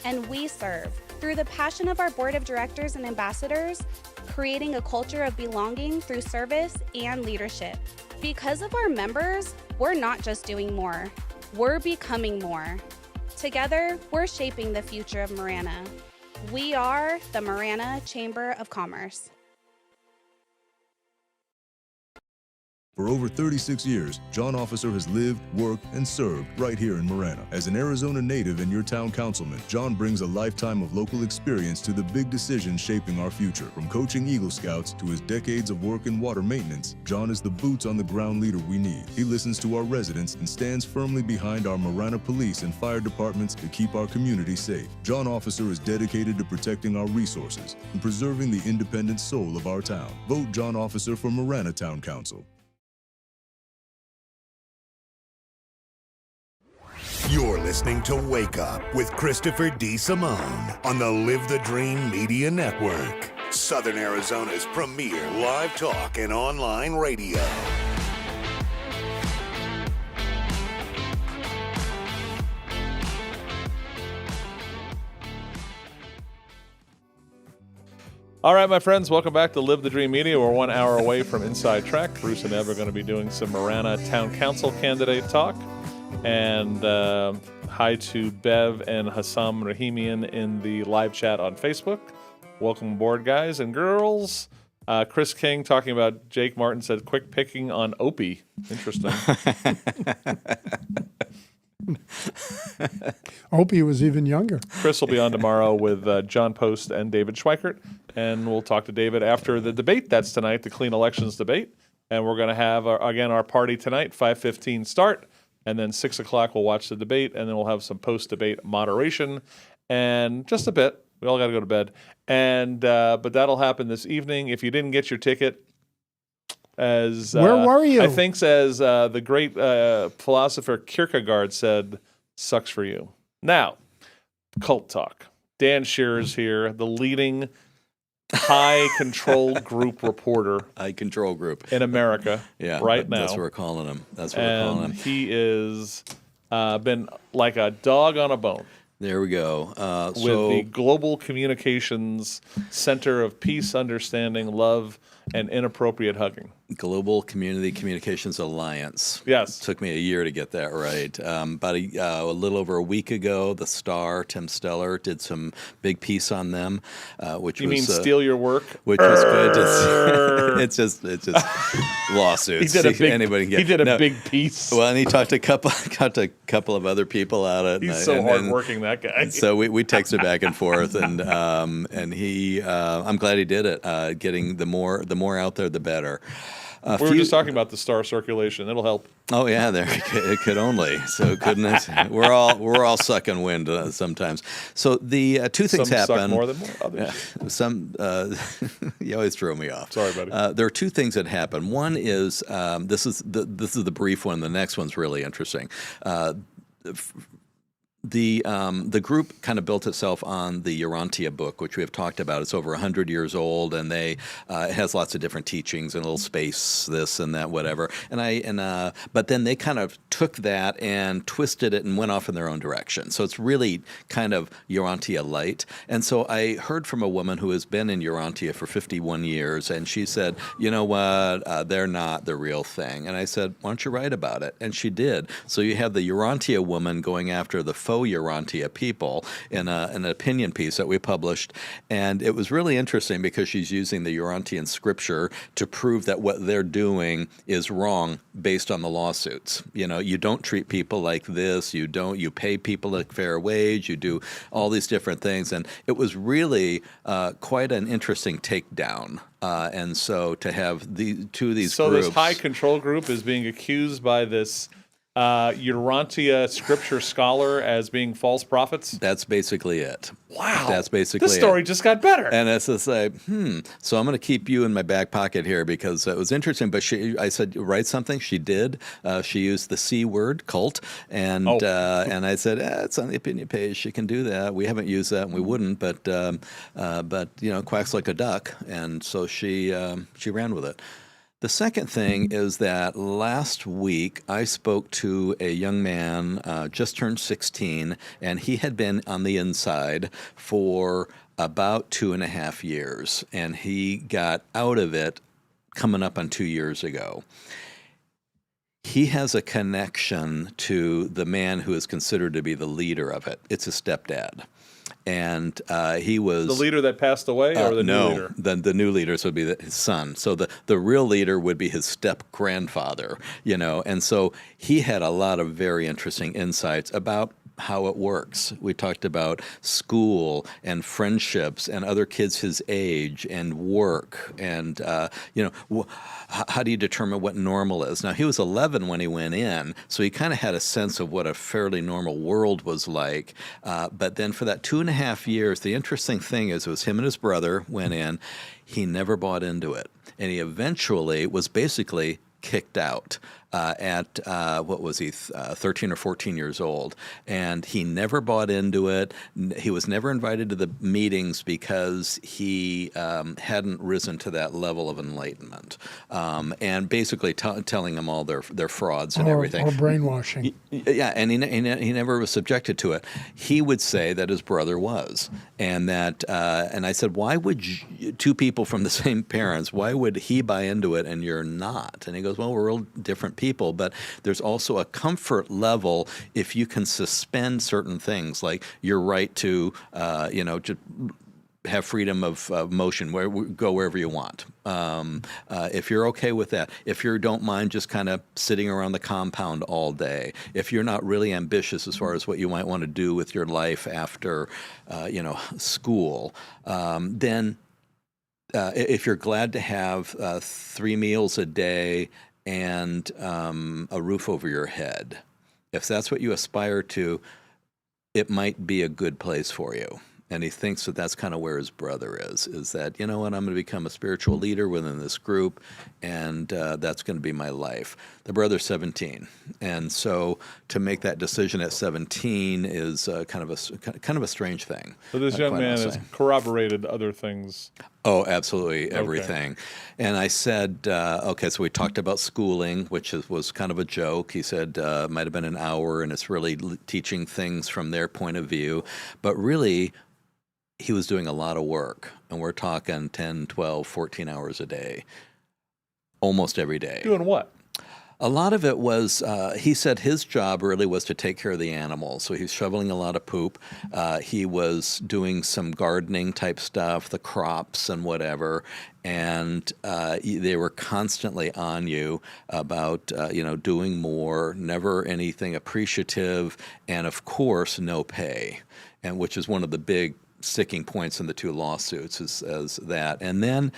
And we serve, through the passion of our board of directors and ambassadors, creating a culture of belonging through service and leadership. Because of our members, we're not just doing more, we're becoming more. Together, we're shaping the future of Marana. We are the Marana Chamber of Commerce. For over 36 years, John Officer has lived, worked, and served right here in Marana. As an Arizona native and your town councilman, John brings a lifetime of local experience to the big decisions shaping our future. From coaching Eagle Scouts to his decades of work in water maintenance, John is the boots on the ground leader we need. He listens to our residents and stands firmly behind our Marana police and fire departments to keep our community safe. John Officer is dedicated to protecting our resources and preserving the independent soul of our town. Vote John Officer for Marana Town Council. You're listening to Wake Up with Christopher DeSimone on the Live the Dream Media Network, Southern Arizona's premier live talk and online radio. All right, my friends, welcome back to Live the Dream Media. We're 1 hour away from Inside Track. Bruce and Ev are going to be doing some Marana Town Council candidate talk. And hi to Bev and Hassam Rahimian in the live chat on Facebook. Welcome aboard, guys and girls. Chris King talking about Jake Martin said, quick picking on Opie. Interesting. Opie was even younger. Chris will be on tomorrow with John Post and David Schweikert. And we'll talk to David after the debate. That's tonight, the clean elections debate. And we're going to have, our party tonight, 5:15 start. And then 6 o'clock, we'll watch the debate, and then we'll have some post-debate moderation and just a bit. We all got to go to bed. And but that'll happen this evening. If you didn't get your ticket, as where were you? I think as the great philosopher Kierkegaard said, sucks for you. Now, cult talk. Dan Shearer's here, the leading high control group reporter. High control group. In America right now. That's what we're calling him. That's what we're calling him. He is been like a dog on a bone. There we go. With the Global Communications Center of Peace, Understanding, Love, and Inappropriate Hugging. Global Community Communications Alliance. Yes. Took me a year to get that right. About a little over a week ago, the Star, Tim Steller, did some big piece on them, which you was... You mean steal your work? Which was good. It's just lawsuits. He did a a big piece. Well, and he talked to a couple of other people out at it. He's so hardworking, that guy. So we texted back and forth, and he, I'm glad he did it. Getting the more out there, the better. We were just talking about the Star circulation. It'll help. Oh yeah, it could only. So couldn't it? We're all sucking wind sometimes. So the two things happen. Some suck more than more others. Some you always throw me off. Sorry, buddy. There are two things that happen. One is this is the brief one. The next one's really interesting. The group kind of built itself on the Urantia book, which we have talked about. It's over 100 years old, and it has lots of different teachings and a little space, this and that, whatever. But then they kind of took that and twisted it and went off in their own direction. So it's really kind of Urantia light. And so I heard from a woman who has been in Urantia for 51 years, and she said, you know what, they're not the real thing. And I said, why don't you write about it? And she did. So you have the Urantia woman going after the faux Urantia people in an opinion piece that we published. And it was really interesting because she's using the Urantian scripture to prove that what they're doing is wrong based on the lawsuits. You don't treat people like this. You pay people a fair wage. You do all these different things. And it was really quite an interesting takedown. And so to have two of these groups. This high control group is being accused by this Urantia scripture scholar as being false prophets? That's basically it. Wow. That's basically this story just got better. And it's just like, So I'm going to keep you in my back pocket here because it was interesting. But I said, write something. She did. She used the C word, cult. And I said, it's on the opinion page. She can do that. We haven't used that and we wouldn't. But quacks like a duck. And so she ran with it. The second thing is that last week I spoke to a young man, just turned 16, and he had been on the inside for about 2.5 years, and he got out of it coming up on 2 years ago. He has a connection to the man who is considered to be the leader of it. It's his stepdad. And he was the leader that passed away, or the new leader? The new leader would be his son. So the real leader would be his step grandfather, And so he had a lot of very interesting insights about how it works. We talked about school and friendships and other kids his age and work and how do you determine what normal is? Now, he was 11 when he went in, so he kind of had a sense of what a fairly normal world was like. But then for that 2.5 years, the interesting thing is it was him and his brother went in. He never bought into it. And he eventually was basically kicked out at, 13 or 14 years old. And he never bought into it. He was never invited to the meetings because he hadn't risen to that level of enlightenment. And basically telling them all their frauds and everything. Or brainwashing. Yeah, and he never was subjected to it. He would say that his brother was. And that, and I said, why would two people from the same parents, why would he buy into it and you're not? And he goes, well, we're real different people, but there's also a comfort level if you can suspend certain things, like your right to, to have freedom of motion, go wherever you want. If you're okay with that, if you don't mind just kind of sitting around the compound all day, if you're not really ambitious as far as what you might want to do with your life after, school, then if you're glad to have 3 meals a day and a roof over your head, if that's what you aspire to, it might be a good place for you. And he thinks that that's kind of where his brother is that, I'm going to become a spiritual leader within this group, and that's going to be my life. The brother's 17. And so to make that decision at 17 is kind of a strange thing. So this young man has corroborated other things. Oh, absolutely, everything. Okay. And I said, so we talked about schooling, which was kind of a joke. He said it might have been an hour, and it's really teaching things from their point of view. But really, he was doing a lot of work, and we're talking 10, 12, 14 hours a day, almost every day. Doing what? A lot of it was, he said his job really was to take care of the animals. So he's shoveling a lot of poop. He was doing some gardening type stuff, the crops and whatever. And they were constantly on you about, doing more, never anything appreciative, and of course, no pay, and which is one of the big sticking points in the two lawsuits is that. And then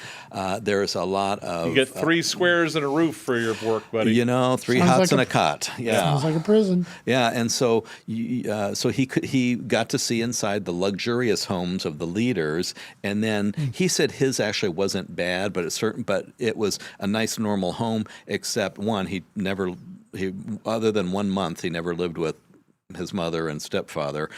there's a lot of... You get 3 squares and a roof for your work, buddy. 3 hots and a cot. Yeah. Sounds like a prison. Yeah, and so he got to see inside the luxurious homes of the leaders, and then he said his actually wasn't bad, but it was a nice normal home, except one, other than 1 month, he never lived with his mother and stepfather,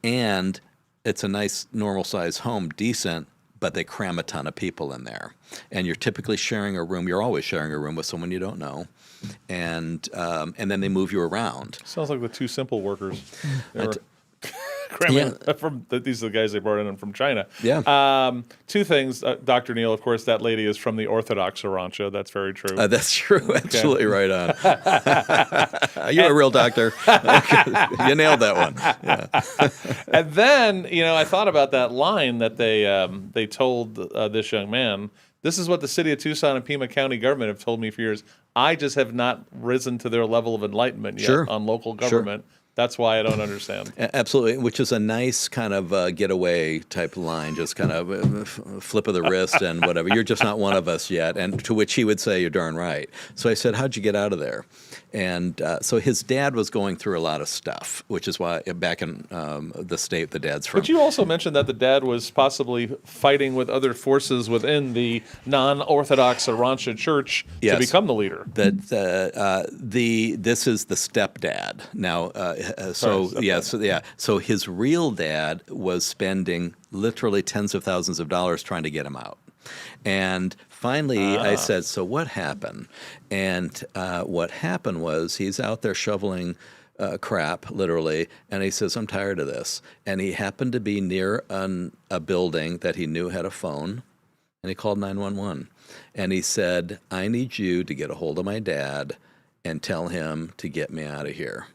and it's a nice normal-sized home, decent, but they cram a ton of people in there. And you're typically sharing a room. You're always sharing a room with someone you don't know. And then they move you around. Sounds like the Two Simple workers. They were cramming these are the guys they brought in from China. Yeah. Two things, Dr. Neal. Of course, that lady is from the Orthodox Rancho. That's very true. That's true. Absolutely right on. You're a real doctor. You nailed that one. Yeah. And then, I thought about that line that they told this young man. This is what the city of Tucson and Pima County government have told me for years. I just have not risen to their level of enlightenment yet on local government. Sure. That's why I don't understand. Absolutely, which is a nice kind of getaway type line, just kind of flip of the wrist and whatever. You're just not one of us yet. And to which he would say, you're darn right. So I said, how'd you get out of there? And so his dad was going through a lot of stuff, which is why back in the state the dad's from. But you also mentioned that the dad was possibly fighting with other forces within the non-Orthodox Arancha church to become the leader. This is the stepdad. Now, so his real dad was spending literally tens of thousands of dollars trying to get him out. And finally, I said, so what happened? And what happened was he's out there shoveling crap, literally, and he says, I'm tired of this. And he happened to be near a building that he knew had a phone, and he called 911. And he said, I need you to get a hold of my dad and tell him to get me out of here.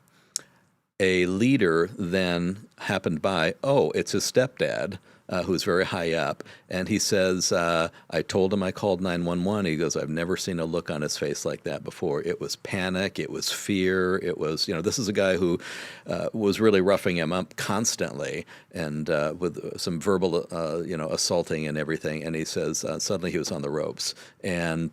A leader then happened by, it's his stepdad, who's very high up, and he says, I told him I called 911. He goes, I've never seen a look on his face like that before. It was panic. It was fear. It was, this is a guy who was really roughing him up constantly and with some verbal, assaulting and everything. And he says, suddenly he was on the ropes. And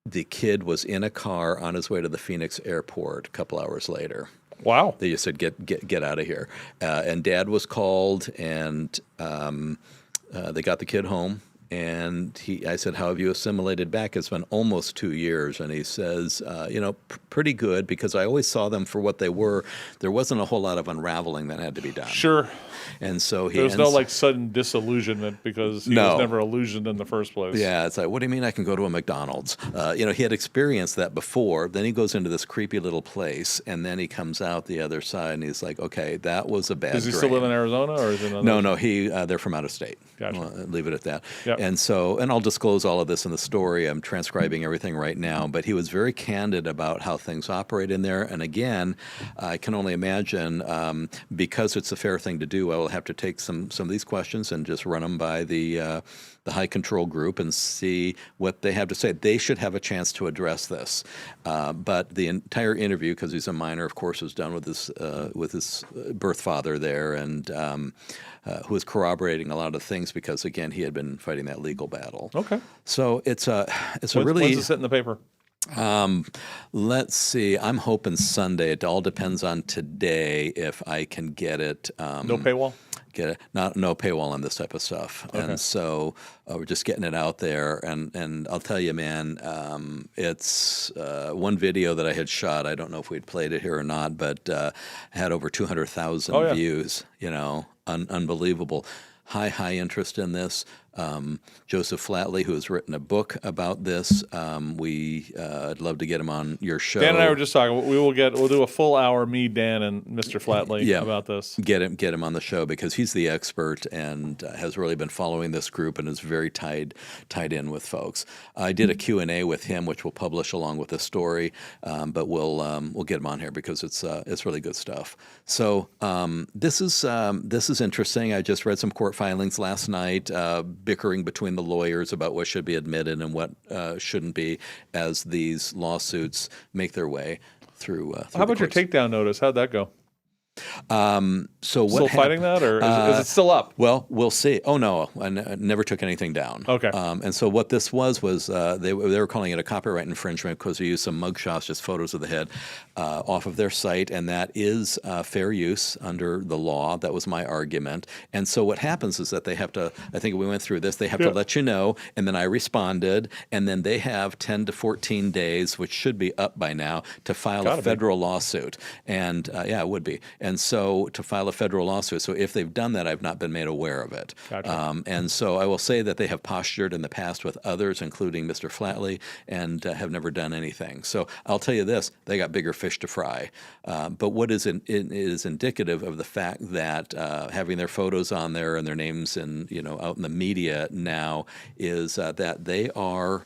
the kid was in a car on his way to the Phoenix airport a couple hours later. Wow. They just said, get out of here. And Dad was called, and they got the kid home. And I said, how have you assimilated back? It's been almost 2 years. And he says, pretty good, because I always saw them for what they were. There wasn't a whole lot of unveling that had to be done. Sure. And so there was no sudden disillusionment because he was never illusioned in the first place. Yeah, it's like, what do you mean I can go to a McDonald's? He had experienced that before. Then he goes into this creepy little place, and then he comes out the other side, and he's like, okay, that was a bad Does he still live in Arizona? Or is it No, they're from out of state. Gotcha. I'll leave it at that. Yep. And so, and I'll disclose all of this in the story. I'm transcribing everything right now, but he was very candid about how things operate in there. And again, I can only imagine, because it's a fair thing to do, I will have to take some of these questions and just run them by the high control group and see what they have to say. They should have a chance to address this. But the entire interview, because he's a minor, of course, was done with his birth father there, and who was corroborating a lot of things because, again, he had been fighting that legal battle. Okay. So it's a really. When's it sit in the paper? Let's see. I'm hoping Sunday. It all depends on today if I can get it. No paywall? No paywall on this type of stuff. Okay. And so we're just getting it out there. And I'll tell you, man, it's one video that I had shot. I don't know if we'd played it here or not, but had over 200,000 views. Unbelievable. High interest in this. Joseph Flatley, who has written a book about this. I'd love to get him on your show. Dan and I were just talking. We'll do a full hour, me, Dan, and Mr. Flatley about this. Get him on the show because he's the expert and has really been following this group and is very tied in with folks. I did a Q&A with him, which we'll publish along with the story, but we'll get him on here because it's really good stuff. So this is interesting. I just read some court filings last night. Bickering between the lawyers about what should be admitted and what shouldn't be as these lawsuits make their way through. How about your takedown notice? How'd that go? So what Still fighting that, or is it still up? Well, we'll see. Oh no, I never took anything down. Okay. And so what this was they were calling it a copyright infringement because they used some mugshots, just photos of the head, off of their site, and that is fair use under the law. That was my argument. And so what happens is that they have to. I think we went through this. They have to let you know, and then I responded, and then they have 10 to 14 days, which should be up by now, to file a federal lawsuit. And yeah, it would be. And so to file a federal lawsuit. So if they've done that, I've not been made aware of it. Gotcha. And so I will say that they have postured in the past with others, including Mr. Flatley, and have never done anything. So I'll tell you this, they got bigger fish to fry. But what is it is indicative of the fact that having their photos on there and their names and out in the media now is that they are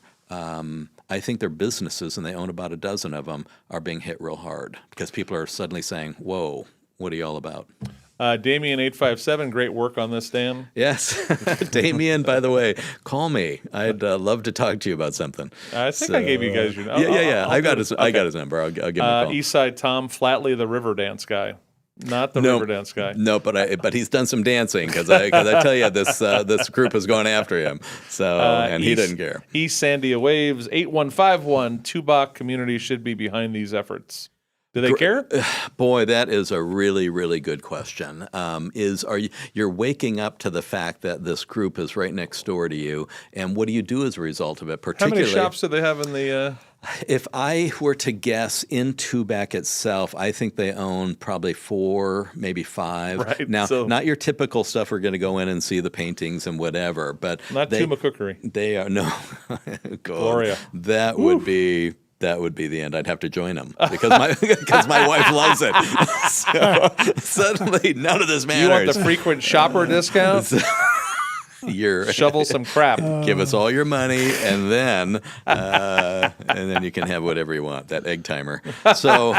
I think their businesses, and they own about a dozen of them, are being hit real hard because people are suddenly saying, whoa, what are you all about? Damien857, great work on this, Dan. Yes. Damien, by the way, call me. I'd love to talk to you about something. I think I gave you guys your number. Yeah. I got his number. I'll give him a call. Eastside Tom Flatley, the river dance guy. Not the river dance guy. No, but he's done some dancing because I tell you this group is going after him. So and he didn't care. East Sandia Waves 8151 Tubac community should be behind these efforts. Do they care? Boy, that is a really, really good question. You're waking up to the fact that this group is right next door to you, and what do you do as a result of it? How many shops do they have in the? If I were to guess in Tubac itself, I think they own probably 4, maybe 5. Right. Now, not your typical stuff. We're going to go in and see the paintings and whatever, but not Tuma Cookery. They are no. Gloria. That would be. That would be the end. I'd have to join them because my wife loves it. So suddenly, none of this matters. You want the frequent shopper discount? Shovel some crap. Give us all your money, and then you can have whatever you want. That egg timer. So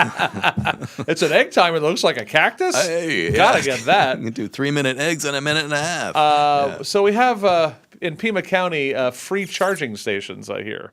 it's an egg timer that looks like a cactus. Gotta get that. You can do 3-minute eggs in a minute and a half. So we have in Pima County free charging stations. I hear.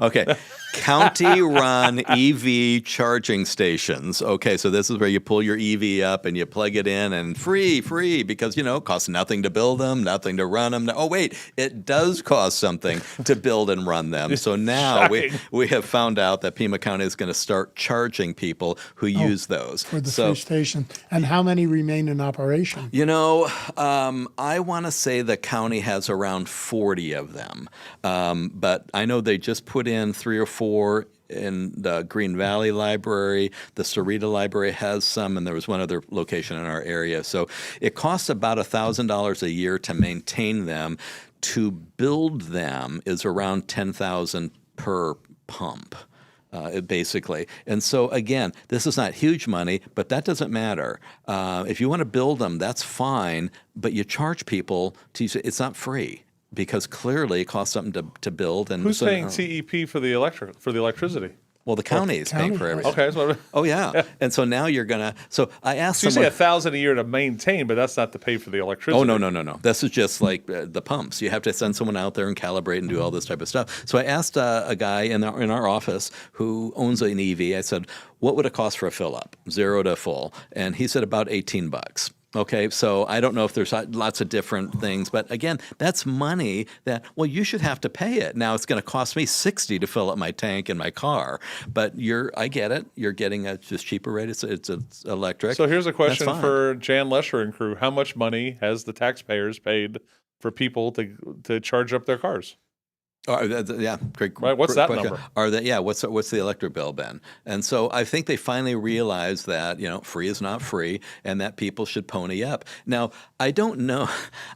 Okay, county-run EV charging stations. Okay, so this is where you pull your EV up and you plug it in, and free because it costs nothing to build them, nothing to run them. Oh wait, it does cost something to build and run them. So now we have found out that Pima County is going to start charging people who use those for the free station. And how many remain in operation? I want to say the county has around 40 of them. But I know they just put in 3 or 4 in the Green Valley Library. The Sarita Library has some, and there was one other location in our area. So it costs about $1,000 a year to maintain them. To build them is around $10,000 per pump. Basically. And so, again, this is not huge money, but that doesn't matter. If you want to build them, that's fine, but you charge people to use it. It's not free. Because clearly it costs something to build. And who's paying TEP for the electricity? Well, the county is paying for everything. Okay. Oh yeah. And so now you're gonna. So I asked. So you say $1,000 a year to maintain, but that's not to pay for the electricity. Oh no. This is just like the pumps. You have to send someone out there and calibrate and do all this type of stuff. So I asked a guy in our office who owns an EV. I said, "What would it cost for a fill up, 0 to full?" And he said about $18. Okay, so I don't know if there's lots of different things, but again, that's money that, well, you should have to pay it. Now it's going to cost me $60 to fill up my tank in my car, but I get it. You're getting a just cheaper rate. It's electric. So here's a question for Jan Lesher and crew. How much money has the taxpayers paid for people to charge up their cars? Yeah, great. Right, what's that number? What's the electric bill been? And so I think they finally realized that free is not free, and that people should pony up. Now I don't know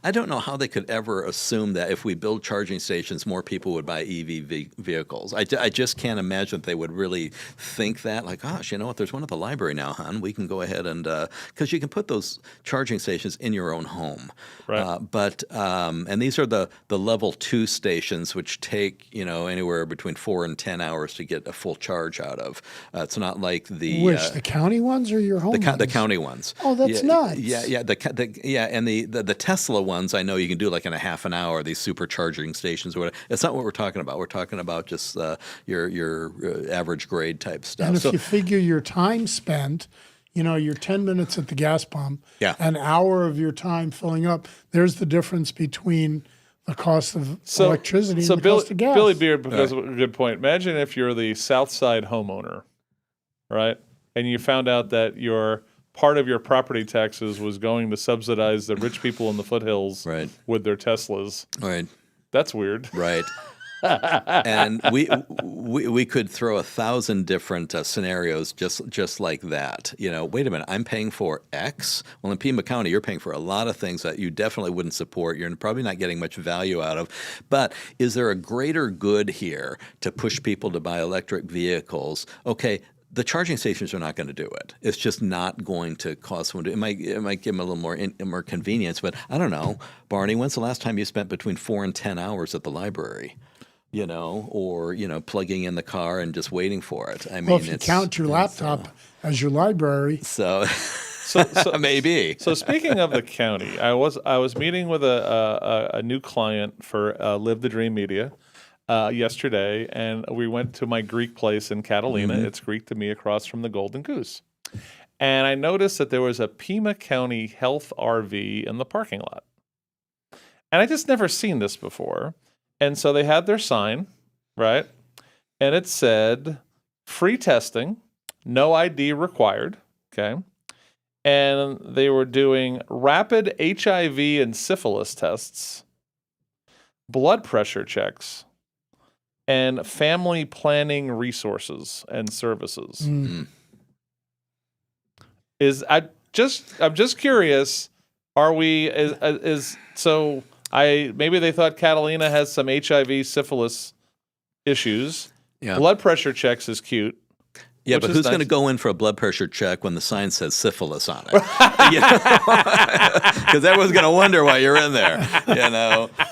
how they could ever assume that if we build charging stations, more people would buy EV vehicles. I just can't imagine that they would really think that. Like, gosh, you know what? There's one at the library now, hon. We can go ahead and because you can put those charging stations in your own home. Right. And these are the level 2 stations, which which take anywhere between 4 and 10 hours to get a full charge out of. It's not like the county ones or your home ones? The county ones. Oh, that's nuts. Yeah. And the Tesla ones, I know you can do like in a half an hour. These supercharging stations or whatever. It's not what we're talking about. We're talking about just your average grade type stuff. And if you figure your time spent, you're 10 minutes at the gas pump, an hour of your time filling up, there's the difference between the cost of electricity and the cost of gas. Billy Beard, because of a good point. Imagine if you're the South Side homeowner, right? And you found out that part of your property taxes was going to subsidize the rich people in the foothills with their Teslas. Right. That's weird. Right. And we could throw 1,000 different scenarios just like that. Wait a minute, I'm paying for X. Well, in Pima County, you're paying for a lot of things that you definitely wouldn't support. You're probably not getting much value out of. But is there a greater good here to push people to buy electric vehicles? Okay. The charging stations are not going to do it. It's just not going to cause someone to. It might give them a little more convenience, but I don't know. Barney, when's the last time you spent between 4 and 10 hours at the library? Or plugging in the car and just waiting for it. I mean, well, if you count your laptop as your library, so maybe. So speaking of the county, I was meeting with a new client for Live the Dream Media yesterday, and we went to my Greek place in Catalina. Mm-hmm. It's Greek to me, across from the Golden Goose, and I noticed that there was a Pima County Health RV in the parking lot, and I just never seen this before. And so they had their sign, right? And it said, free testing, no ID required, okay? And they were doing rapid HIV and syphilis tests, blood pressure checks, and family planning resources and services. Mm. I'm just curious, maybe they thought Catalina has some HIV syphilis issues. Yeah. Blood pressure checks is cute. Yeah, but who's going to go in for a blood pressure check when the sign says syphilis on it? Because everyone's going to wonder why you're in there,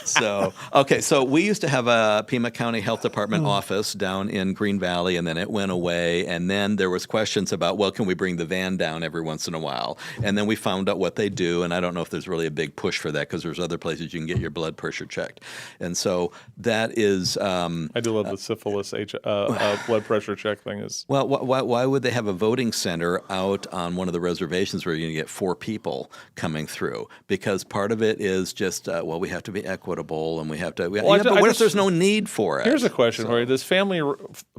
So, okay, so we used to have a Pima County Health Department office down in Green Valley, and then it went away. And then there was questions about, well, can we bring the van down every once in a while? And then we found out what they do, and I don't know if there's really a big push for that because there's other places you can get your blood pressure checked. And so that is... I do love the syphilis blood pressure check thing. Well, why would they have a voting center out on one of the reservations where you're going to get 4 people coming through? Because part of it is just, we have to be equitable and we have to... but what if there's no need for it? Here's a question for you. Does family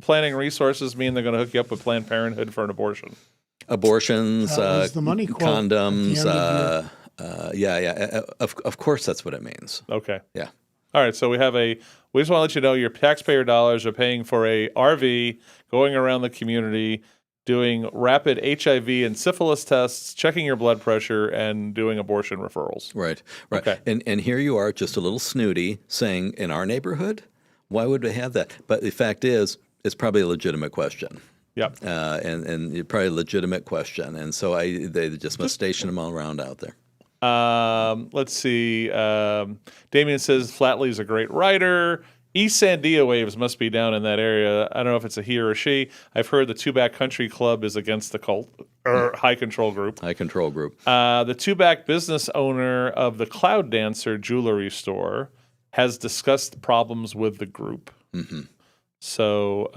planning resources mean they're going to hook you up with Planned Parenthood for an abortion? Abortions, the money quote condoms, of course that's what it means. Okay. Yeah. All right, so we just want to let you know your taxpayer dollars are paying for a RV going around the community, doing rapid HIV and syphilis tests, checking your blood pressure, and doing abortion referrals. Right. Okay. And here you are, just a little snooty, saying, in our neighborhood? Why would we have that? But the fact is, it's probably a legitimate question. Yep. And probably a legitimate question. And so they just must station them all around out there. Let's see. Damien says Flatley's a great writer. East Sandia Waves must be down in that area. I don't know if it's a he or a she. I've heard the Two-Back Country Club is against the cult, or High Control Group. High Control Group. The Two-Back business owner of the Cloud Dancer jewelry store has discussed problems with the group. Mm-hmm. So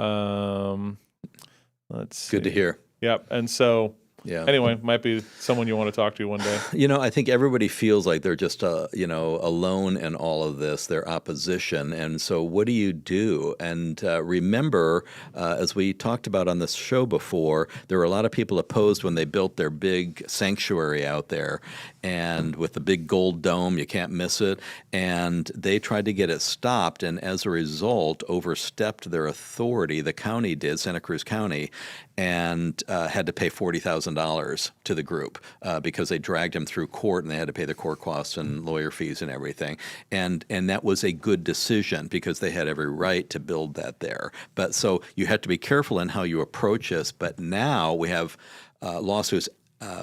let's see. Good to hear. Yep. And so... Yeah. Anyway, might be someone you want to talk to one day. I think everybody feels like they're just, alone in all of this, their opposition. And so what do you do? And remember, as we talked about on this show before, there were a lot of people opposed when they built their big sanctuary out there. And with the big gold dome, you can't miss it. And they tried to get it stopped. And as a result, overstepped their authority. The county did, Santa Cruz County, and had to pay $40,000 to the group because they dragged him through court and they had to pay the court costs and lawyer fees and everything. And that was a good decision because they had every right to build that there. But so you have to be careful in how you approach this. But now we have lawsuits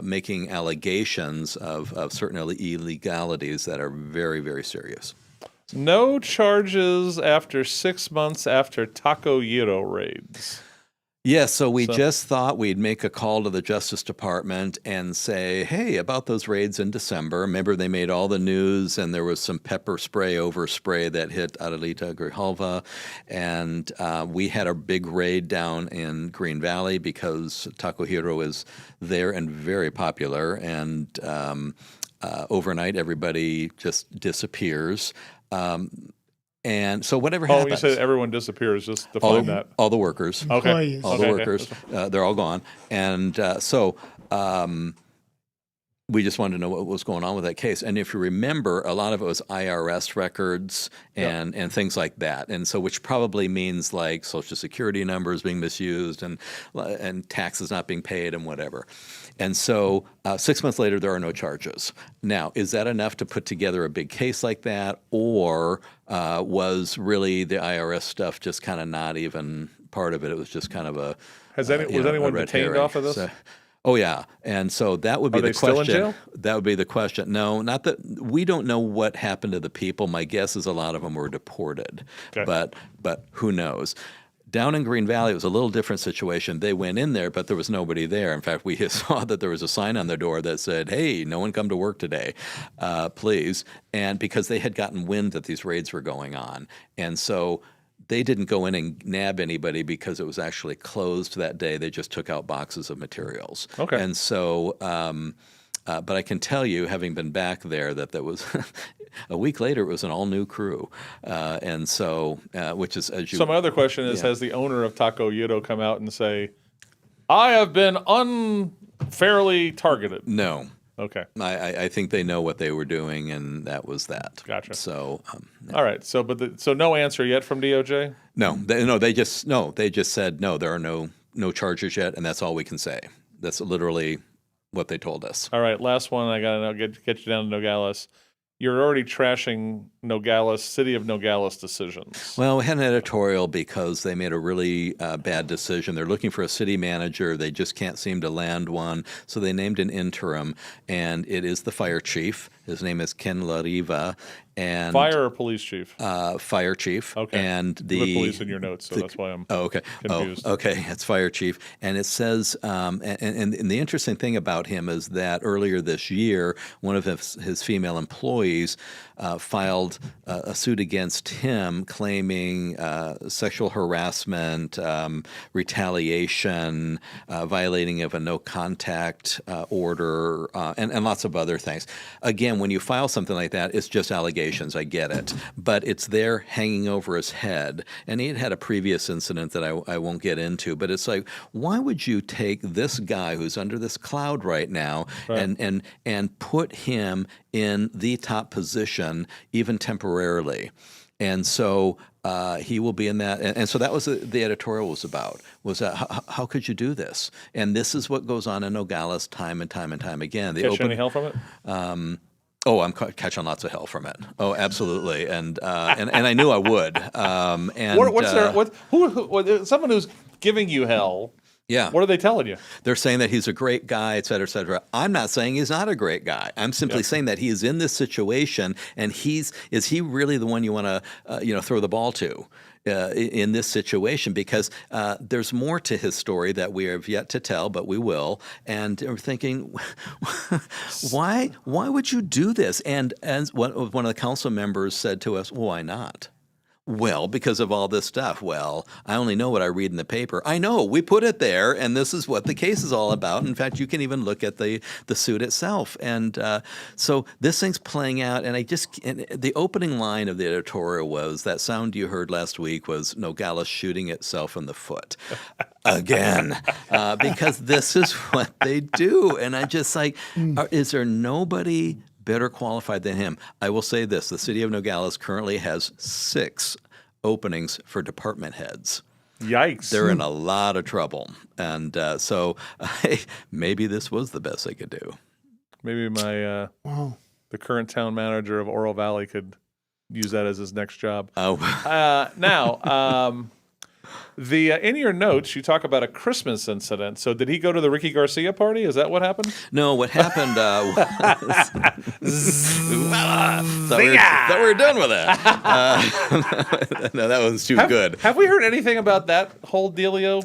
making allegations of certain illegalities that are very, very serious. No charges after 6 months after Taco Hero raids. Yeah, so we just thought we'd make a call to the Justice Department and say, hey, about those raids in December. Remember, they made all the news, and there was some pepper spray overspray that hit Adelita Grijalva. And we had a big raid down in Green Valley because Taco Hero is there and very popular. And overnight, everybody just disappears. And so whatever happens. Oh, you said everyone disappears. Just define that. All the workers. Okay. All the workers. They're all gone. And we just wanted to know what was going on with that case. And if you remember, a lot of it was IRS records and things like that. And so which probably means like Social Security numbers being misused and taxes not being paid and whatever. And so 6 months later, there are no charges. Now, is that enough to put together a big case like that? Or was really the IRS stuff just kind of not even part of it? It was just kind of a was anyone detained off of this? Oh, yeah. And so that would be the question. Are they still in jail? That would be the question. No, not that. We don't know what happened to the people. My guess is a lot of them were deported. Okay. But who knows? Down in Green Valley, it was a little different situation. They went in there, but there was nobody there. In fact, we saw that there was a sign on the door that said, hey, no one come to work today, please. And because they had gotten wind that these raids were going on. And so they didn't go in and nab anybody because it was actually closed that day. They just took out boxes of materials. Okay. And so, but I can tell you, having been back there, that was a week later, it was an all-new crew. And so, which is, as you... So my other question is, has the owner of Taco Hero come out and say, I have been unfairly targeted? No. Okay. I think they know what they were doing, and that was that. Gotcha. So, all right. So, so no answer yet from DOJ? No. They just said no. There are no charges yet, and that's all we can say. That's literally what they told us. All right. Last one. I gotta get you down to Nogales. You're already trashing Nogales, City of Nogales decisions. Well, we had an editorial because they made a really bad decision. They're looking for a city manager. They just can't seem to land one. So they named an interim, and it is the fire chief. His name is Ken Lariva. And fire or police chief? Fire chief. Okay. And the police in your notes, so that's why I'm confused. Okay. It's fire chief. And it says, and the interesting thing about him is that earlier this year, one of his female employees filed a suit against him claiming sexual harassment, retaliation, violating of a no-contact order, and lots of other things. Again, when you file something like that, it's just allegations. I get it. But it's there hanging over his head. And he had a previous incident that I won't get into. But it's like, why would you take this guy who's under this cloud right now and put him in the top position, even temporarily? And so he will be in that. And so that was the editorial was about, was how could you do this? And this is what goes on in Nogales time and time and time again. Catch any hell from it? I'm catching lots of hell from it. Oh, absolutely. And I knew I would. Someone who's giving you hell. Yeah. What are they telling you? They're saying that he's a great guy, et cetera, et cetera. I'm not saying he's not a great guy. I'm simply saying that he is in this situation, and is he really the one you want to throw the ball to in this situation? Because there's more to his story that we have yet to tell, but we will. And we're thinking, why would you do this? And one of the council members said to us, why not? Well, because of all this stuff. Well, I only know what I read in the paper. I know, we put it there, and this is what the case is all about. In fact, you can even look at the suit itself. And so this thing's playing out, and the opening line of the editorial was, that sound you heard last week was Nogales shooting itself in the foot. Again, because this is what they do. And I just like, is there nobody better qualified than him? I will say this, the city of Nogales currently has 6 openings for department heads. Yikes. They're in a lot of trouble. And so maybe this was the best they could do. Maybe the current town manager of Oro Valley could use that as his next job. Oh. Now, In your notes, you talk about a Christmas incident. So did he go to the Ricky Garcia party? Is that what happened? No, what happened was... thought we were done with that. No, that was too good. Have we heard anything about that whole dealio?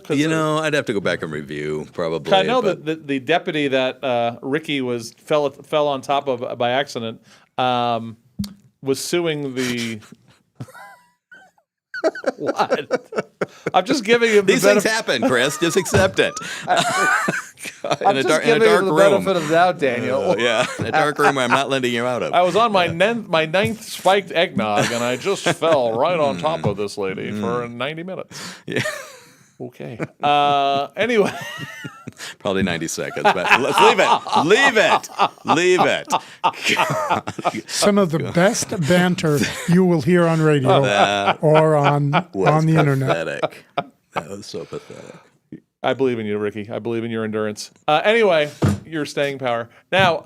I'd have to go back and review, probably. I know that the deputy that Ricky fell on top of by accident was suing the... What? I'm just giving him these things happen, Chris. Just accept it. I'm just giving him the benefit of the doubt, Daniel. Yeah, in a dark room I'm not letting you out of. I was on my ninth spiked eggnog, and I just fell right on top of this lady for 90 minutes. Yeah. Okay. Anyway. Probably 90 seconds, but let's leave it. Leave it. Some of the best banter you will hear on radio or on the internet. That was so pathetic. I believe in you, Ricky. I believe in your endurance. Anyway, your staying power. Now,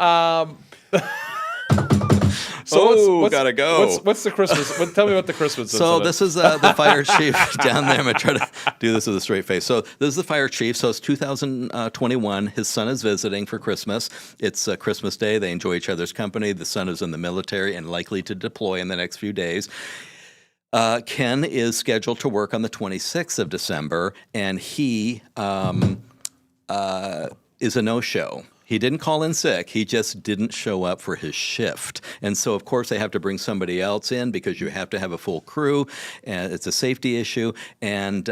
gotta go. What's the Christmas? Tell me about the Christmas. So incident. this is the fire chief down there. I'm gonna try to do this with a straight face. So this is the fire chief. So it's 2021. His son is visiting for Christmas. It's Christmas Day. They enjoy each other's company. The son is in the military and likely to deploy in the next few days. Ken is scheduled to work on the 26th of December, and he is a no-show. He didn't call in sick. He just didn't show up for his shift. And so, of course, they have to bring somebody else in because you have to have a full crew. And it's a safety issue. And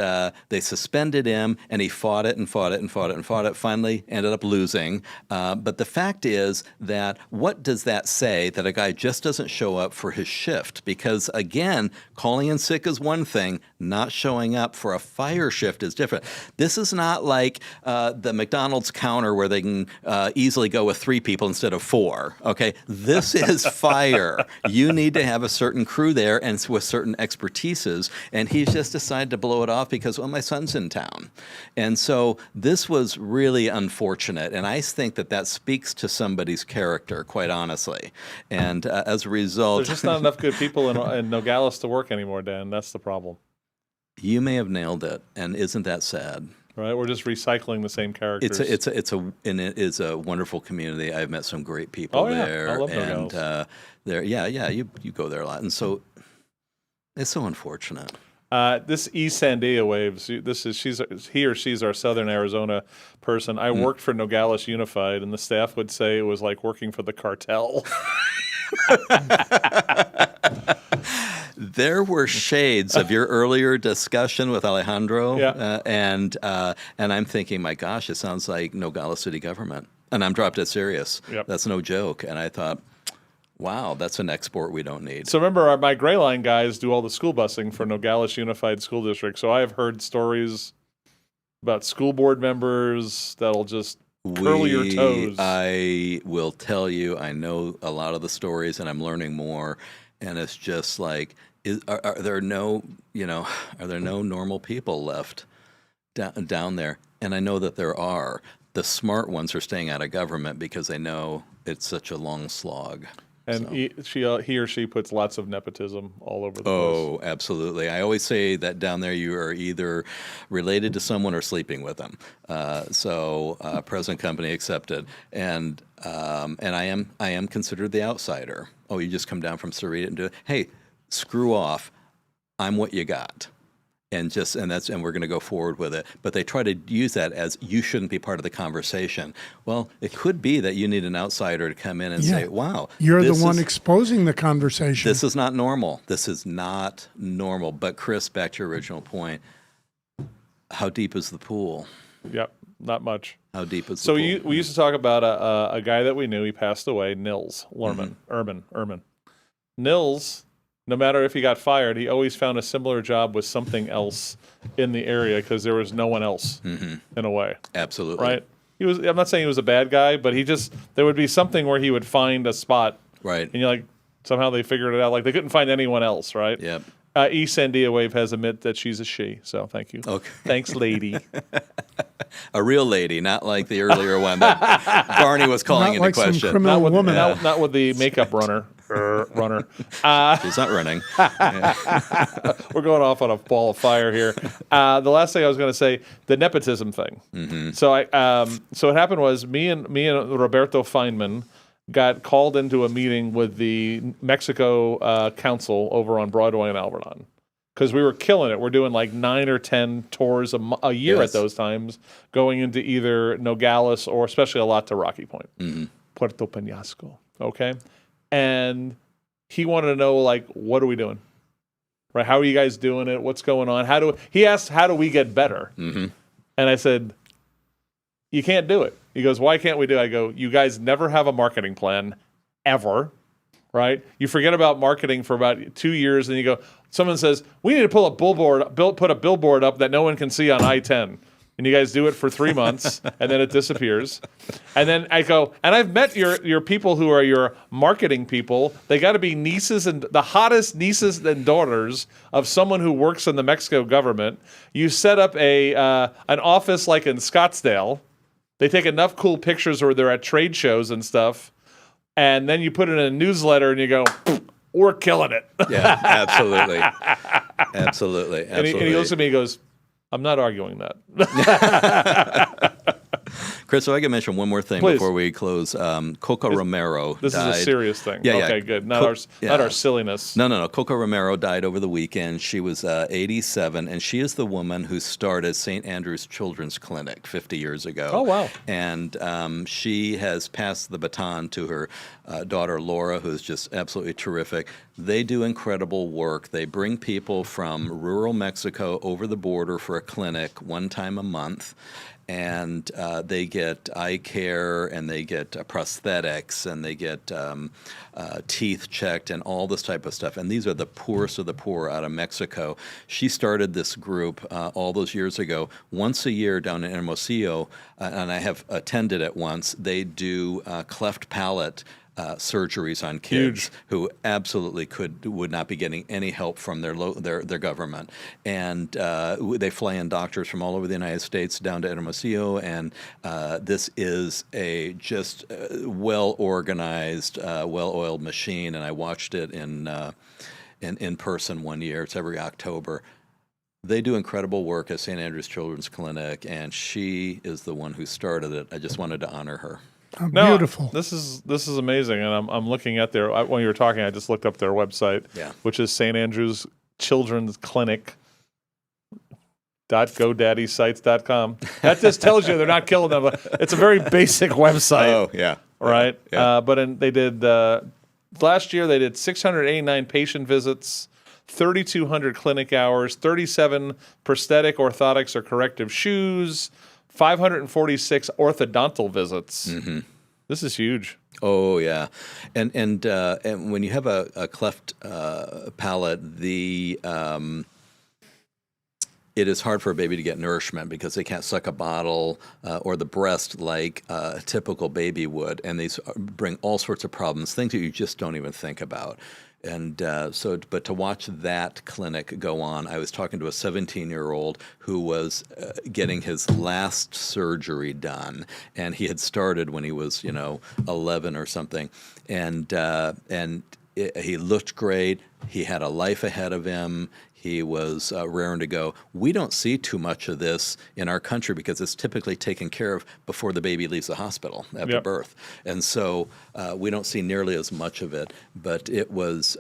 they suspended him, and he fought it and fought it and fought it and fought it. Finally ended up losing. But the fact is that what does that say that a guy just doesn't show up for his shift? Because, again, calling in sick is one thing. Not showing up for a fire shift is different. This is not like the McDonald's counter where they can easily go with 3 people instead of 4. Okay, this is fire. You need to have a certain crew there and with certain expertises. And he's just decided to blow it off because, well, my son's in town. And so this was really unfortunate. And I think that speaks to somebody's character, quite honestly. And as a result, there's just not enough good people in Nogales to work anymore, Dan. That's the problem. You may have nailed it, and isn't that sad? Right, we're just recycling the same characters. It is a wonderful community. I've met some great people there. I love Nogales. And you go there a lot, and so it's so unfortunate. This East Sandia Waves. He or she's our Southern Arizona person. I worked for Nogales Unified, and the staff would say it was like working for the cartel. There were shades of your earlier discussion with Alejandro, and I'm thinking, my gosh, it sounds like Nogales City government. And I'm dropped dead serious. Yep. That's no joke. And I thought, wow, that's an export we don't need. So remember, my Gray Line guys do all the school busing for Nogales Unified School District. So I have heard stories about school board members that'll just curl your toes. I will tell you, I know a lot of the stories, and I'm learning more. And it's just like, are there no normal people left down there? And I know that there are. The smart ones are staying out of government because they know it's such a long slog. And he or she puts lots of nepotism all over the place. Oh, absolutely. I always say that down there you are either related to someone or sleeping with them. Present company accepted. And I am considered the outsider. Oh, you just come down from Sarita and do it. Hey, screw off. I'm what you got. And we're going to go forward with it. But they try to use that as you shouldn't be part of the conversation. Well, it could be that you need an outsider to come in and say, wow. You're the one exposing the conversation. This is not normal. This is not normal. But Chris, back to your original point, how deep is the pool? Yep, not much. How deep is the pool? So we used to talk about a guy that we knew. He passed away, Nils Lerman, Erman. Nils, no matter if he got fired, he always found a similar job with something else in the area because there was no one else in a way. Absolutely. Right? I'm not saying he was a bad guy, but there would be something where he would find a spot. Right. And you're like, somehow they figured it out. Like they couldn't find anyone else, right? Yep. East Sandia Wave has admit that she's a she, so thank you. Okay. Thanks, lady. A real lady, not like the earlier one that Barney was calling into question. Some criminal woman. Not with the makeup runner. runner. She's not running. We're going off on a ball of fire here. The last thing I was going to say, the nepotism thing. Mm-hmm. So what happened was me and Roberto Feynman got called into a meeting with the Mexico Council over on Broadway and Alberton. Because we were killing it. We're doing like 9 or 10 tours a year at those times, going into either Nogales or especially a lot to Rocky Point, Puerto Peñasco. Okay, and he wanted to know like, what are we doing? Right? How are you guys doing it? What's going on? He asked, how do we get better? Mm-hmm. And I said, you can't do it. He goes, why can't we do it? I go, you guys never have a marketing plan, ever. Right? You forget about marketing for about 2 years, and you go. Someone says we need to put a billboard up that no one can see on I-10, and you guys do it for 3 months, and then it disappears. And then I go, and I've met your people who are your marketing people. They got to be nieces and the hottest nieces and daughters of someone who works in the Mexico government. You set up an office like in Scottsdale. They take enough cool pictures where they're at trade shows and stuff. And then you put it in a newsletter and you go, we're killing it. Yeah, absolutely. Absolutely. And he looks at me and goes, I'm not arguing that. Chris, so I can mention one more thing before we close. Coco Romero This died. is a serious thing. Yeah, okay, good. Not our silliness. No. Coco Romero died over the weekend. She was 87, and she is the woman who started St. Andrew's Children's Clinic 50 years ago. Oh, wow. And she has passed the baton to her daughter, Laura, who's just absolutely terrific. They do incredible work. They bring people from rural Mexico over the border for a clinic one time a month. And they get eye care, and they get prosthetics, and they get teeth checked, and all this type of stuff. And these are the poorest of the poor out of Mexico. She started this group all those years ago. Once a year down in Hermosillo, and I have attended it once, they do cleft palate surgeries on kids who absolutely would not be getting any help from their government, and they fly in doctors from all over the United States down to Hermosillo, and this is a just well organized, well oiled machine. And I watched it in person one year. It's every October. They do incredible work at St. Andrew's Children's Clinic, and she is the one who started it. I just wanted to honor her. Beautiful. This is amazing, and I'm looking at when you were talking, I just looked up their website, which is St. Andrew's Children's Clinic. .godaddysite.com. That just tells you they're not killing them. It's a very basic website. Oh, yeah. Right? Yeah. But they did, last year they did 689 patient visits, 3,200 clinic hours, 37 prosthetic, orthotics, or corrective shoes, 546 orthodontal visits. Mm-hmm. This is huge. Oh yeah, and when you have a cleft palate, it is hard for a baby to get nourishment because they can't suck a bottle or the breast like a typical baby would, and these bring all sorts of problems, things that you just don't even think about. And but to watch that clinic go on, I was talking to a 17-year-old who was getting his last surgery done, and he had started when he was, 11 or something, and he looked great. He had a life ahead of him. He was raring to go. We don't see too much of this in our country because it's typically taken care of before the baby leaves the hospital after birth. And so we don't see nearly as much of it. But it was,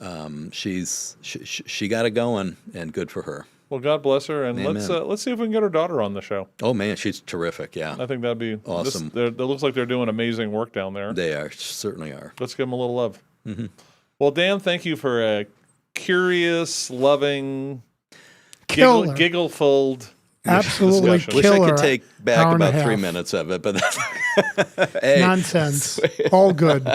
she got it going, and good for her. Well, God bless her, and let's see if we can get her daughter on the show. Oh, man, she's terrific, yeah. I think that'd be awesome. It looks like they're doing amazing work down there. They certainly are. Let's give them a little love. Mm-hmm. Well, Dan, thank you for a curious, loving, giggle-filled absolutely discussion. Wish I could take back about 3 minutes of it, but hey. Nonsense. All good.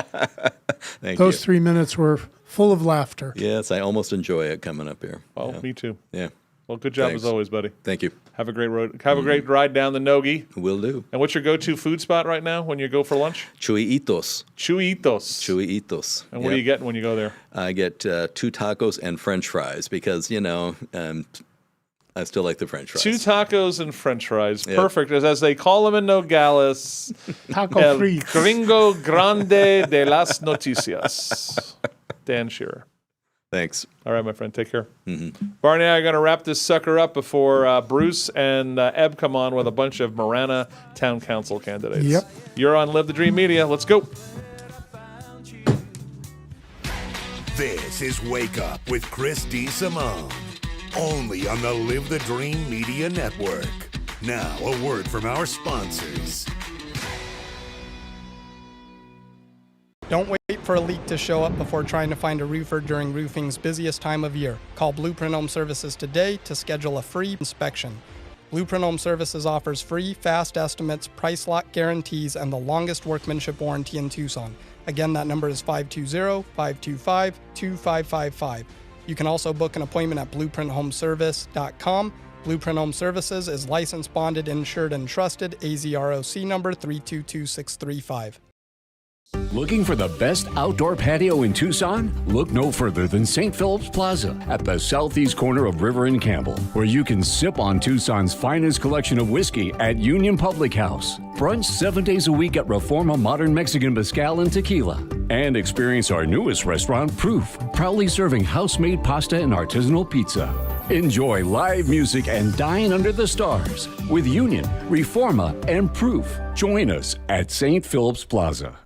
Those 3 minutes were full of laughter. Yes, I almost enjoy it coming up here. Well, me too. Yeah. Well, good job Thanks. as always, buddy. Thank you. Have a great road. Have a great ride down the Nogi. Will do. And what's your go-to food spot right now when you go for lunch? Chuyitos. And what are you getting when you go there? I get 2 tacos and French fries because, I still like the French fries. 2 tacos and French fries. Yep. Perfect. As they call them in Nogales. Taco free. Gringo Grande de las Noticias. Dan Shearer. Thanks. All right, my friend. Take care. Mm-hmm. Barney and I are going to wrap this sucker up before Bruce and Eb come on with a bunch of Marana Town Council candidates. Yep. You're on Live the Dream Media. Let's go. This is Wake Up with Chris DeSimone, only on the Live the Dream Media Network. Now, a word from our sponsors. Don't wait for a leak to show up before trying to find a roofer during roofing's busiest time of year. Call Blueprint Home Services today to schedule a free inspection. Blueprint Home Services offers free, fast estimates, price lock guarantees, and the longest workmanship warranty in Tucson. Again, that number is 520-525-2555. You can also book an appointment at blueprinthomeservice.com. Blueprint Home Services is licensed, bonded, insured, and trusted. AZROC number 322635. Looking for the best outdoor patio in Tucson? Look no further than St. Philip's Plaza at the southeast corner of River and Campbell, where you can sip on Tucson's finest collection of whiskey at Union Public House, brunch 7 days a week at Reforma Modern Mexican Mezcal and Tequila, and experience our newest restaurant, Proof, proudly serving house-made pasta and artisanal pizza. Enjoy live music and dine under the stars with Union, Reforma, and Proof. Join us at St. Philip's Plaza.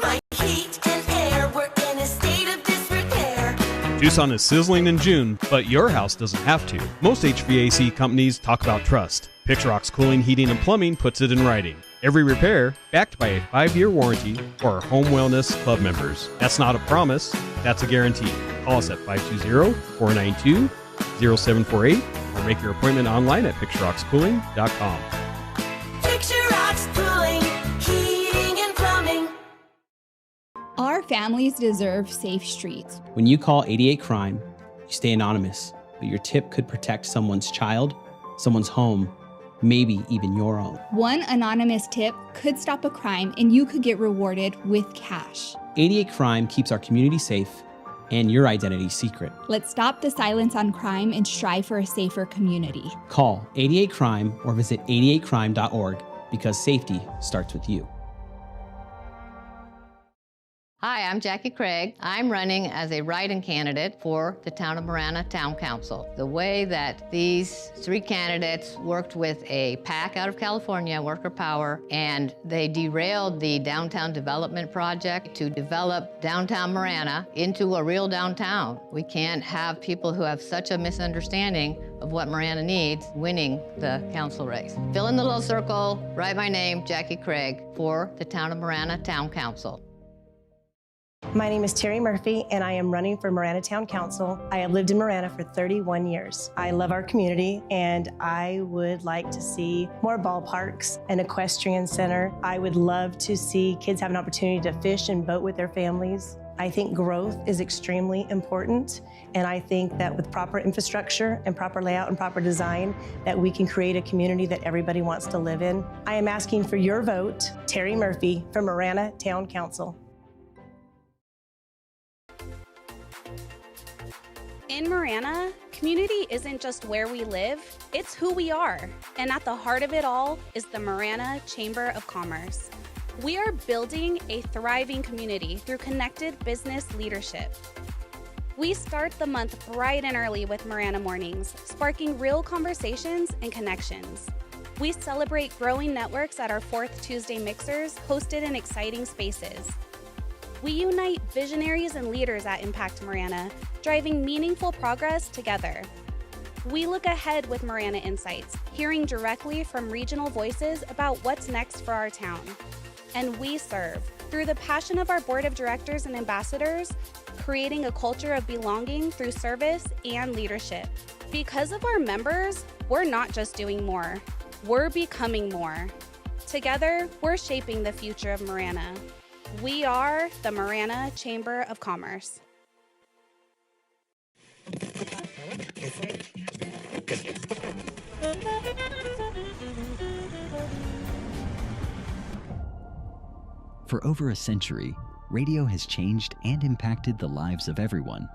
My heat and air were in a state of disrepair. Tucson is sizzling in June, but your house doesn't have to. Most HVAC companies talk about trust. Picturox Cooling, Heating, and Plumbing puts it in writing. Every repair backed by a 5-year warranty for our Home Wellness Club members. That's not a promise, that's a guarantee. Call us at 520-492-0748 or make your appointment online at picturoxcooling.com. Picturox Cooling, Heating and Plumbing. Our families deserve safe streets. When you call 88 Crime, you stay anonymous, but your tip could protect someone's child, someone's home, maybe even your own. One anonymous tip could stop a crime and you could get rewarded with cash. 88 Crime keeps our community safe and your identity secret. Let's stop the silence on crime and strive for a safer community. Call 88 Crime or visit 88crime.org because safety starts with you. Hi, I'm Jackie Craig. I'm running as a write-in candidate for the Town of Marana Town Council. The way that these 3 candidates worked with a PAC out of California, Worker Power, and they derailed the downtown development project to develop downtown Marana into a real downtown. We can't have people who have such a misunderstanding of what Marana needs winning the council race. Fill in the little circle, write my name, Jackie Craig, for the Town of Marana Town Council. My name is Terry Murphy, and I am running for Marana Town Council. I have lived in Marana for 31 years. I love our community, and I would like to see more ballparks, an equestrian center. I would love to see kids have an opportunity to fish and boat with their families. I think growth is extremely important, and I think that with proper infrastructure and proper layout and proper design, that we can create a community that everybody wants to live in. I am asking for your vote, Terry Murphy, for Marana Town Council. In Marana, community isn't just where we live, it's who we are. And at the heart of it all is the Marana Chamber of Commerce. We are building a thriving community through connected business leadership. We start the month bright and early with Marana Mornings, sparking real conversations and connections. We celebrate growing networks at our 4th Tuesday mixers, hosted in exciting spaces. We unite visionaries and leaders at Impact Marana, driving meaningful progress together. We look ahead with Marana Insights, hearing directly from regional voices about what's next for our town. And we serve, through the passion of our board of directors and ambassadors, creating a culture of belonging through service and leadership. Because of our members, we're not just doing more, we're becoming more. Together, we're shaping the future of Marana. We are the Marana Chamber of Commerce. For over a century, radio has changed and impacted the lives of everyone,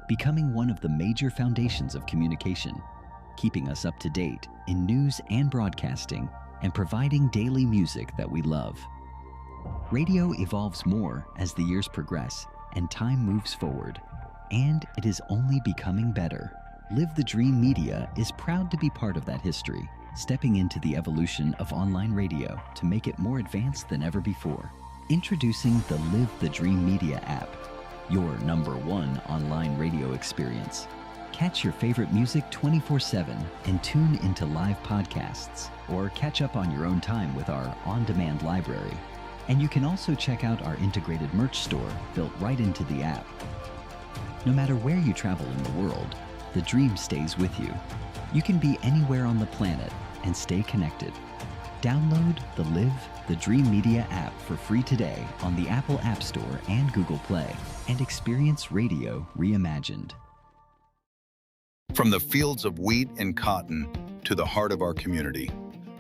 becoming one of the major foundations of communication, keeping us up to date in news and broadcasting, and providing daily music that we love. Radio evolves more as the years progress and time moves forward. And it is only becoming better. Live the Dream Media is proud to be part of that history, stepping into the evolution of online radio to make it more advanced than ever before. Introducing the Live the Dream Media app, your #1 online radio experience. Catch your favorite music 24/7 and tune into live podcasts, or catch up on your own time with our on-demand library. And you can also check out our integrated merch store built right into the app. No matter where you travel in the world, the dream stays with you. You can be anywhere on the planet and stay connected. Download the Live the Dream Media app for free today on the Apple App Store and Google Play, and experience radio reimagined. From the fields of wheat and cotton to the heart of our community,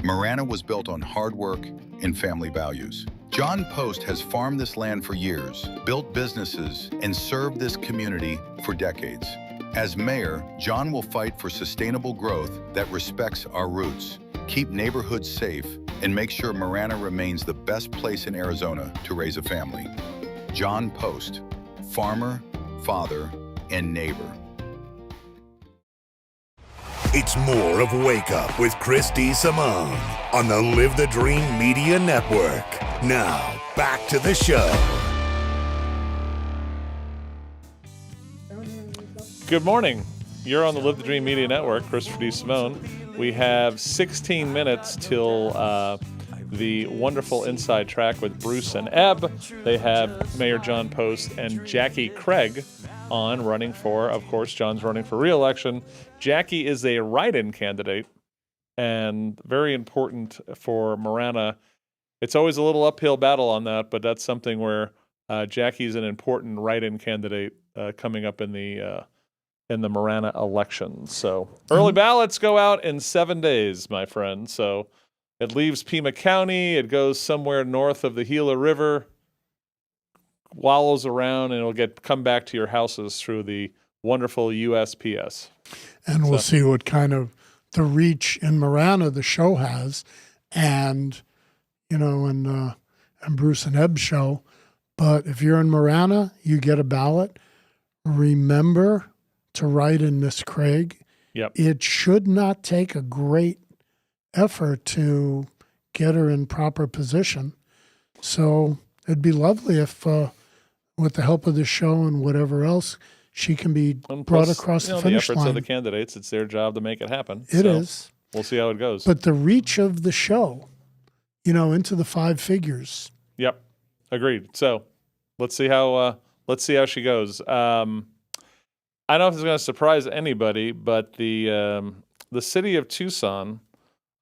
Marana was built on hard work and family values. John Post has farmed this land for years, built businesses, and served this community for decades. As mayor, John will fight for sustainable growth that respects our roots, keep neighborhoods safe, and make sure Marana remains the best place in Arizona to raise a family. John Post, farmer, father, and neighbor. It's more of Wake Up with Chris DeSimone on the Live the Dream Media Network. Now, back to the show. Good morning. You're on the Live the Dream Media Network, Christopher DeSimone. We have 16 minutes till the wonderful Inside Track with Bruce and Ebb. They have Mayor John Post and Jackie Craig on, running for, of course, John's running for re-election. Jackie is a write-in candidate and very important for Marana. It's always a little uphill battle on that, but that's something where Jackie's an important write-in candidate coming up in the Marana election. So early ballots go out in 7 days, my friend. So it leaves Pima County. It goes somewhere north of the Gila River, wallows around, and it'll come back to your houses through the wonderful USPS. And we'll see what kind of the reach in Marana the show has, and and Bruce and Ebb's show. But if you're in Marana, you get a ballot. Remember to write in Miss Craig. Yep. It should not take a great effort to get her in proper position. So it'd be lovely if, with the help of the show and whatever else, she can be brought across the finish efforts line. of the candidates, it's their job to make it happen. It is. We'll see how it goes. But the reach of the show, into the 5 figures. Yep, agreed. So let's see how she goes. I don't know if it's going to surprise anybody, but the city of Tucson,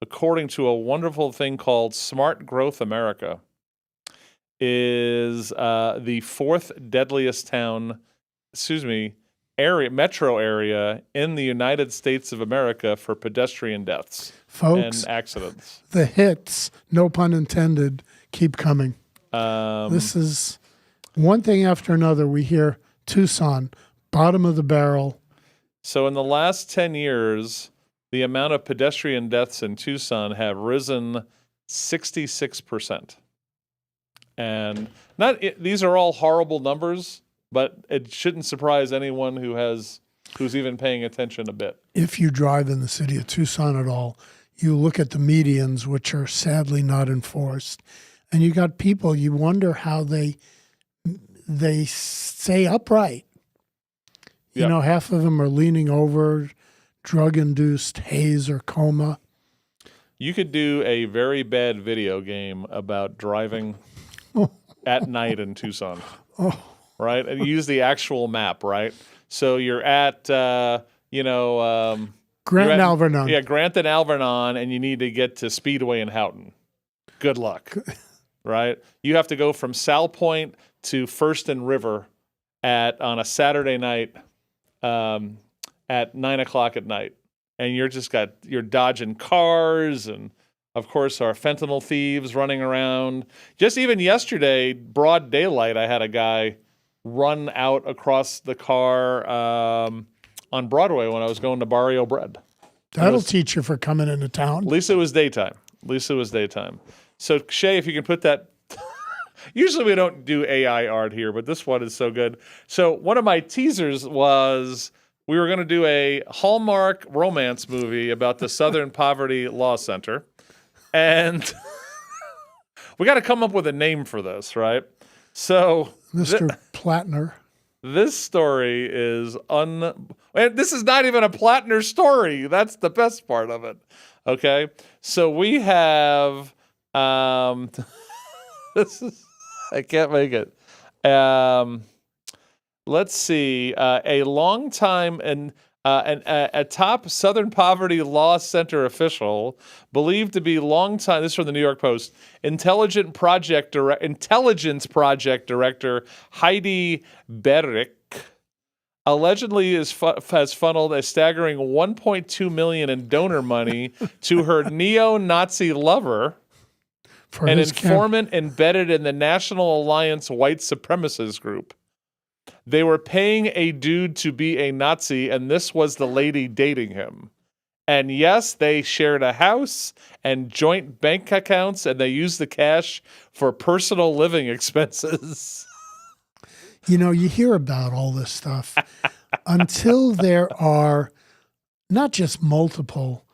according to a wonderful thing called Smart Growth America, is the 4th deadliest metro area in the United States of America for pedestrian deaths, folks, and accidents. The hits, no pun intended, keep coming. This is one thing after another. We hear Tucson, bottom of the barrel. So in the last 10 years, the amount of pedestrian deaths in Tucson have risen 66%. And these are all horrible numbers, but it shouldn't surprise anyone who's even paying attention a bit. If you drive in the city of Tucson at all, you look at the medians, which are sadly not enforced, and you got people, you wonder how they stay upright. Yep. Half of them are leaning over, drug-induced haze or coma. You could do a very bad video game about driving at night in Tucson, right? And use the actual map, right? So you're at, Grant and Alvernon. Yeah, Grant and Alvernon, and you need to get to Speedway in Houghton. Good luck, right? You have to go from Sal Point to First and River on a Saturday night at 9 o'clock at night. And you're dodging cars, and of course our fentanyl thieves running around. Just even yesterday, broad daylight, I had a guy run out across the car on Broadway when I was going to Barrio Bread. That'll teach you for coming into town. At least it was daytime. So Shay, if you can put that Usually we don't do AI art here, but this one is so good. So one of my teasers was we were going to do a Hallmark romance movie about the Southern Poverty Law Center. And we got to come up with a name for this, right? So Mr. Platner. This story is and this is not even a Platner story. That's the best part of it. Okay. So we have this is I can't make it. Let's see. A longtime and a top Southern Poverty Law Center official believed to be longtime. This is from the New York Post. Intelligence Project Director Heidi Berrick allegedly has funneled a staggering $1.2 million in donor money to her neo-Nazi lover, an informant embedded in the National Alliance White Supremacist Group. They were paying a dude to be a Nazi, and this was the lady dating him. And yes, they shared a house and joint bank accounts, and they used the cash for personal living expenses. You know, you hear about all this stuff until there are not just multiple,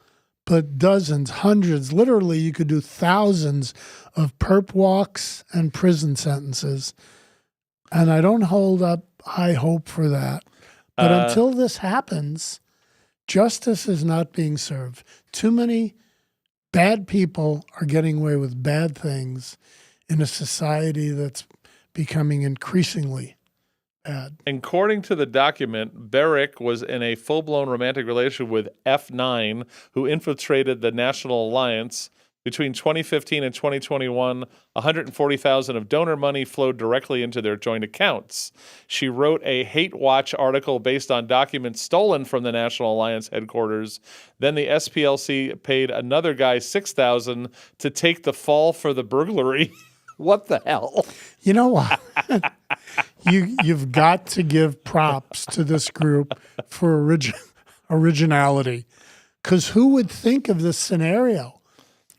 but dozens, hundreds, literally you could do thousands of perp walks and prison sentences. And I don't hold up high hope for that. But until this happens, justice is not being served. Too many bad people are getting away with bad things in a society that's becoming increasingly bad. According to the document, Berrick was in a full-blown romantic relationship with F9, who infiltrated the National Alliance. Between 2015 and 2021, $140,000 of donor money flowed directly into their joint accounts. She wrote a hate watch article based on documents stolen from the National Alliance headquarters. Then the SPLC paid another guy $6,000 to take the fall for the burglary. What the hell? You know what? You've got to give props to this group for originality. Because who would think of this scenario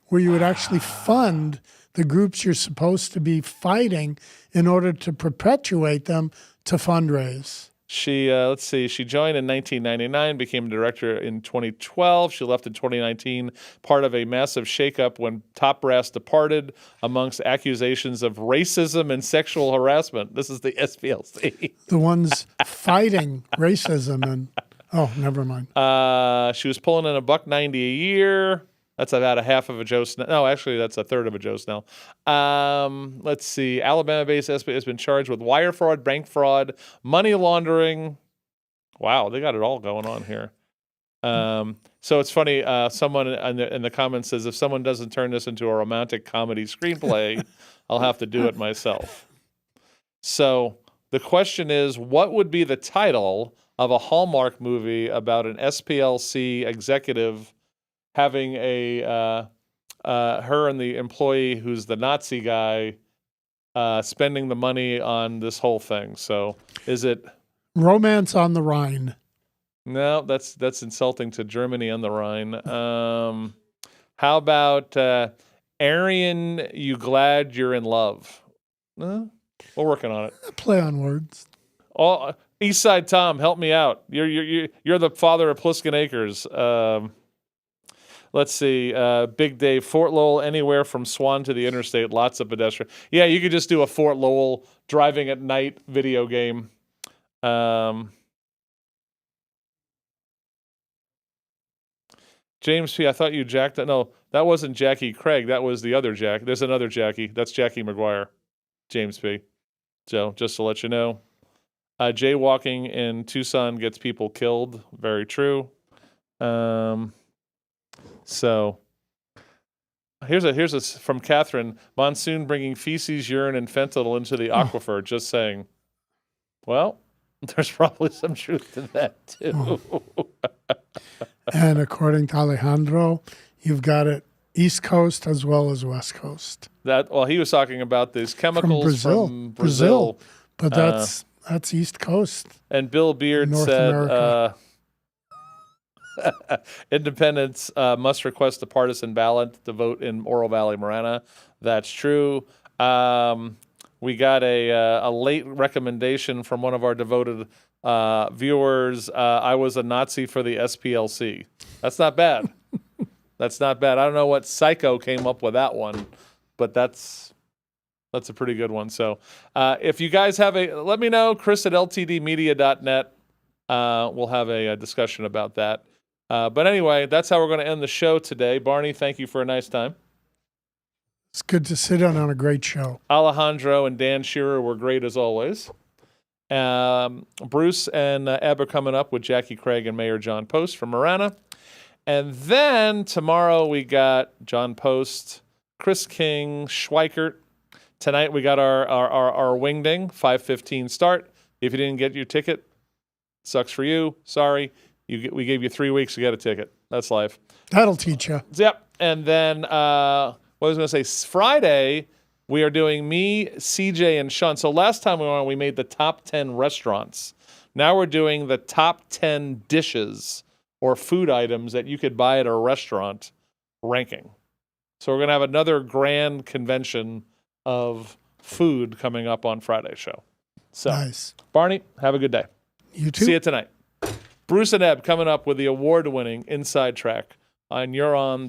where you would actually fund the groups you're supposed to be fighting in order to perpetuate them to fundraise? She, let's see, she joined in 1999, became director in 2012. She left in 2019, part of a massive shakeup when top brass departed amongst accusations of racism and sexual harassment. This is the SPLC. The ones fighting racism and, oh, never mind. She was pulling in $190 a year. That's about a half of a Joe Snell. No, actually, that's a third of a Joe Snell. Let's see. Alabama-based SBA has been charged with wire fraud, bank fraud, money laundering. Wow, they got it all going on here. So it's funny. Someone in the comments says, if someone doesn't turn this into a romantic comedy screenplay, I'll have to do it myself. So the question is, what would be the title of a Hallmark movie about an SPLC executive having her and the employee who's the Nazi guy spending the money on this whole thing? So is it Romance on the Rhine? No, that's insulting to Germany on the Rhine. How about Aryan, you glad you're in love? We're working on it. Play on words. Oh, East Side Tom, help me out. You're the father of Pliskin Acres. Let's see. Big Dave, Fort Lowell, anywhere from Swan to the interstate, lots of pedestrian. Yeah, you could just do a Fort Lowell driving at night video game. James P., I thought you jacked that. No, that wasn't Jackie Craig. That was the other Jack. There's another Jackie. That's Jackie McGuire. James P. So just to let you know. Jaywalking in Tucson gets people killed. Very true. So here's a from Catherine. Monsoon bringing feces, urine, and fentanyl into the aquifer. Just saying. Well, there's probably some truth to that too. And according to Alejandro, you've got it East Coast as well as West Coast. Well, he was talking about these chemicals from Brazil. But that's East Coast. And Bill Beard North said America. independents must request a partisan ballot to vote in Oro Valley, Marana. That's true. We got a late recommendation from one of our devoted viewers. I was a Nazi for the SPLC. That's not bad. That's not bad. I don't know what psycho came up with that one, but that's a pretty good one. So if you guys have let me know, Chris at ltdmedia.net. We'll have a discussion about that. But anyway, that's how we're going to end the show today. Barney, thank you for a nice time. It's good to sit in on a great show. Alejandro and Dan Shearer were great as always. Bruce and Eb are coming up with Jackie Craig and Mayor John Post from Marana. And then tomorrow we got John Post, Chris King, Schweikert. Tonight we got our wingding, 5:15 start. If you didn't get your ticket, sucks for you. Sorry. We gave you 3 weeks to get a ticket. That's life. That'll teach you. Yep. And then what I was going to say, Friday, we are doing me, CJ, and Sean. So last time we were on, we made the top 10 restaurants. Now we're doing the top 10 dishes or food items that you could buy at a restaurant ranking. So we're going to have another grand convention of food coming up on Friday's show. So, nice. Barney, have a good day. You too. See you tonight. Bruce and Eb coming up with the award-winning Inside Track on You're On the